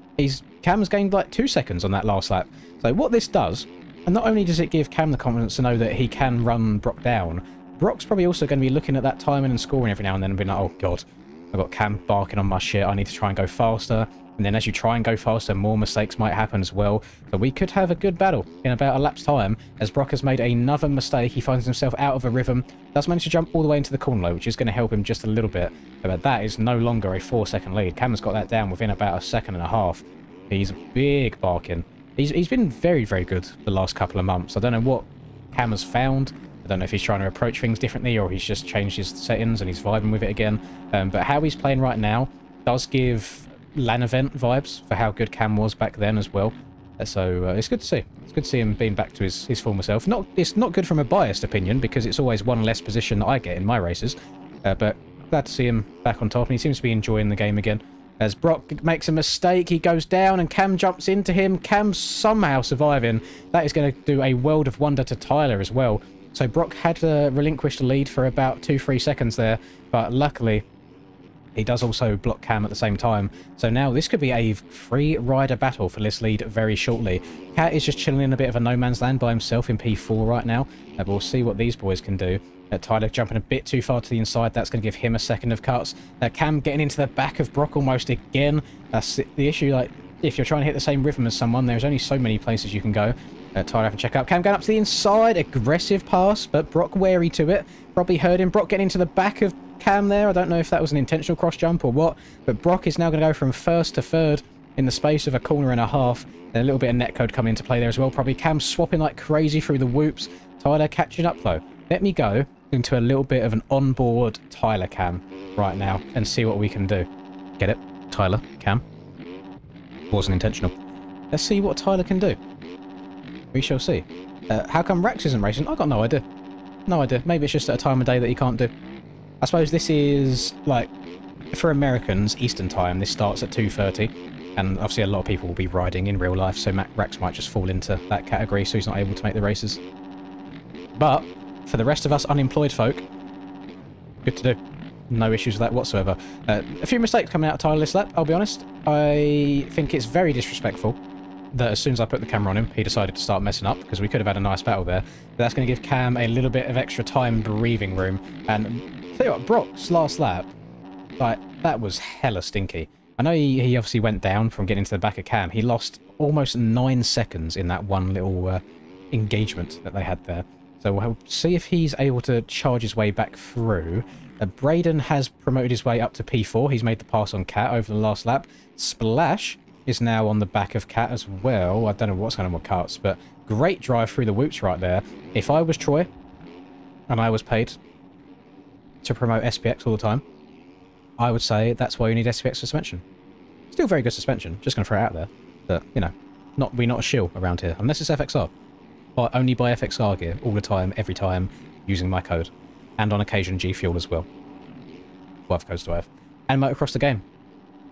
Cam's gained like 2 seconds on that last lap. So what this does, and not only does it give Cam the confidence to know that he can run Brock down, Brock's probably also going to be looking at that timing and scoring every now and then and being like, oh god, I've got Cam barking on my shit, I need to try and go faster. And then as you try and go faster, more mistakes might happen as well. So we could have a good battle in about a lap's time, as Brock has made another mistake. He finds himself out of a rhythm, does manage to jump all the way into the corner, which is going to help him just a little bit. But that is no longer a 4-second lead. Cam has got that down within about a second and a half. He's big barking. He's been very, very good the last couple of months. I don't know what Cam has found. I don't know if he's trying to approach things differently or he's just changed his settings and he's vibing with it again. But how he's playing right now does give LAN event vibes for how good Cam was back then as well. So it's good to see. It's good to see him being back to his former self. It's not good from a biased opinion because it's always one less position that I get in my races. But glad to see him back on top, and he seems to be enjoying the game again. As Brock makes a mistake, he goes down and Cam jumps into him. Cam somehow surviving. That is going to do a world of wonder to Tyler as well. So Brock had relinquished the lead for about 2-3 seconds there, but luckily he does also block Cam at the same time. So now this could be a free rider battle for this lead very shortly. Cat is just chilling in a bit of a no man's land by himself in P4 right now. But we'll see what these boys can do. Tyler jumping a bit too far to the inside. That's going to give him a second of cuts. Cam getting into the back of Brock almost again. That's the issue. Like, if you're trying to hit the same rhythm as someone, there's only so many places you can go. Tyler having to check out. Cam going up to the inside. Aggressive pass, but Brock wary to it. Probably heard him. Brock getting into the back of Cam there. I don't know if that was an intentional cross jump or what, but Brock is now going to go from first to third in the space of a corner and a half. And a little bit of netcode coming into play there as well. Probably Cam swapping like crazy through the whoops. Tyler catching up though. Let me go into a little bit of an onboard Tyler Cam right now and see what we can do. Get it? Tyler Cam. Wasn't intentional. Let's see what Tyler can do. We shall see. How come Rex isn't racing? I've got no idea. No idea. Maybe it's just at a time of day that he can't do. I suppose this is, like, for Americans, Eastern time, this starts at 2:30. And obviously a lot of people will be riding in real life, so Rex might just fall into that category, so he's not able to make the races. But for the rest of us unemployed folk, good to do. No issues with that whatsoever. A few mistakes coming out of Tyler this lap, I'll be honest. I think it's very disrespectful that as soon as I put the camera on him, he decided to start messing up, because we could have had a nice battle there. But that's going to give Cam a little bit of extra time breathing room. And tell you what, Brock's last lap, like, that was hella stinky. I know he obviously went down from getting to the back of Cam. He lost almost 9 seconds in that one little engagement that they had there. So we'll see if he's able to charge his way back through. Braden has promoted his way up to P4. He's made the pass on Cat over the last lap. Splash is now on the back of Cat as well. I don't know what's going on with Cuts, but great drive through the whoops right there. If I was Troy, and I was paid to promote SPX all the time, I would say that's why you need SPX suspension. Still very good suspension, just going to throw it out there. But, you know, we're not a shill around here, unless it's FXR. But only buy FXR gear, all the time, every time, using my code. And on occasion G Fuel as well. What other codes do I have? And motocross the game.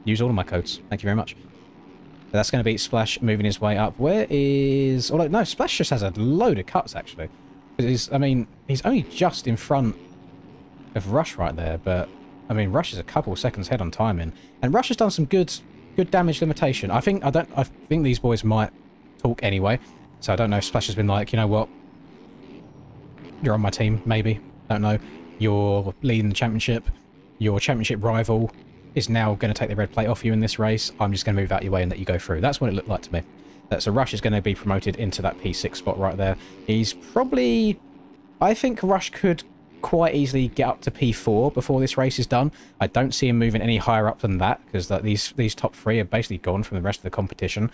Use all of my codes. Thank you very much. But that's going to be Splash moving his way up. Where is... Oh, no, Splash just has a load of cuts, actually. I mean, he's only just in front of Rush right there, but... I mean, Rush is a couple of seconds ahead on timing. And Rush has done some good damage limitation. I think these boys might talk anyway. So I don't know if Splash has been like, you know what? You're on my team, maybe. Don't know. You're leading the championship. Your championship rival is now going to take the red plate off you in this race. I'm just going to move out your way and let you go through. That's what it looked like to me. So Rush is going to be promoted into that P6 spot right there. He's probably... I think Rush could quite easily get up to P4 before this race is done. I don't see him moving any higher up than that, because these top three are basically gone from the rest of the competition.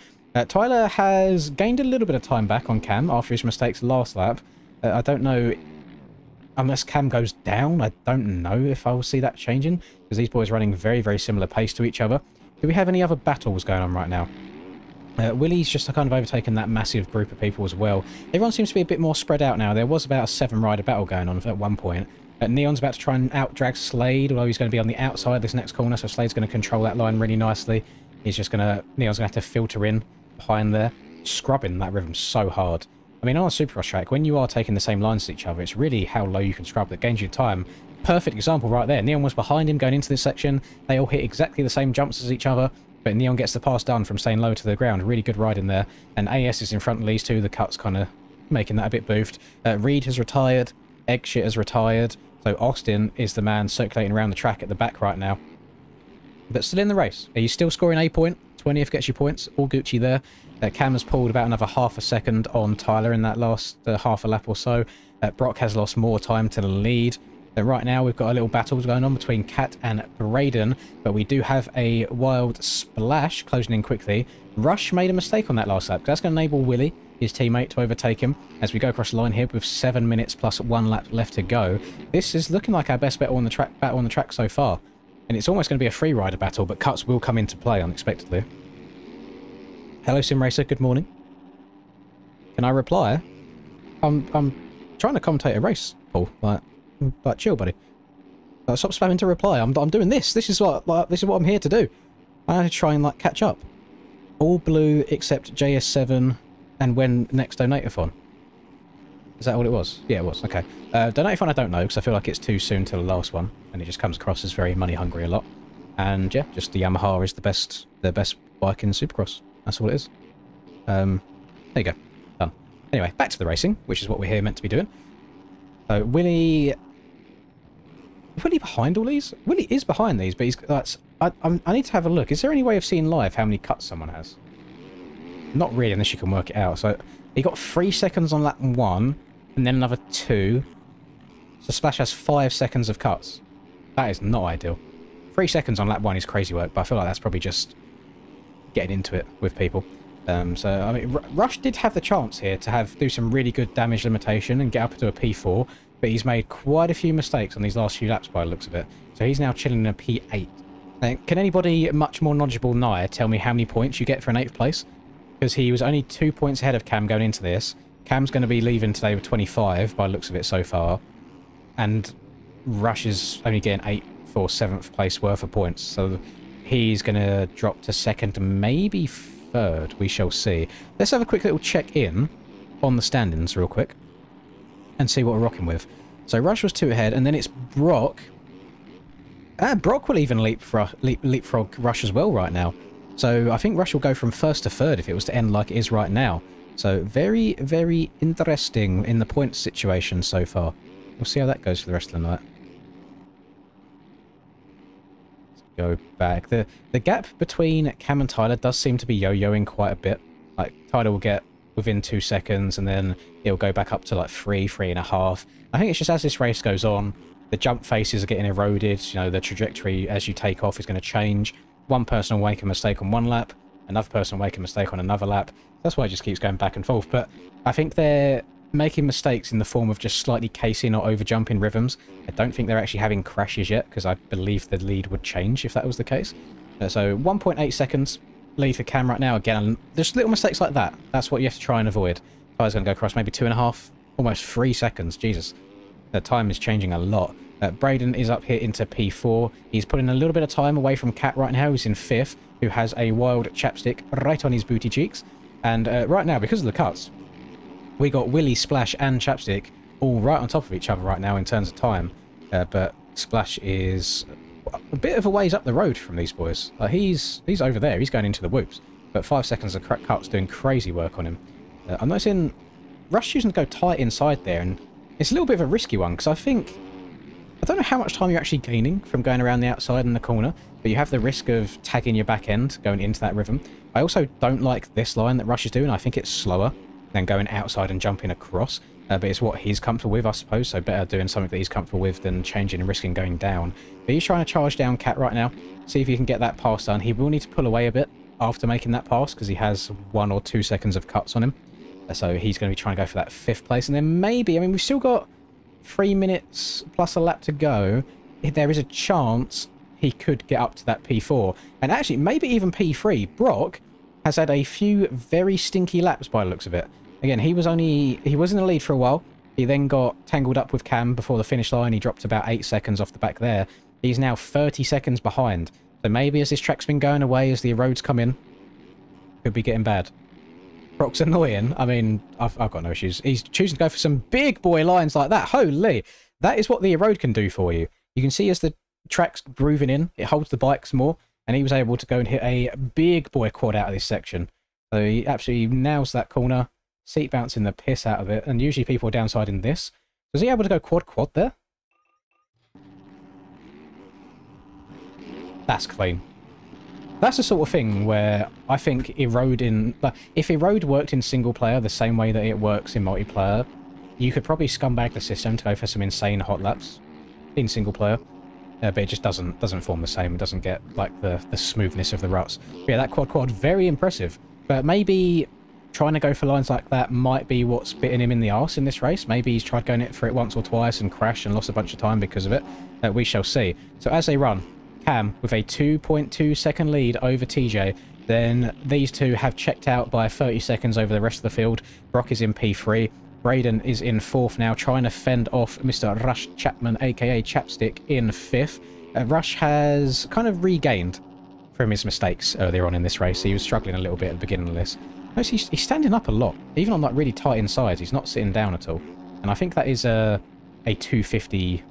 Tyler has gained a little bit of time back on Cam after his mistakes last lap. I don't know, unless Cam goes down, I don't know if I will see that changing, because these boys are running very, very similar pace to each other. Do we have any other battles going on right now? Willie's just kind of overtaken that massive group of people as well. Everyone seems to be a bit more spread out now. There was about a 7-rider battle going on at one point. Neon's about to try and out-drag Slade, although he's going to be on the outside of this next corner, so Slade's going to control that line really nicely. Neon's going to have to filter in behind there, scrubbing that rhythm so hard. I mean, on a Supercross track, when you are taking the same lines as each other, it's really how low you can scrub that gains you time. Perfect example right there. Neon was behind him going into this section. They all hit exactly the same jumps as each other. But Neon gets the pass done from staying low to the ground. Really good ride in there. And AS is in front of these two. The Cut's kind of making that a bit boofed. Reed has retired. Eggshit has retired. So Austin is the man circulating around the track at the back right now. But still in the race. Are you still scoring a point? 20th gets you points. All Gucci there. Cam has pulled about another half a second on Tyler in that last half a lap or so. Brock has lost more time to the lead. Right now we've got a little battle going on between Cat and Braden, but we do have a wild Splash closing in quickly. Rush made a mistake on that last lap. That's going to enable Willie, his teammate, to overtake him as we go across the line here with 7 minutes plus 1 lap left to go. This is looking like our best battle on the track so far, and it's almost going to be a free rider battle, but cuts will come into play unexpectedly. Hello Sim Racer, good morning. Can I reply? I'm trying to commentate a race, Paul. Like, chill, buddy. Stop spamming to reply. I'm doing this. This is what I'm here to do. I had to try and like catch up. All blue except JS7 and when next donatathon. Is that all it was? Yeah, it was. Okay. Donatathon I don't know because I feel like it's too soon to the last one and it just comes across as very money hungry a lot. And yeah, just the Yamaha is the best bike in Supercross. That's all it is. There you go. Done. Anyway, back to the racing, which is what we're here meant to be doing. So Willie behind all these? Willie is behind these, but he's that's. I need to have a look. Is there any way of seeing live how many cuts someone has? Not really, unless you can work it out. So he got 3 seconds on lap 1, and then another 2. So Splash has 5 seconds of cuts. That is not ideal. 3 seconds on lap 1 is crazy work, but I feel like that's probably just getting into it with people. So I mean, Rush did have the chance here to do some really good damage limitation and get up to a P4, but he's made quite a few mistakes on these last few laps by the looks of it. So he's now chilling in a P8. Now, can anybody much more knowledgeable than I tell me how many points you get for an 8th place? Because he was only 2 points ahead of Cam going into this. Cam's going to be leaving today with 25 by the looks of it so far. And Rush is only getting 8 for 7th place worth of points. So he's going to drop to 2nd, maybe 3rd. We shall see. Let's have a quick little check-in on the standings real quick. And see what we're rocking with. So Rush was 2 ahead, and then it's Brock. Brock will even leapfrog Rush as well right now. So I think Rush will go from 1st to 3rd if it was to end like it is right now. So very, very interesting in the points situation so far. We'll see how that goes for the rest of the night. Let's go back. The gap between Cam and Tyler does seem to be yo-yoing quite a bit. Like, Tyler will get within 2 seconds, and then it'll go back up to like 3.5. I think it's just as this race goes on, the jump faces are getting eroded. You know, the trajectory as you take off is going to change. One person will make a mistake on one lap, another person will make a mistake on another lap. That's why it just keeps going back and forth. But I think they're making mistakes in the form of just slightly casing or over jumping rhythms. I don't think they're actually having crashes yet, because I believe the lead would change if that was the case. So 1.8 seconds lead for Cam right now. Again, just little mistakes like that. That's what you have to try and avoid. Tyler's going to go across maybe 2.5, almost 3 seconds. Jesus. The time is changing a lot. Braden is up here into P4. He's putting a little bit of time away from Cat right now, who's in 5th, who has a wild chapstick right on his booty cheeks. And right now, because of the cuts, we got Willie, Splash, and Chapstick all right on top of each other right now in terms of time. But Splash is a bit of a ways up the road from these boys. He's over there. He's going into the whoops. But 5 seconds of cuts doing crazy work on him. I'm noticing Rush choosing to go tight inside there, and it's a little bit of a risky one, because I don't know how much time you're actually gaining from going around the outside in the corner, but you have the risk of tagging your back end going into that rhythm. I also don't like this line that Rush is doing. I think it's slower than going outside and jumping across, but it's what he's comfortable with, I suppose, so better doing something that he's comfortable with than changing and risking going down. But he's trying to charge down Cat right now, see if he can get that pass done. He will need to pull away a bit after making that pass, because he has 1 or 2 seconds of cuts on him. So he's going to be trying to go for that 5th place, and then maybe, I mean, we've still got 3 minutes plus a lap to go. There is a chance he could get up to that P4, and actually maybe even P3. Brock has had a few very stinky laps by the looks of it. Again, he was in the lead for a while. He then got tangled up with Cam before the finish line. He dropped about 8 seconds off the back there. He's now 30 seconds behind. So maybe as this track's been going away, as the roads come in, could be getting bad. Brock's annoying. I mean, I've got no issues. He's choosing to go for some big boy lines like that. Holy! That is what the road can do for you. You can see as the track's grooving in, it holds the bikes more, and he was able to go and hit a big boy quad out of this section. So he absolutely nails that corner, seat bouncing the piss out of it, and usually people are downsiding this. Was he able to go quad there? That's clean. That's the sort of thing where I think if Erode worked in single player the same way that it works in multiplayer, you could probably scumbag the system to go for some insane hot laps in single player. But it just doesn't form the same. It doesn't get like the smoothness of the ruts. But yeah, that quad, very impressive. But maybe trying to go for lines like that might be what's bitten him in the arse in this race. Maybe he's tried going for it once or twice and crashed and lost a bunch of time because of it. We shall see. So as they run, Cam with a 2.2 second lead over TJ. Then these two have checked out by 30 seconds over the rest of the field. Brock is in P3. Braden is in 4th now, trying to fend off Mr. Rush Chapman, aka Chapstick, in 5th. Rush has kind of regained from his mistakes earlier on in this race. He was struggling a little bit at the beginning of this. Notice he's standing up a lot, even on like really tight insides. He's not sitting down at all. And I think that is a 250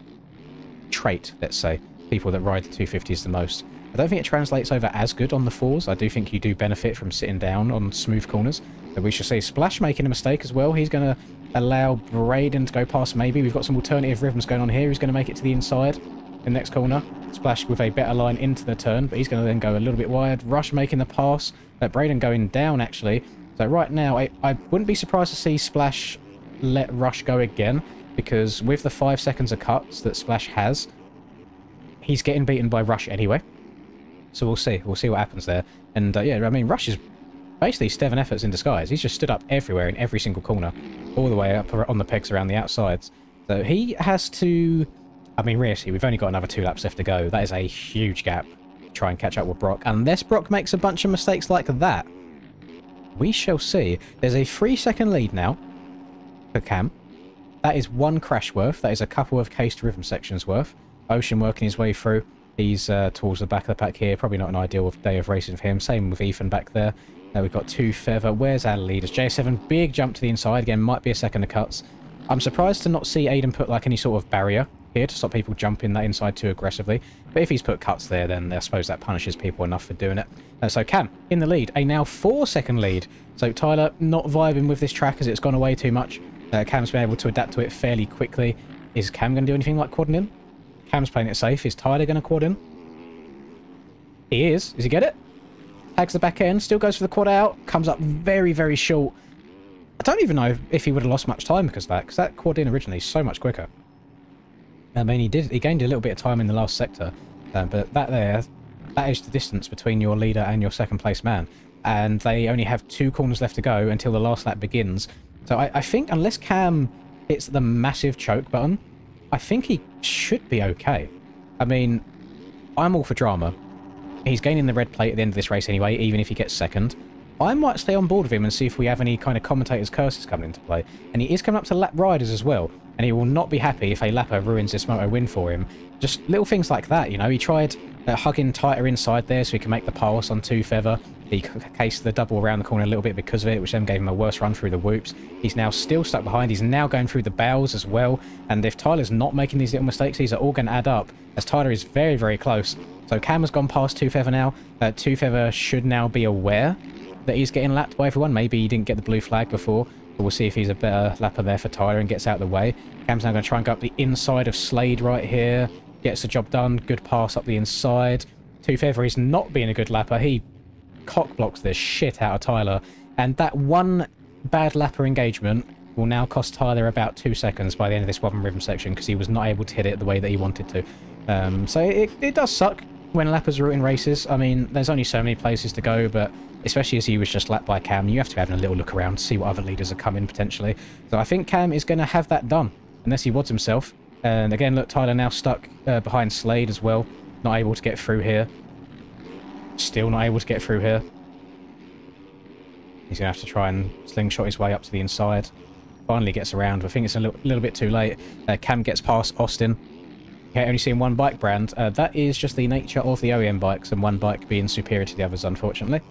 trait, let's say. People that ride the 250s the most. I don't think it translates over as good on the 4s. I do think you do benefit from sitting down on smooth corners. But we should see Splash making a mistake as well. He's going to allow Braden to go past maybe. We've got some alternative rhythms going on here. He's going to make it to the inside in the next corner. Splash with a better line into the turn, but he's going to then go a little bit wide. Rush making the pass. Braden going down, actually. So right now, I wouldn't be surprised to see Splash let Rush go again, because with the 5 seconds of cuts that Splash has, he's getting beaten by Rush anyway. So we'll see. We'll see what happens there. And yeah, I mean, Rush is basically Steven efforts in disguise. He's just stood up everywhere in every single corner, all the way up on the pegs around the outsides. So he has to... I mean, really, we've only got another 2 laps left to go. That is a huge gap to try and catch up with Brock. Unless Brock makes a bunch of mistakes like that, we shall see. There's a 3-second lead now for Cam. That is 1 crash worth. That is a couple of cased rhythm sections worth. Ocean working his way through. He's towards the back of the pack here. Probably not an ideal day of racing for him. Same with Ethan back there. Now we've got 2 Feather. Where's our leaders? J7, big jump to the inside. Again, might be a second of cuts. I'm surprised to not see Aiden put like any sort of barrier here to stop people jumping that inside too aggressively. But if he's put cuts there, then I suppose that punishes people enough for doing it. So Cam in the lead. A now 4-second lead. So Tyler not vibing with this track as it's gone away too much. Cam's been able to adapt to it fairly quickly. Is Cam going to do anything like quadding in? Cam's playing it safe. Is Tyler going to quad in? He is. Does he get it? Tags the back end. Still goes for the quad out. Comes up very, very short. I don't even know if he would have lost much time because that quad in originally is so much quicker. I mean, he gained a little bit of time in the last sector. But that is the distance between your leader and your second place man. And they only have 2 corners left to go until the last lap begins. So I think unless Cam hits the massive choke button, I think he should be okay. I mean, I'm all for drama. He's gaining the red plate at the end of this race anyway, even if he gets second. I might stay on board with him and see if we have any kind of commentator's curses coming into play. And he is coming up to lap riders as well. And he will not be happy if a lapper ruins this moto win for him. Just little things like that, you know. He tried hugging tighter inside there so he can make the pass on 2 Feather. He cased the double around the corner a little bit because of it, which then gave him a worse run through the whoops. He's now still stuck behind. He's now going through the bows as well. And if Tyler's not making these little mistakes, these are all going to add up, as Tyler is very, very close. So Cam has gone past 2 Feather now. 2 Feather should now be aware that he's getting lapped by everyone. Maybe he didn't get the blue flag before, but we'll see if he's a better lapper there for Tyler and gets out of the way. Cam's now going to try and go up the inside of Slade right here. Gets the job done. Good pass up the inside. 2 Feather is not being a good lapper. He cock blocks the shit out of Tyler, and that one bad lapper engagement will now cost Tyler about 2 seconds by the end of this Wobbin Rhythm section because he was not able to hit it the way that he wanted to. So it does suck when lappers are in races. I mean, there's only so many places to go, but especially as he was just lapped by Cam, you have to be having a little look around to see what other leaders are coming potentially. So I think Cam is going to have that done, unless he wads himself. And again, look, Tyler now stuck behind Slade as well. Not able to get through here. Still not able to get through here. He's going to have to try and slingshot his way up to the inside. Finally gets around. I think it's a little bit too late. Cam gets past Austin. Okay, only seeing 1 bike brand. That is just the nature of the OEM bikes, and 1 bike being superior to the others, unfortunately.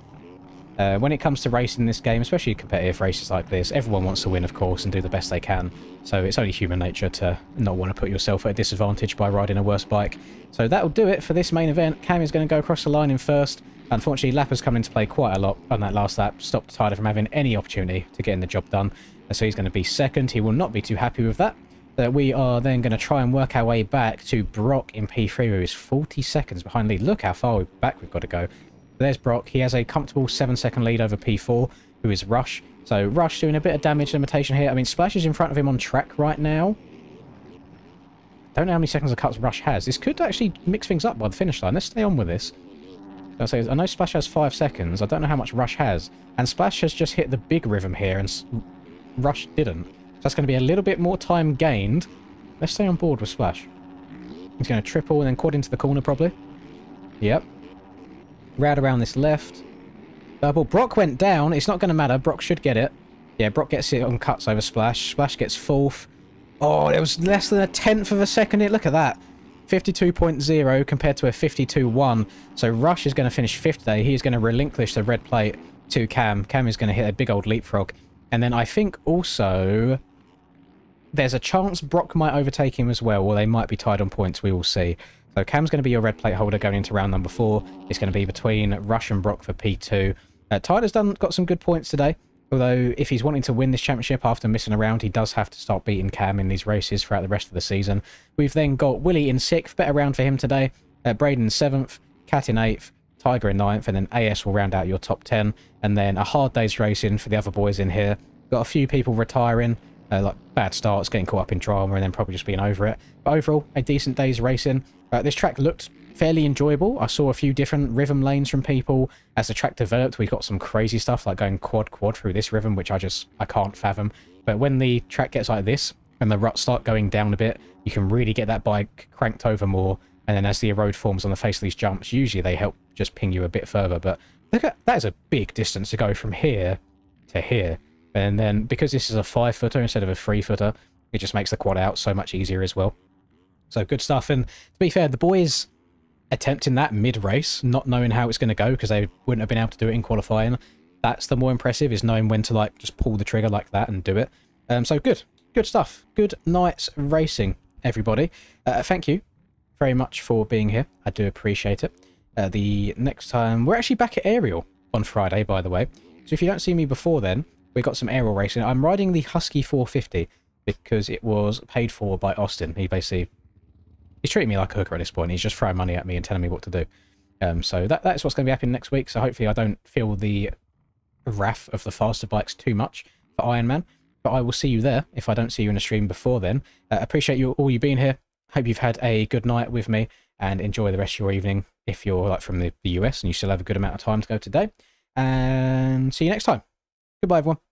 When it comes to racing in this game, especially competitive races like this, everyone wants to win, of course, and do the best they can. So it's only human nature to not want to put yourself at a disadvantage by riding a worse bike. So that'll do it for this main event. Cam is going to go across the line in first. Unfortunately, lappers come into play quite a lot on that last lap. Stopped Tyler from having any opportunity to getting the job done. So he's going to be second. He will not be too happy with that. We are then going to try and work our way back to Brock in P3, who is 40 seconds behind lead. Look how far back we've got to go. There's Brock. He has a comfortable 7-second lead over P4, who is Rush. So Rush doing a bit of damage limitation here. I mean, Splash is in front of him on track right now. Don't know how many seconds of cuts Rush has. This could actually mix things up by the finish line. Let's stay on with this. I know Splash has 5 seconds. I don't know how much Rush has. And Splash has just hit the big rhythm here, and Rush didn't. So that's going to be a little bit more time gained. Let's stay on board with Splash. He's going to triple and then quad into the corner, probably. Yep. Round around this left. Double. Brock went down. It's not going to matter. Brock should get it. Yeah, Brock gets it on cuts over Splash. Splash gets 4th. Oh, it was less than 1/10 of a second. Look at that. 52.0 compared to a 52.1. So Rush is going to finish 5th today. He is going to relinquish the red plate to Cam. Cam is going to hit a big old leapfrog. And then I think also there's a chance Brock might overtake him as well, or they might be tied on points. We will see. So Cam's going to be your red plate holder going into round number 4. It's going to be between Rush and Brock for P2. Tyler's got some good points today. Although, if he's wanting to win this championship after missing a round, he does have to start beating Cam in these races throughout the rest of the season. We've then got Willie in 6th, better round for him today. Braden in 7th, Cat in 8th, Tiger in 9th, and then AS will round out your top 10. And then a hard day's racing for the other boys in here. Got a few people retiring, like bad starts, getting caught up in drama, and then probably just being over it. But overall, a decent day's racing. This track looked fairly enjoyable. I saw a few different rhythm lanes from people. As the track developed, we got some crazy stuff like going quad through this rhythm, which I can't fathom. But when the track gets like this and the ruts start going down a bit, you can really get that bike cranked over more. And then as the erode forms on the face of these jumps, usually they help just ping you a bit further. But look at that, is a big distance to go from here to here. And then because this is a 5-footer instead of a 3-footer, it just makes the quad out so much easier as well. So good stuff. And to be fair, the boys attempting that mid-race, not knowing how it's going to go because they wouldn't have been able to do it in qualifying, that's the more impressive, is knowing when to like just pull the trigger like that and do it. So good stuff. Good night's racing, everybody. Thank you very much for being here. I do appreciate it. The next time, we're actually back at Aerial on Friday, by the way. So if you don't see me before then, we got some Aerial racing. I'm riding the Husky 450 because it was paid for by Austin. He's treating me like a hooker at this point. He's just throwing money at me and telling me what to do. So that's what's going to be happening next week. So hopefully I don't feel the wrath of the faster bikes too much for Ironman. But I will see you there if I don't see you in the stream before then. Appreciate all you being here. Hope you've had a good night with me and enjoy the rest of your evening if you're like from the US and you still have a good amount of time to go today. And see you next time. Goodbye, everyone.